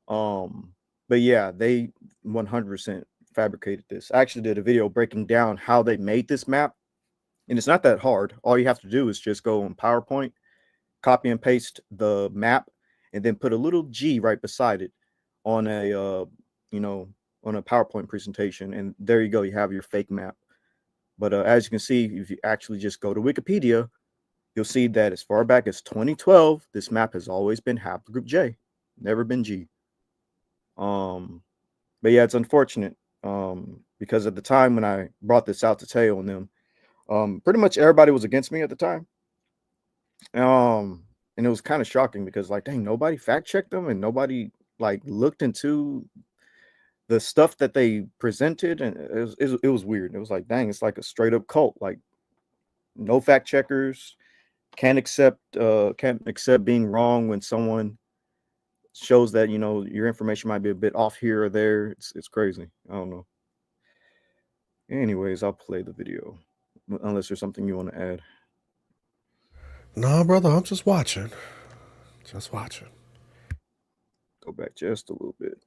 Speaker 8: But yeah, they 100% fabricated this. I actually did a video breaking down how they made this map. And it's not that hard. All you have to do is just go on PowerPoint, copy and paste the map, and then put a little G right beside it on a on a PowerPoint presentation, and there you go. You have your fake map. But as you can see, if you actually just go to Wikipedia, you'll see that as far back as 2012, this map has always been Haplogroup J, never been G. But yeah, it's unfortunate because at the time when I brought this out to Teo and them, pretty much everybody was against me at the time. And it was kind of shocking because, like, dang, nobody fact checked them and nobody like looked into the stuff that they presented, and it was weird. It was like, dang, it's like a straight up cult. Like, no fact checkers, can't accept being wrong when someone shows that your information might be a bit off here or there. It's crazy. I don't know. Anyways, I'll play the video unless there's something you want to add.
Speaker 12: No, brother, I'm just watching. Just watching.
Speaker 8: Go back just a little bit.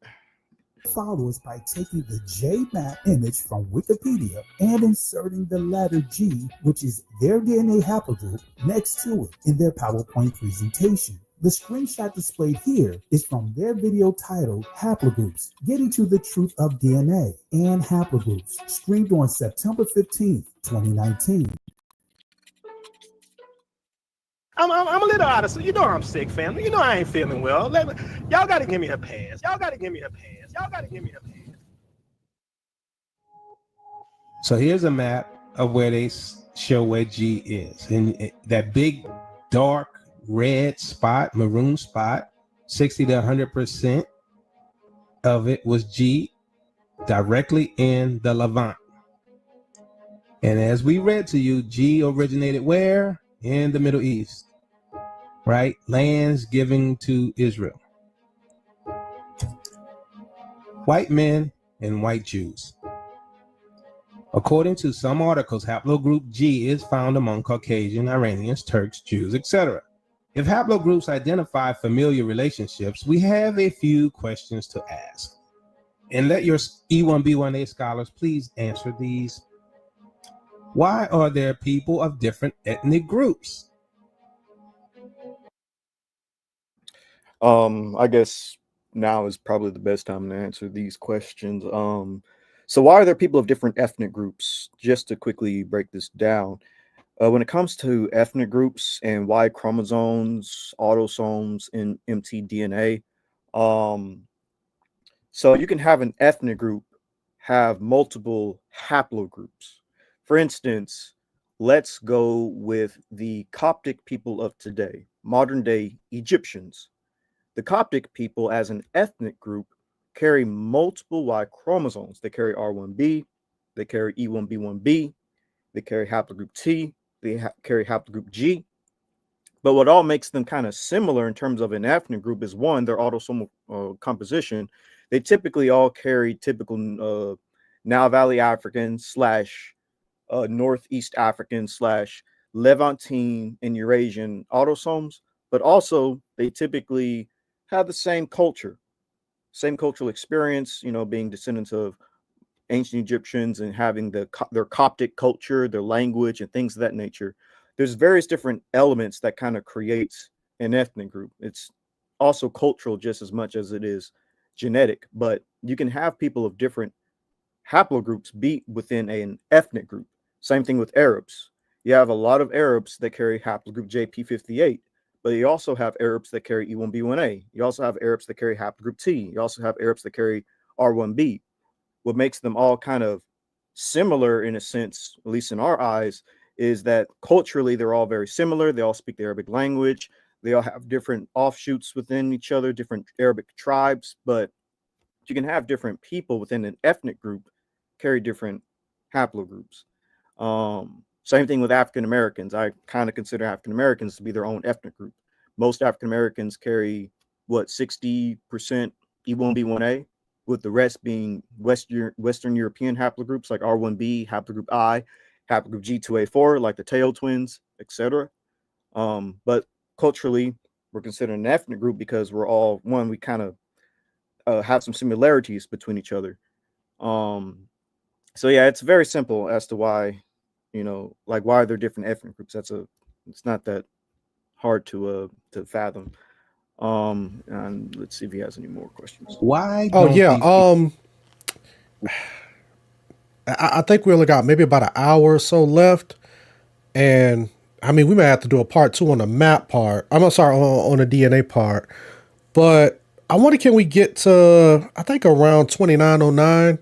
Speaker 10: Followers by taking the J-map image from Wikipedia and inserting the letter G, which is their DNA haplogroup, next to it in their PowerPoint presentation. The screenshot displayed here is from their video titled Haplogroups, Getting to the Truth of DNA and Haplogroups, streamed on September 15th, 2019.
Speaker 3: I'm a little out of, you know I'm sick, family. You know I ain't feeling well. Y'all gotta give me a pass. Y'all gotta give me a pass. Y'all gotta give me a pass.
Speaker 19: So here's a map of where they show where G is. And that big, dark, red spot, maroon spot, 60 to 100% of it was G directly in the Levant. And as we read to you, G originated where? In the Middle East, right? Lands given to Israel. White men and white Jews. According to some articles, haplogroup G is found among Caucasian, Iranians, Turks, Jews, etc. If haplogroups identify familiar relationships, we have a few questions to ask. And let your E1B1A scholars please answer these. Why are there people of different ethnic groups?
Speaker 8: I guess now is probably the best time to answer these questions. So why are there people of different ethnic groups? Just to quickly break this down, when it comes to ethnic groups and Y chromosomes, autosomes, and mtDNA, so you can have an ethnic group have multiple haplogroups. For instance, let's go with the Coptic people of today, modern day Egyptians. The Coptic people as an ethnic group carry multiple Y chromosomes. They carry R1b, they carry E1B1B, they carry haplogroup T, they carry haplogroup G. But what all makes them kind of similar in terms of an ethnic group is one, their autosomal composition. They typically all carry typical Nile Valley African / Northeast African / Levantine and Eurasian autosomes, but also they typically have the same culture, same cultural experience, being descendants of ancient Egyptians and having their Coptic culture, their language, and things of that nature. There's various different elements that kind of creates an ethnic group. It's also cultural just as much as it is genetic, but you can have people of different haplogroups be within an ethnic group. Same thing with Arabs. You have a lot of Arabs that carry haplogroup JP58, but you also have Arabs that carry E1B1A. You also have Arabs that carry haplogroup T. You also have Arabs that carry R1b. What makes them all kind of similar in a sense, at least in our eyes, is that culturally they're all very similar. They all speak the Arabic language. They all have different offshoots within each other, different Arabic tribes, but you can have different people within an ethnic group carry different haplogroups. Same thing with African Americans. I kind of consider African Americans to be their own ethnic group. Most African Americans carry 60% E1B1A, with the rest being Western European haplogroups like R1b, haplogroup I, haplogroup G2A4, like the Teo twins, etc. But culturally, we're considered an ethnic group because we're all one. We kind of have some similarities between each other. So yeah, it's very simple as to why, why they're different ethnic groups. It's not that hard to fathom. And let's see if he has any more questions.
Speaker 19: Why?
Speaker 12: I think we only got maybe about an hour or so left, and I mean we may have to do a part 2 on the map part. I'm sorry, on the DNA part, but I wonder, can we get to, I think, around 2909?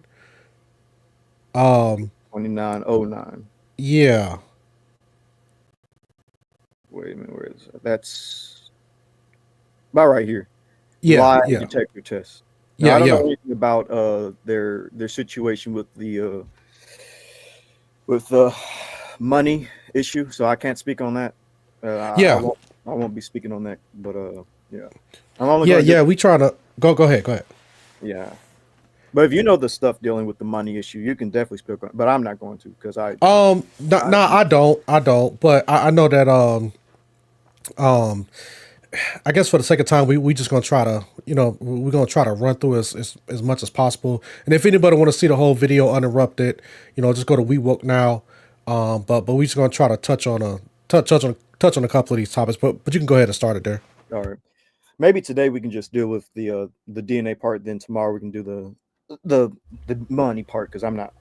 Speaker 8: 2909.
Speaker 12: Yeah.
Speaker 8: Wait a minute, where is that? That's about right here.
Speaker 12: Yeah,
Speaker 8: Lie
Speaker 12: yeah.
Speaker 8: detector test.
Speaker 12: Yeah,
Speaker 8: Now, I don't
Speaker 12: yeah.
Speaker 8: know anything about their situation with the money issue, so I can't speak on that.
Speaker 12: Yeah.
Speaker 8: I won't be speaking on that, but yeah. I'm only
Speaker 12: we trying to go ahead.
Speaker 8: Yeah. But if you know the stuff dealing with the money issue, you can definitely speak on, but I'm not going to, because I
Speaker 12: don't, but I know that I guess for the second time we just gonna try to, we're gonna try to run through as much as possible. And if anybody want to see the whole video uninterrupted, just go to WeWoke now. But we just gonna try to touch on a couple of these topics. But you can go ahead and start it there.
Speaker 8: All right. Maybe today we can just deal with the DNA part. Then tomorrow we can do the money part, because I'm not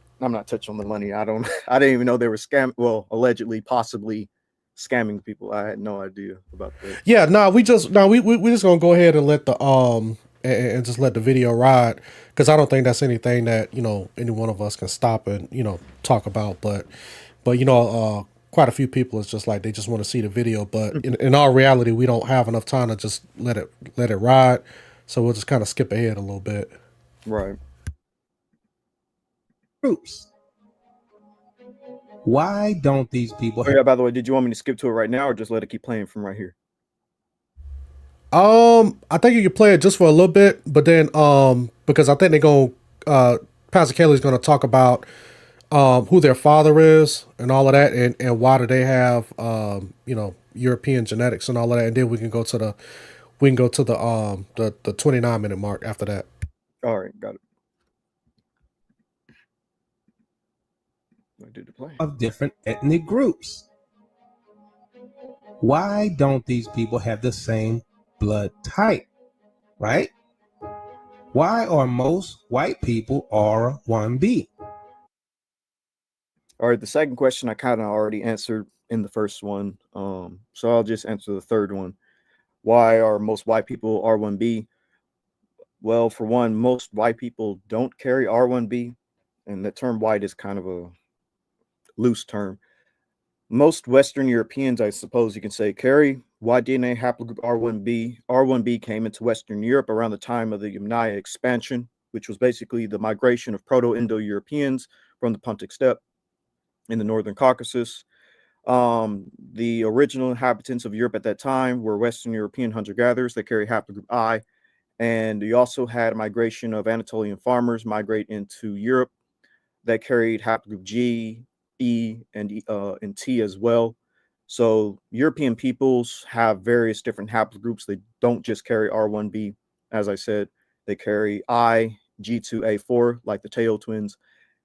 Speaker 8: touching on the money. I didn't even know they were allegedly, possibly scamming people. I had no idea about that.
Speaker 12: Yeah, we just gonna go ahead and let the and just let the video ride, because I don't think that's anything that any one of us can stop and talk about. But quite a few people, it's just like they just want to see the video. But in all reality, we don't have enough time to just let it ride. So we'll just kind of skip ahead a little bit.
Speaker 8: Right.
Speaker 19: Groups. Why don't these people?
Speaker 8: Oh, yeah, by the way, did you want me to skip to it right now, or just let it keep playing from right here?
Speaker 12: I think you can play it just for a little bit, but then because I think they're going Pastor Kelly's gonna talk about who their father is and all of that, and why do they have European genetics and all of that, and then we can go to the 29-minute mark after that.
Speaker 8: All right, got it. I did the play.
Speaker 19: Of different ethnic groups. Why don't these people have the same blood type, right? Why are most white people R1B?
Speaker 8: All right, the second question I kind of already answered in the first one. So I'll just answer the third one. Why are most white people R1B? Well, for one, most white people don't carry R1B, and the term white is kind of a loose term. Most Western Europeans, I suppose you can say, carry Y DNA haplogroup R1B. R1B came into Western Europe around the time of the Yamnaya expansion, which was basically the migration of Proto-Indo-Europeans from the Pontic Steppe in the Northern Caucasus. The original inhabitants of Europe at that time were Western European hunter-gatherers. They carry haplogroup I. And you also had a migration of Anatolian farmers migrate into Europe that carried haplogroup G, E, and T as well. So European peoples have various different haplogroups. They don't just carry R1B. As I said, they carry I, G2A4, like the Teo twins,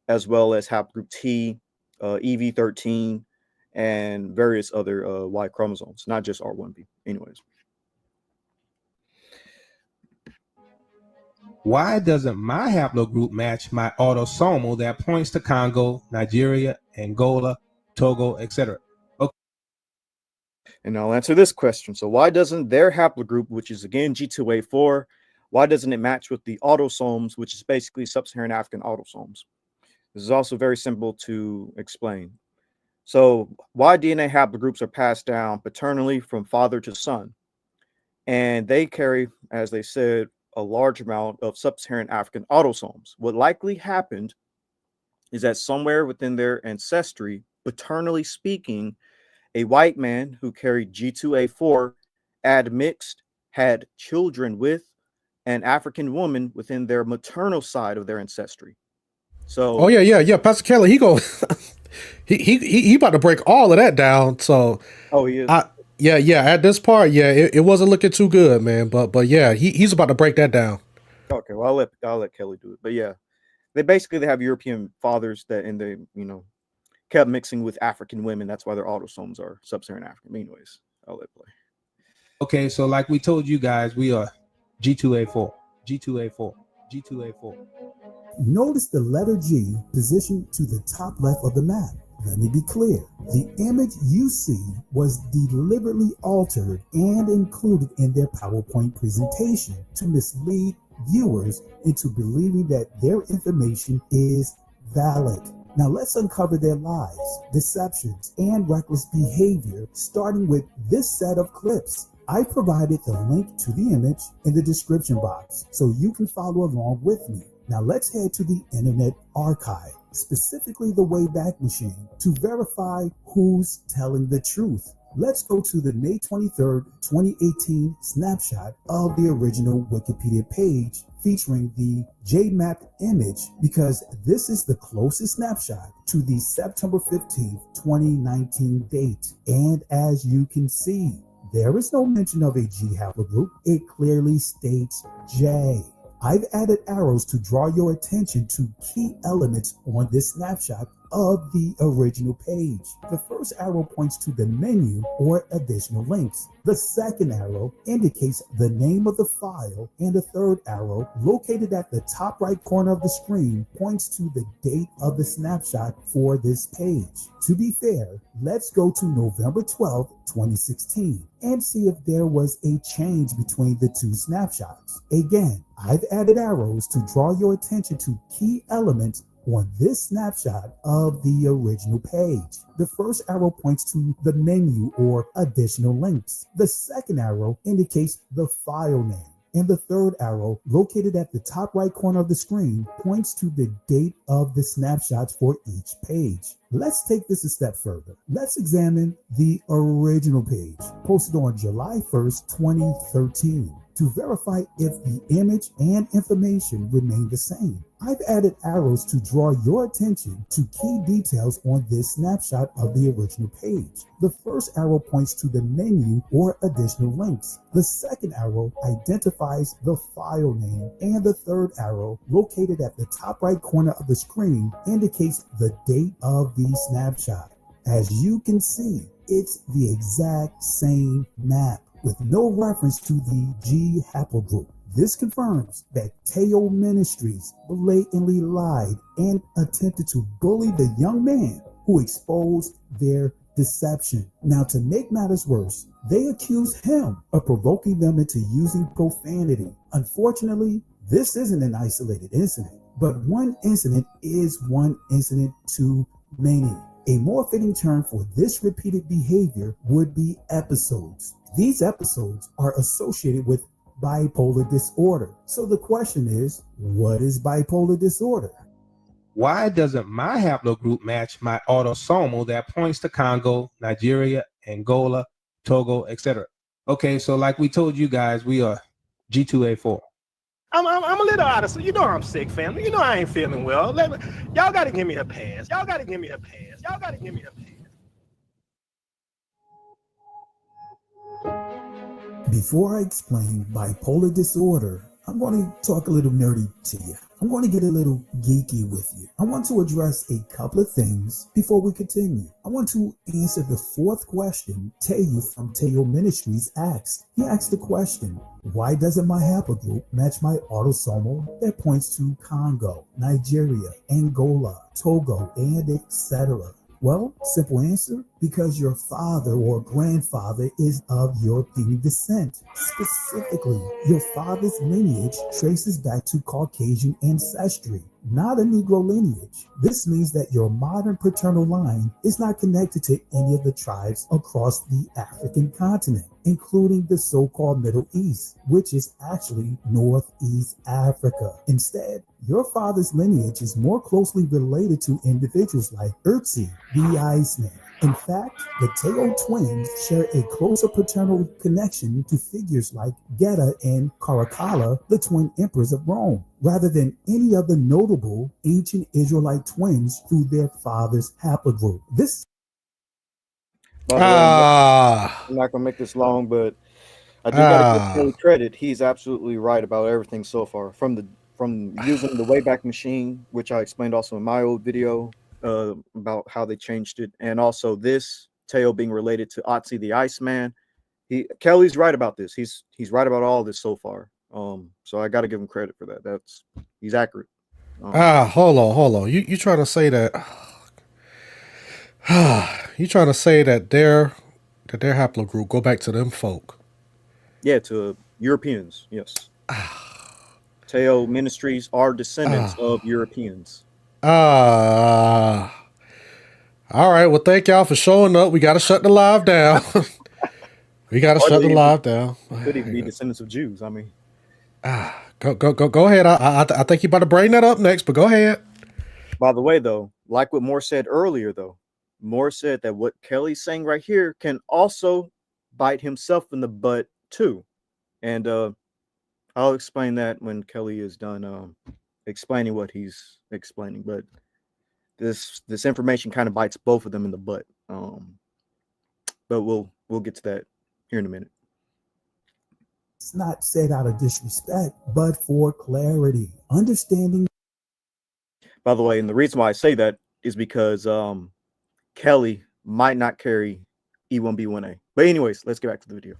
Speaker 8: as well as haplogroup T, EV13, and various other Y chromosomes, not just R1B. Anyways.
Speaker 19: Why doesn't my haplogroup match my autosomal that points to Congo, Nigeria, Angola, Togo, etc.? Okay.
Speaker 8: And I'll answer this question. So why doesn't their haplogroup, which is again G2A4, why doesn't it match with the autosomes, which is basically sub-Saharan African autosomes? This is also very simple to explain. So Y DNA haplogroups are passed down paternally from father to son. And they carry, as they said, a large amount of sub-Saharan African autosomes. What likely happened is that somewhere within their ancestry, paternally speaking, a white man who carried G2A4 admixed, had children with an African woman within their maternal side of their ancestry. So
Speaker 12: yeah, Pastor Kelly, he about to break all of that down. So
Speaker 8: he is.
Speaker 12: At this part, it wasn't looking too good, man. But yeah, he's about to break that down.
Speaker 8: Okay, well I'll let Kelly do it. But yeah, they have European fathers that and they kept mixing with African women. That's why their autosomes are sub-Saharan African. Anyways, I'll let play.
Speaker 19: Okay, so like we told you guys, we are G2A4, G2A4, G2A4.
Speaker 10: Notice the letter G positioned to the top left of the map. Let me be clear. The image you see was deliberately altered and included in their PowerPoint presentation to mislead viewers into believing that their information is valid. Now let's uncover their lies, deceptions, and reckless behavior, starting with this set of clips. I provided the link to the image in the description box so you can follow along with me. Now let's head to the Internet Archive, specifically the Wayback Machine, to verify who's telling the truth. Let's go to the May 23rd, 2018 snapshot of the original Wikipedia page featuring the JMAP image, because this is the closest snapshot to the September 15th, 2019 date. And as you can see, there is no mention of a G haplogroup. It clearly states J. I've added arrows to draw your attention to key elements on this snapshot of the original page. The first arrow points to the menu or additional links. The second arrow indicates the name of the file, and the third arrow, located at the top right corner of the screen, points to the date of the snapshot for this page. To be fair, let's go to November 12, 2016 and see if there was a change between the two snapshots. Again, I've added arrows to draw your attention to key elements on this snapshot of the original page. The first arrow points to the menu or additional links. The second arrow indicates the file name. And the third arrow, located at the top right corner of the screen, points to the date of the snapshots for each page. Let's take this a step further. Let's examine the original page, posted on July 1st, 2013. to verify if the image and information remain the same. I've added arrows to draw your attention to key details on this snapshot of the original page. The first arrow points to the menu or additional links. The second arrow identifies the file name, and the third arrow, located at the top right corner of the screen, indicates the date of the snapshot. As you can see, it's the exact same map with no reference to the G haplogroup. This confirms that Teo Ministries blatantly lied and attempted to bully the young man who exposed their deception. Now, to make matters worse, they accused him of provoking them into using profanity. Unfortunately, this isn't an isolated incident, but one incident is one incident too many. A more fitting term for this repeated behavior would be episodes. These episodes are associated with bipolar disorder. So the question is, what is bipolar disorder?
Speaker 19: Why doesn't my haplogroup match my autosomal that points to Congo, Nigeria, Angola, Togo, etc.? Okay, so like we told you guys, we are G2A4.
Speaker 3: I'm a little out of, so you know I'm sick, family. You know I ain't feeling well. Y'all gotta give me a pass. Y'all gotta give me a pass. Y'all gotta give me a pass.
Speaker 10: Before I explain bipolar disorder, I'm going to talk a little nerdy to you. I'm going to get a little geeky with you. I want to address a couple of things before we continue. I want to answer the fourth question Teo from Teo Ministries asked. He asked the question, why doesn't my haplogroup match my autosomal that points to Congo, Nigeria, Angola, Togo, and etc.? Well, simple answer, because your father or grandfather is of European descent. Specifically, your father's lineage traces back to Caucasian ancestry, not a Negro lineage. This means that your modern paternal line is not connected to any of the tribes across the African continent, including the so-called Middle East, which is actually Northeast Africa. Instead, your father's lineage is more closely related to individuals like Ötzi, the Iceman. In fact, the Teo twins share a closer paternal connection to figures like Geta and Caracalla, the twin emperors of Rome, rather than any other notable ancient Israelite twins through their father's haplogroup. This.
Speaker 8: By the way, I'm not gonna make this long, but I do gotta give Kelly credit. He's absolutely right about everything so far. From using the Wayback Machine, which I explained also in my old video about how they changed it, and also this Teo being related to Otzi the Iceman. Kelly's right about this. He's right about all this so far. So I got to give him credit for that. He's accurate.
Speaker 12: Hold on. You trying to say that? You trying to say that their haplogroup go back to them folk?
Speaker 8: Yeah, to Europeans. Yes. Teo Ministries are descendants of Europeans.
Speaker 12: All right. Well, thank y'all for showing up. We got to shut the live down. We got to shut the live down.
Speaker 8: Could even be descendants of Jews. I mean,
Speaker 12: go ahead. I think you about to bring that up next, but go ahead.
Speaker 8: By the way, though, like what Moore said earlier, Moore said that what Kelly's saying right here can also bite himself in the butt too, and I'll explain that when Kelly is done explaining what he's explaining. But this information kind of bites both of them in the butt. But we'll get to that here in a minute.
Speaker 10: It's not said out of disrespect, but for clarity, understanding.
Speaker 8: By the way, and the reason why I say that is because Kelly might not carry E1B1A. But anyways, let's get back to the video.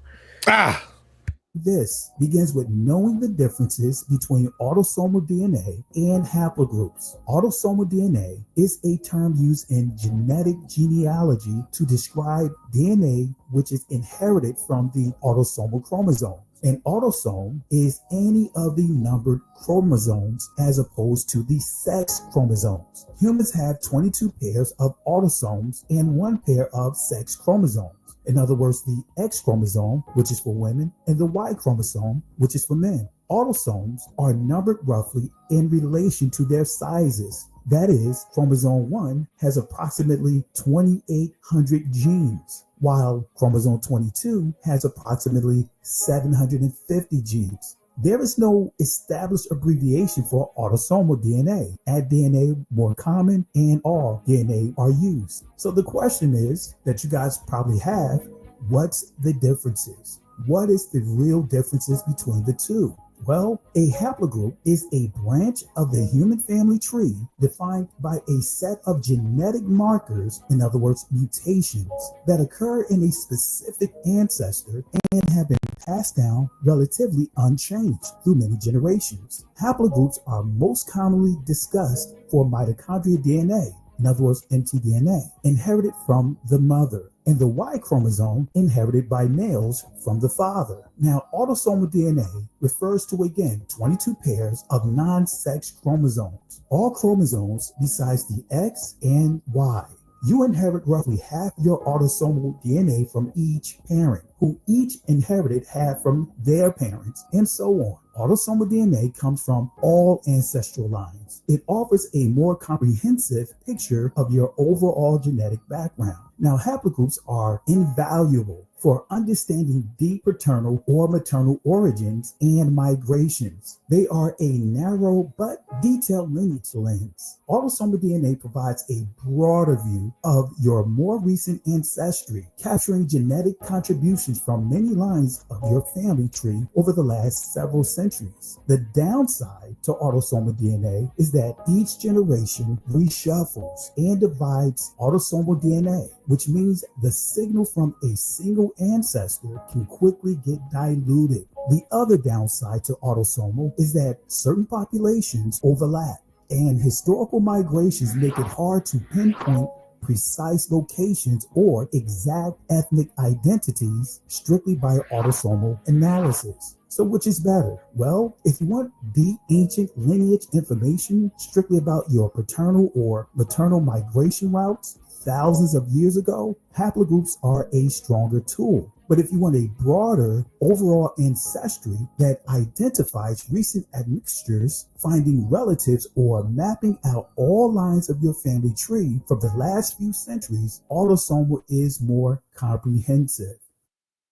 Speaker 10: This begins with knowing the differences between autosomal DNA and haplogroups. Autosomal DNA is a term used in genetic genealogy to describe DNA which is inherited from the autosomal chromosome. An autosome is any of the numbered chromosomes as opposed to the sex chromosomes. Humans have 22 pairs of autosomes and 1 pair of sex chromosomes. In other words, the X chromosome, which is for women, and the Y chromosome, which is for men. Autosomes are numbered roughly in relation to their sizes. That is, chromosome 1 has approximately 2,800 genes. while chromosome 22 has approximately 750 genes. There is no established abbreviation for autosomal DNA. Add DNA more common, and all DNA are used. So the question is that you guys probably have, what's the differences? What is the real differences between the two? Well, a haplogroup is a branch of the human family tree defined by a set of genetic markers, in other words, mutations, that occur in a specific ancestor and have been passed down relatively unchanged through many generations. Haplogroups are most commonly discussed for mitochondrial DNA, in other words, mtDNA, inherited from the mother, and the Y chromosome inherited by males from the father. Now, autosomal DNA refers to, again, 22 pairs of non-sex chromosomes. All chromosomes besides the X and Y. You inherit roughly half your autosomal DNA from each parent, who each inherited half from their parents, and so on. Autosomal DNA comes from all ancestral lines. It offers a more comprehensive picture of your overall genetic background. Now, haplogroups are invaluable for understanding deep paternal or maternal origins and migrations. They are a narrow but detailed lineage lens. Autosomal DNA provides a broader view of your more recent ancestry, capturing genetic contributions from many lines of your family tree over the last several centuries. The downside to autosomal DNA is that each generation reshuffles and divides autosomal DNA, which means the signal from a single ancestor can quickly get diluted. The other downside to autosomal is that certain populations overlap, and historical migrations make it hard to pinpoint precise locations or exact ethnic identities strictly by autosomal analysis. So which is better? Well, if you want deep ancient lineage information strictly about your paternal or maternal migration routes thousands of years ago, haplogroups are a stronger tool. But if you want a broader overall ancestry that identifies recent admixtures, finding relatives, or mapping out all lines of your family tree from the last few centuries, autosomal is more comprehensive.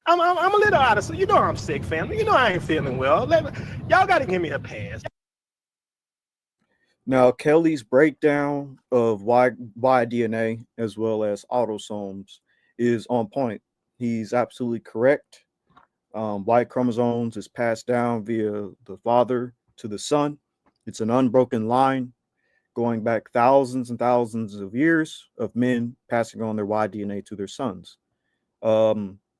Speaker 3: I'm a little out of, so you know I'm sick, family. You know I ain't feeling well. Y'all got to give me a pass.
Speaker 8: Now, Kelly's breakdown of Y DNA as well as autosomes is on point. He's absolutely correct. Y chromosomes is passed down via the father to the son. It's an unbroken line going back thousands and thousands of years of men passing on their Y DNA to their sons.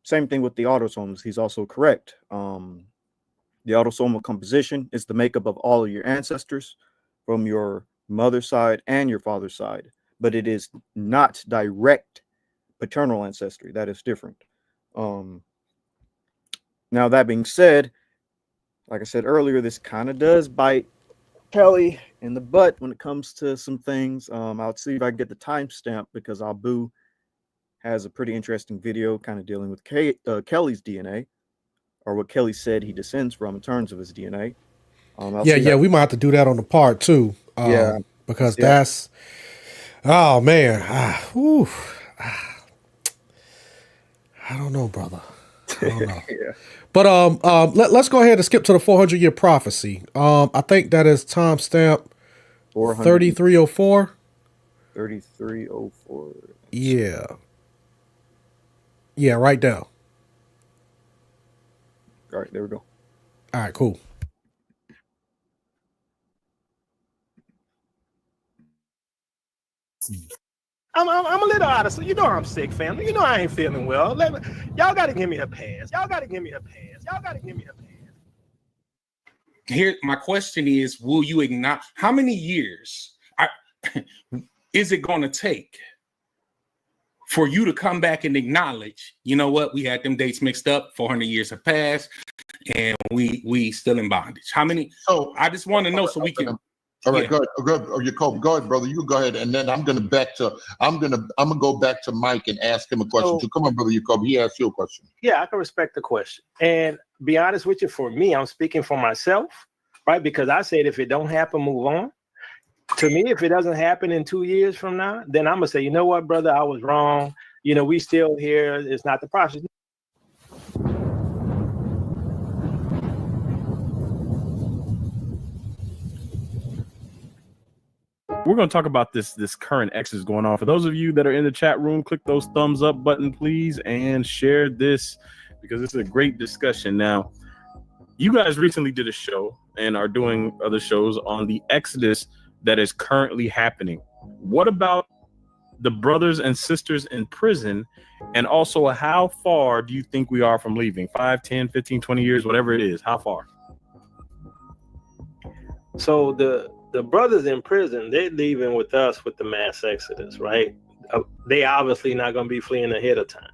Speaker 8: Same thing with the autosomes. He's also correct. The autosomal composition is the makeup of all of your ancestors from your mother's side and your father's side, but it is not direct paternal ancestry. That is different. Now, that being said, like I said earlier, this kind of does bite Kelly in the butt when it comes to some things. I'll see if I can get the timestamp because Abu has a pretty interesting video kind of dealing with Kelly's DNA, or what Kelly said he descends from in terms of his DNA.
Speaker 12: We might have to do that on the part too. Because that's, oh man, I don't know, brother. I don't know. But let's go ahead and skip to the 400-year prophecy. I think that is timestamp 3304.
Speaker 8: 3304.
Speaker 12: Yeah, right down.
Speaker 8: All right, there we go.
Speaker 12: All right, cool.
Speaker 3: I'm a little out of, so you know I'm sick, family. You know I ain't feeling well. Y'all got to give me a pass. Y'all got to give me a pass. Y'all got to give me a pass.
Speaker 20: Here, my question is: will you acknowledge how many years is it going to take for you to come back and acknowledge? You know what? We had them dates mixed up. 400 years have passed, and we still in bondage. How many?
Speaker 21: So
Speaker 20: I just want to know so we can.
Speaker 21: All right, go ahead. Go ahead, brother. You go ahead, and then I'm gonna go back to Mike and ask him a question. So come on, brother Jacob. He asked you a question.
Speaker 3: Yeah, I can respect the question. And be honest with you, for me, I'm speaking for myself, right? Because I said if it don't happen, move on. To me, if it doesn't happen in 2 years from now, then I'm gonna say, you know what, brother, I was wrong. we still here. It's not the process.
Speaker 2: We're going to talk about this current Exodus going on. For those of you that are in the chat room, click those thumbs up button, please, and share this because this is a great discussion. Now, you guys recently did a show and are doing other shows on the Exodus that is currently happening. What about the brothers and sisters in prison? And also, how far do you think we are from leaving? 5, 10, 15, 20 years, whatever it is. How far?
Speaker 3: So the brothers in prison, they're leaving with us with the mass exodus, right? They obviously not going to be fleeing ahead of time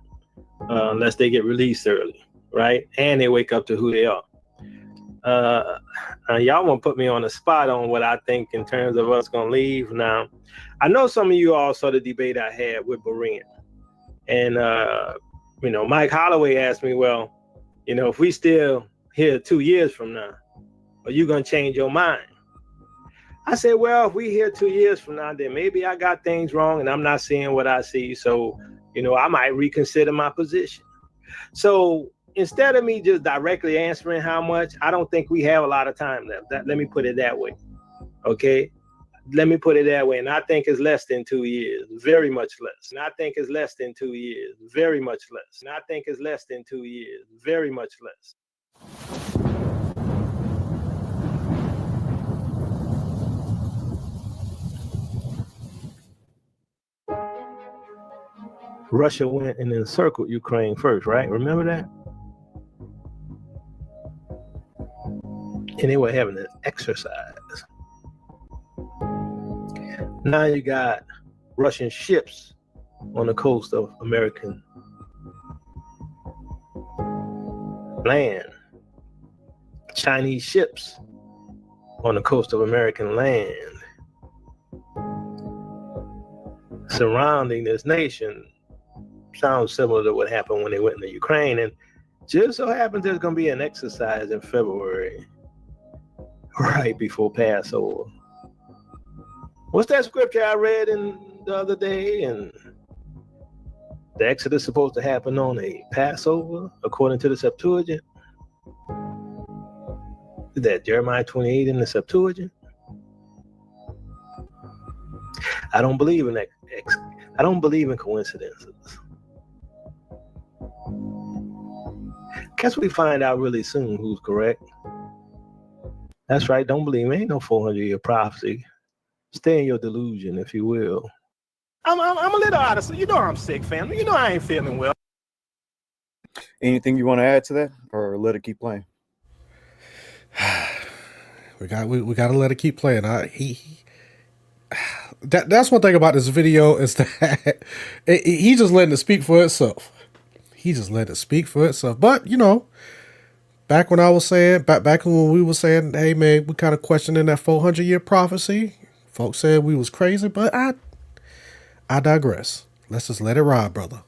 Speaker 3: unless they get released early, right? And they wake up to who they are. Y'all want to put me on the spot on what I think in terms of us going to leave. Now, I know some of you all saw the debate I had with Berean. And, Mike Holloway asked me, well, if we still here 2 years from now, are you going to change your mind? I said, well, if we here 2 years from now, then maybe I got things wrong and I'm not seeing what I see. So, I might reconsider my position. So instead of me just directly answering how much, I don't think we have a lot of time left. Let me put it that way. Okay. Let me put it that way. And I think it's less than 2 years, very much less. And I think it's less than 2 years, very much less. And I think it's less than 2 years, very much less. Russia went and encircled Ukraine first, right? Remember that? And they were having an exercise. Now you got Russian ships on the coast of American land. Chinese ships on the coast of American land. Surrounding this nation. Sounds similar to what happened when they went into Ukraine. And just so happens there's going to be an exercise in February, right before Passover. What's that scripture I read the other day? And the Exodus is supposed to happen on a Passover, according to the Septuagint. Is that Jeremiah 28 in the Septuagint? I don't believe in that. I don't believe in coincidences. Guess we find out really soon who's correct. That's right. Don't believe me. Ain't no 400-year prophecy. Stay in your delusion, if you will. I'm a little out of, so I'm sick, family. I ain't feeling well.
Speaker 8: Anything you want to add to that, or let it keep playing?
Speaker 12: We got to let it keep playing. That's one thing about this video is that he's just letting it speak for itself. He just let it speak for itself. But back when I was saying, back when we were saying, hey man, we kind of questioning that 400-year prophecy. Folks said we was crazy, but I digress. Let's just let it ride, brother.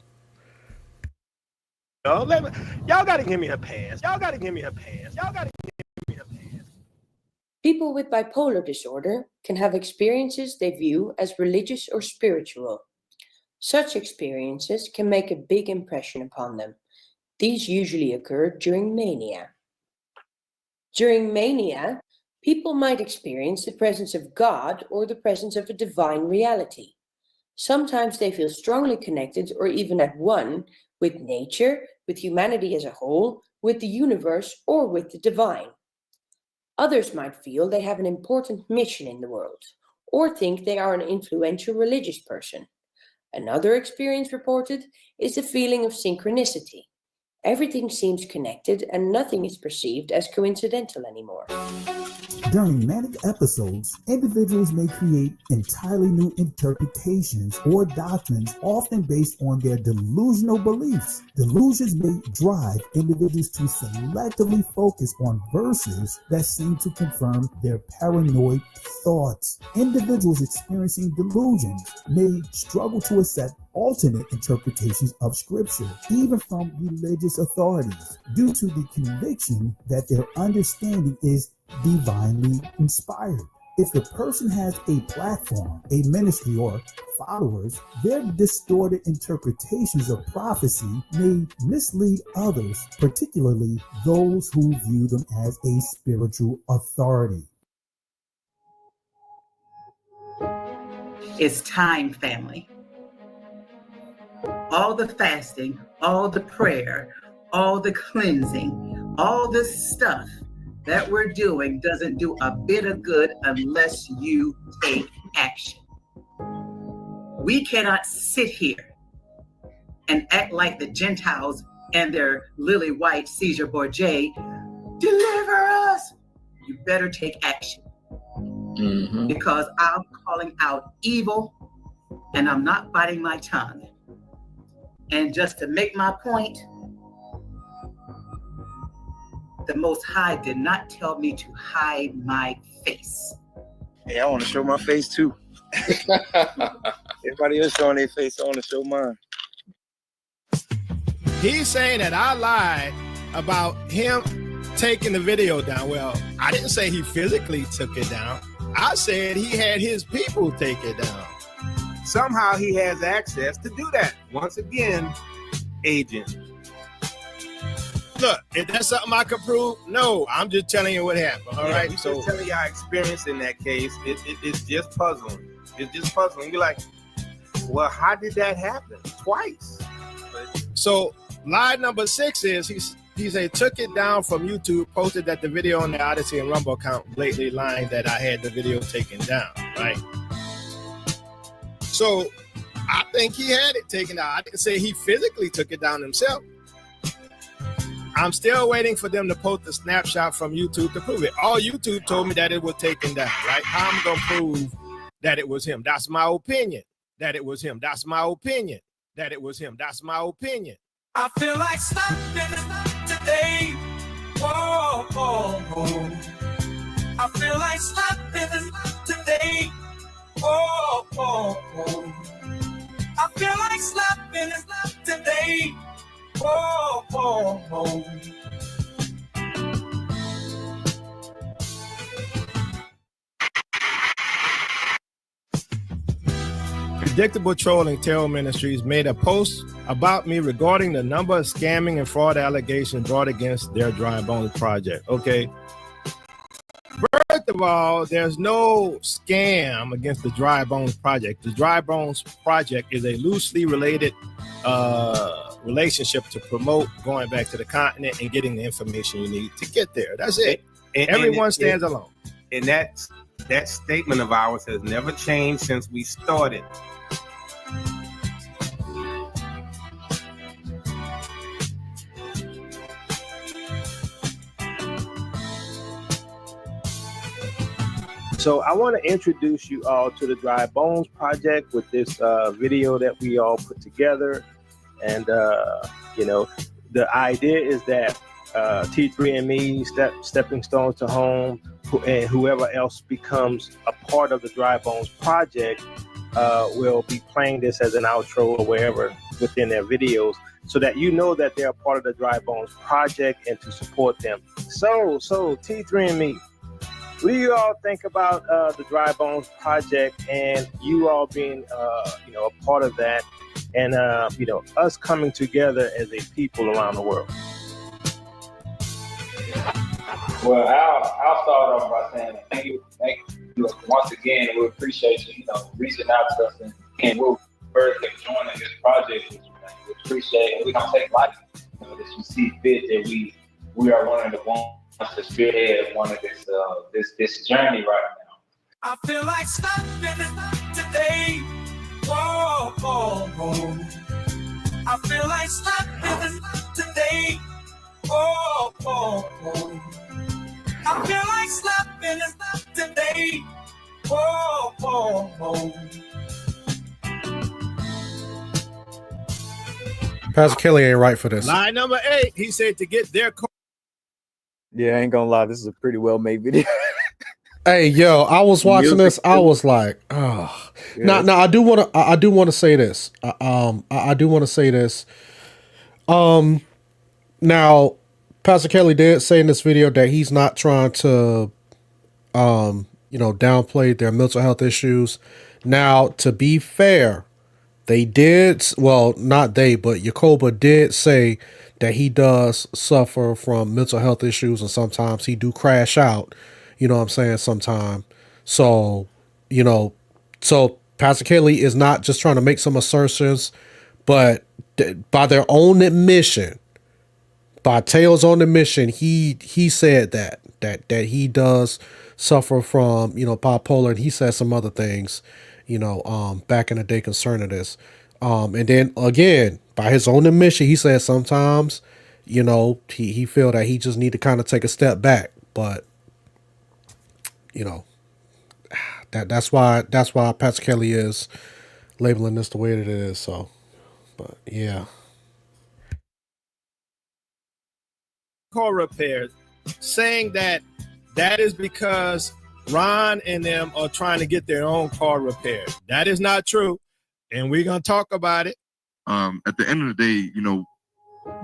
Speaker 3: Y'all gotta give me a pass. Y'all gotta give me a pass. Y'all gotta give me a pass.
Speaker 22: People with bipolar disorder can have experiences they view as religious or spiritual. Such experiences can make a big impression upon them. These usually occur during mania. During mania, people might experience the presence of God or the presence of a divine reality. Sometimes they feel strongly connected or even at one with nature, with humanity as a whole, with the universe, or with the divine. Others might feel they have an important mission in the world, or think they are an influential religious person. Another experience reported is the feeling of synchronicity. Everything seems connected and nothing is perceived as coincidental anymore.
Speaker 10: During manic episodes, individuals may create entirely new interpretations or doctrines, often based on their delusional beliefs. Delusions may drive individuals to selectively focus on verses that seem to confirm their paranoid thoughts. Individuals experiencing delusions may struggle to accept alternate interpretations of scripture, even from religious authorities, due to the conviction that their understanding is divinely inspired. If the person has a platform, a ministry, or followers, their distorted interpretations of prophecy may mislead others, particularly those who view them as a spiritual authority.
Speaker 1: It's time, family. All the fasting, all the prayer, all the cleansing, all the stuff that we're doing doesn't do a bit of good unless you take action. We cannot sit here and act like the Gentiles and their lily white Caesar Borgia, deliver us. You better take action. Because I'm calling out evil and I'm not biting my tongue. And just to make my point, the Most High did not tell me to hide my face.
Speaker 5: Hey, I want to show my face too. Everybody else showing their face, I want to show mine.
Speaker 23: He's saying that I lied about him taking the video down. Well, I didn't say he physically took it down. I said he had his people take it down.
Speaker 6: Somehow he has access to do that. Once again, agent.
Speaker 23: Look, if that's something I could prove, no, I'm just telling you what happened. All right.
Speaker 6: So just telling you our experience in that case, it's just puzzling. It's just puzzling. You're like, well, how did that happen? Twice.
Speaker 23: So lie number 6 is he said took it down from YouTube, posted that the video on the Odyssey and Rumble account, blatantly lying that I had the video taken down, right? So I think he had it taken down. I didn't say he physically took it down himself. I'm still waiting for them to post the snapshot from YouTube to prove it. All YouTube told me that it was taken down, right? How am I gonna prove that it was him? That's my opinion. That it was him. That's my opinion. That it was him. That's my opinion.
Speaker 24: I feel like stopping today. Whoa, whoa, whoa. I feel like stopping today. Whoa, whoa, whoa. I feel like slapping today. Whoa, whoa, whoa.
Speaker 23: Predictable Trolling Terror Ministries made a post about me regarding the number of scamming and fraud allegations brought against their Dry Bones project. Okay. First of all, there's no scam against the Dry Bones project. The Dry Bones project is a loosely related relationship to promote going back to the continent and getting the information you need to get there. That's it. Everyone stands alone.
Speaker 6: And that statement of ours has never changed since we started.
Speaker 3: So I want to introduce you all to the Dry Bones Project with this video that we all put together. And, the idea is that T3ME, Stepping Stones to Home, and whoever else becomes a part of the Dry Bones Project will be playing this as an outro or wherever within their videos, so that you know that they're a part of the Dry Bones Project and to support them. So T3ME, what do you all think about the Dry Bones Project and you all being, a part of that, and us coming together as a people around the world?
Speaker 25: Well, I'll start off by saying thank you once again. We appreciate you, reaching out to us, and we're very joining this project. We appreciate it. We don't take lightly, that you see fit that we are one of the ones to spearhead one of this journey right now.
Speaker 24: I feel like stopping today. Whoa, whoa, whoa. I feel like stopping today. Whoa, whoa, whoa. I feel like slapping today. Whoa, whoa, whoa.
Speaker 12: Pastor Kelly ain't right for this.
Speaker 23: Lie number 8, he said to get their
Speaker 8: Yeah, I ain't gonna lie, this is a pretty well made video.
Speaker 12: Hey, yo, I was watching this. I was like, oh.
Speaker 8: Yeah.
Speaker 12: Now, I do want to say this. I do want to say this. Now, Pastor Kelly did say in this video that he's not trying to downplayed their mental health issues. Now, to be fair, they did, well, not they, but Yakoba did say that he does suffer from mental health issues, and sometimes he do crash out, you know what I'm saying, sometime. So, so Pastor Kelly is not just trying to make some assertions, but by their own admission, by Teo's own admission, he said that he does suffer from, bipolar, and he said some other things, back in the day concerning this. And then again, by his own admission, he said sometimes, he feel that he just need to kind of take a step back. But, that's why Pastor Kelly is labeling this the way that it is. So, but yeah.
Speaker 23: Car repairs, saying that is because Ron and them are trying to get their own car repaired. That is not true, and we're gonna talk about it.
Speaker 9: At the end of the day,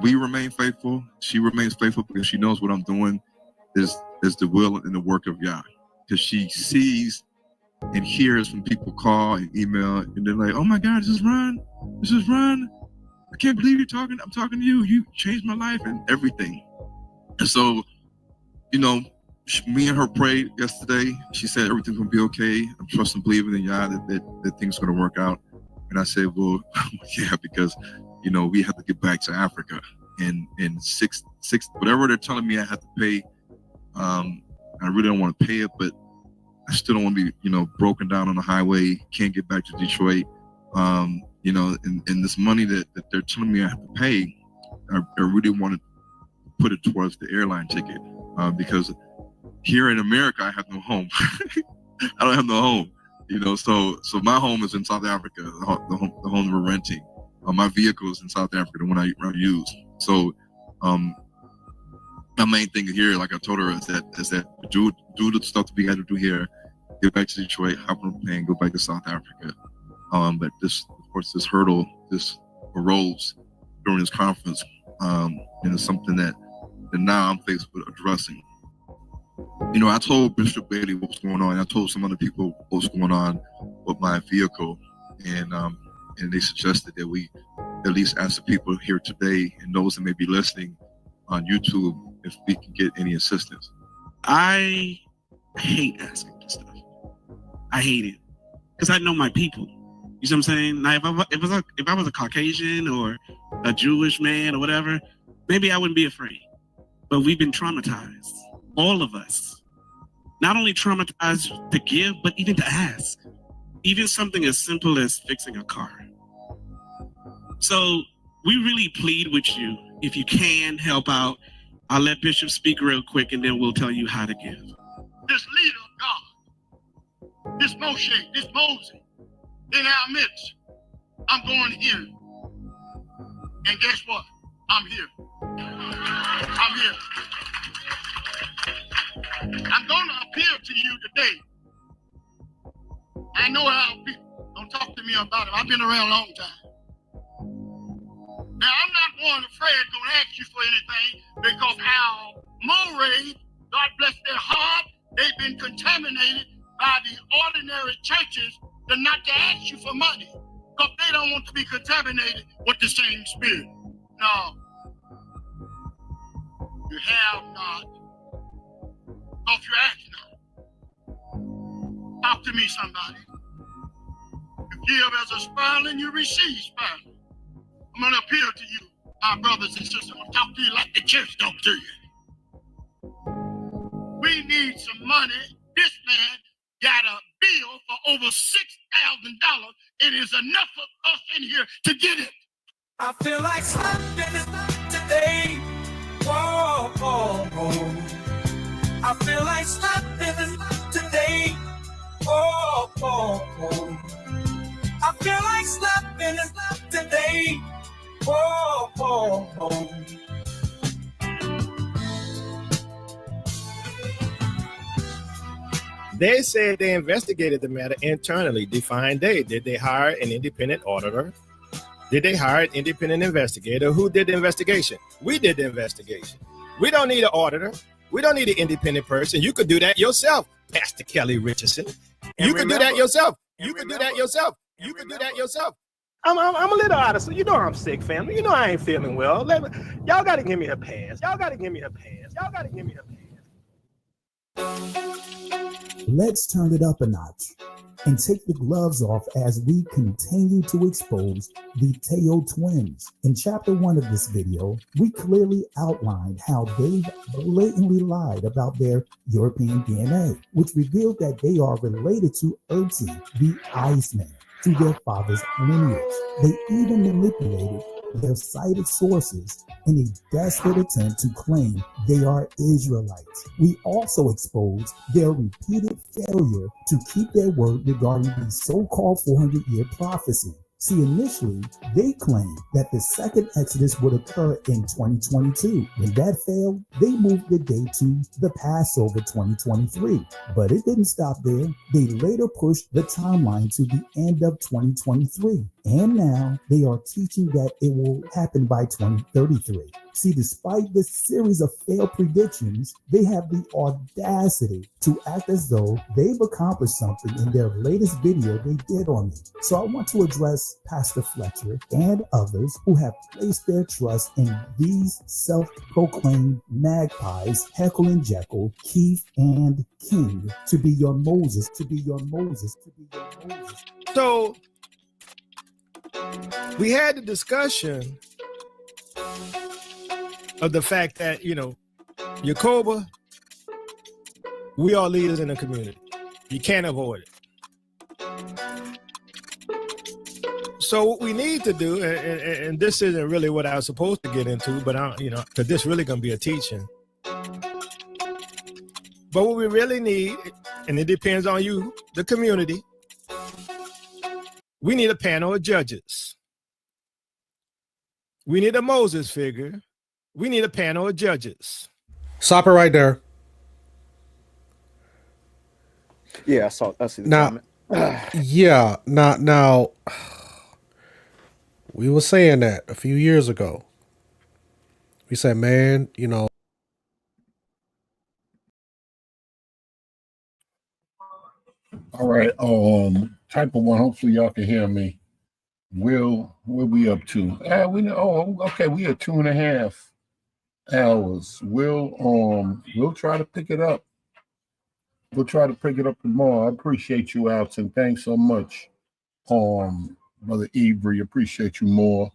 Speaker 9: we remain faithful. She remains faithful because she knows what I'm doing is the will and the work of God. Because she sees and hears when people call and email, and they're like, "Oh my God, this is Ron. This is Ron. I can't believe I'm talking to you. You changed my life and everything." And so, me and her prayed yesterday. She said everything's gonna be okay. I'm trusting, believing in God that things are gonna work out. And I said, well, yeah, because we have to get back to Africa, and six whatever they're telling me I have to pay. I really don't want to pay it, but I still don't want to be broken down on the highway. Can't get back to Detroit. And this money that they're telling me I have to pay, I really want to put it towards the airline ticket, because here in America I have no home. I don't have no home, so my home is in South Africa, the home we're renting. My vehicle is in South Africa, the one I use. So my main thing here, like I told her, is that do the stuff that we got to do here, get back to Detroit, hop on a plane, go back to South Africa. But this hurdle, this arose during this conference, and it's something that now I'm faced with addressing. I told Bishop Bailey what was going on. I told some other people what was going on with my vehicle, and they suggested that we at least ask the people here today and those that may be listening on YouTube if we can get any assistance.
Speaker 11: I hate asking for stuff. I hate it because I know my people. You see what I'm saying? Now, if I was a Caucasian or a Jewish man or whatever, maybe I wouldn't be afraid. But we've been traumatized, all of us. Not only traumatized to give, but even to ask. Even something as simple as fixing a car. So we really plead with you, if you can help out. I'll let Bishop speak real quick, and then we'll tell you how to give.
Speaker 13: This leader of God, this Moshe, this Moses, in our midst, I'm going here. And guess what? I'm here. I'm here. I'm going to appeal to you today. I know how people don't talk to me about it. I've been around a long time. Now, I'm not going to ask you for anything because our moray, God bless their heart, they've been contaminated by the ordinary churches to not to ask you for money because they don't want to be contaminated with the same spirit. No. You have not. Because you ask not. Talk to me, somebody. You give as a sparling, you receive sparling. I'm going to appeal to you, our brothers and sisters. I'm going to talk to you like the church talk to you. We need some money. This man got a bill for over $6,000. It is enough of us in here to get it.
Speaker 24: I feel like slapping today. Whoa, whoa, whoa. I feel like slapping today. Whoa, whoa, whoa. I feel like slapping today. Whoa, whoa, whoa.
Speaker 23: They said they investigated the matter internally. Define they. Did they hire an independent auditor? Did they hire an independent investigator? Who did the investigation? We did the investigation. We don't need an auditor. We don't need an independent person. You could do that yourself. Pastor Kelly Richardson.
Speaker 3: And
Speaker 23: You can do
Speaker 3: remember-
Speaker 23: that yourself. You can do that yourself. You can do that yourself.
Speaker 3: I'm a little out of, so you know I'm sick, family. You know I ain't feeling well. Y'all got to give me a pass. Y'all got to give me a pass. Y'all got to give me a pass.
Speaker 10: Let's turn it up a notch and take the gloves off as we continue to expose the Teo twins. In chapter 1 of this video, we clearly outlined how they blatantly lied about their European DNA, which revealed that they are related to Erti, the Iceman, to their father's lineage. They even manipulated their cited sources in a desperate attempt to claim they are Israelites. We also exposed their repeated failure to keep their word regarding the so-called 400-year prophecy. See, initially, they claimed that the second Exodus would occur in 2022. When that failed, they moved the date to the Passover 2023. But it didn't stop there. They later pushed the timeline to the end of 2023. And now they are teaching that it will happen by 2033. See, despite this series of failed predictions, they have the audacity to act as though they've accomplished something in their latest video they did on me. So I want to address Pastor Fletcher and others who have placed their trust in these self-proclaimed magpies, Heckle and Jekyll, Keith and King, to be your Moses, to be your Moses, to be your Moses.
Speaker 23: So we had the discussion of the fact that, Yacoba, we are leaders in the community. You can't avoid it. So what we need to do, and this isn't really what I was supposed to get into, but because this really gonna be a teaching. But what we really need, and it depends on you, the community, we need a panel of judges. We need a Moses figure. We need a panel of judges.
Speaker 12: Stop it right there.
Speaker 8: Yeah, I see the
Speaker 12: Now,
Speaker 8: comment.
Speaker 12: yeah, now, we were saying that a few years ago. We said, man,
Speaker 21: All right. Type of one. Hopefully y'all can hear me. Where we up to? We know. Oh, okay. We at 2.5 hours. We'll try to pick it up. We'll try to pick it up tomorrow. I appreciate you, Alton. Thanks so much. Brother Avery, appreciate you more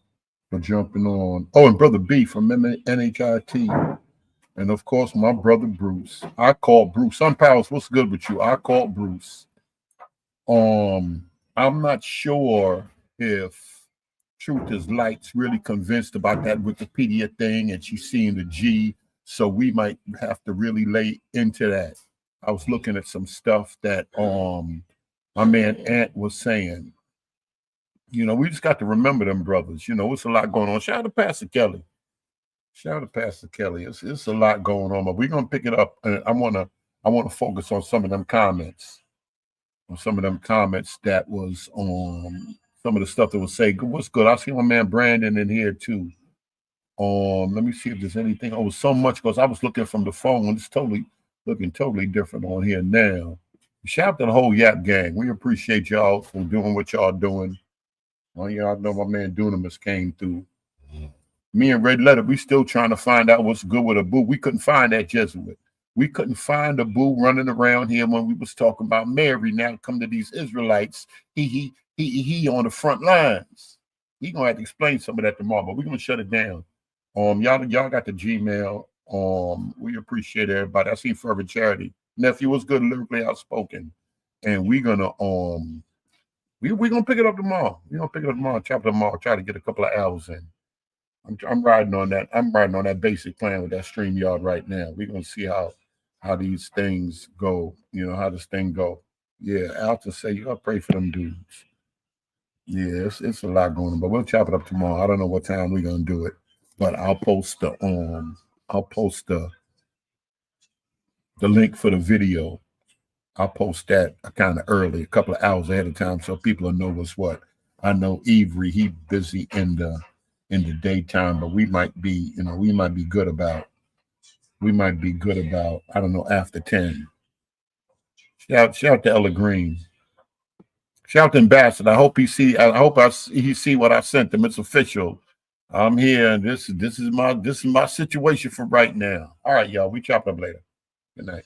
Speaker 21: for jumping on. Oh, and Brother B from NHIT. And of course, my brother Bruce. I called Bruce. Sun Powers, what's good with you? I called Bruce. I'm not sure if Truth is Light's really convinced about that Wikipedia thing, and she's seeing the G, so we might have to really lay into that. I was looking at some stuff that my man Ant was saying. We just got to remember them brothers. It's a lot going on. Shout out to Pastor Kelly. It's a lot going on, but we're gonna pick it up. And I wanna focus on some of them comments. That was some of the stuff that was say, what's good? I see my man Brandon in here too. Let me see if there's anything. Oh, so much because I was looking from the phone. It's looking totally different on here now. Shout out to the whole Yap gang. We appreciate y'all for doing what y'all doing. Well, y'all know my man Dunamis came through. Me and Red Letter, we still trying to find out what's good with a boo. We couldn't find that Jesuit. We couldn't find a boo running around here when we was talking about Mary. Now come to these Israelites. He on the front lines. He gonna have to explain some of that tomorrow, but we're gonna shut it down. Y'all got the Gmail. We appreciate everybody. I see Fervent Charity. Nephew was good, lyrically outspoken. And we're gonna we're gonna pick it up tomorrow. We're gonna pick it up tomorrow, chapter tomorrow, try to get a couple of hours in. I'm riding on that. I'm riding on that basic plan with that StreamYard right now. We're gonna see how these things go. How this thing go. Yeah, Alton say you gotta pray for them dudes. Yeah, it's a lot going on, but we'll chop it up tomorrow. I don't know what time we're gonna do it, but I'll post the link for the video. I'll post that kind of early, a couple of hours ahead of time, so people will know what's what. I know Avery, he busy in the daytime, but we might be good about I don't know, after 10. Shout to Ella Green. Shout to Ambassador. I hope he see what I sent him. It's official. I'm here, and this is my situation for right now. All right, y'all. We chop up later. Good night.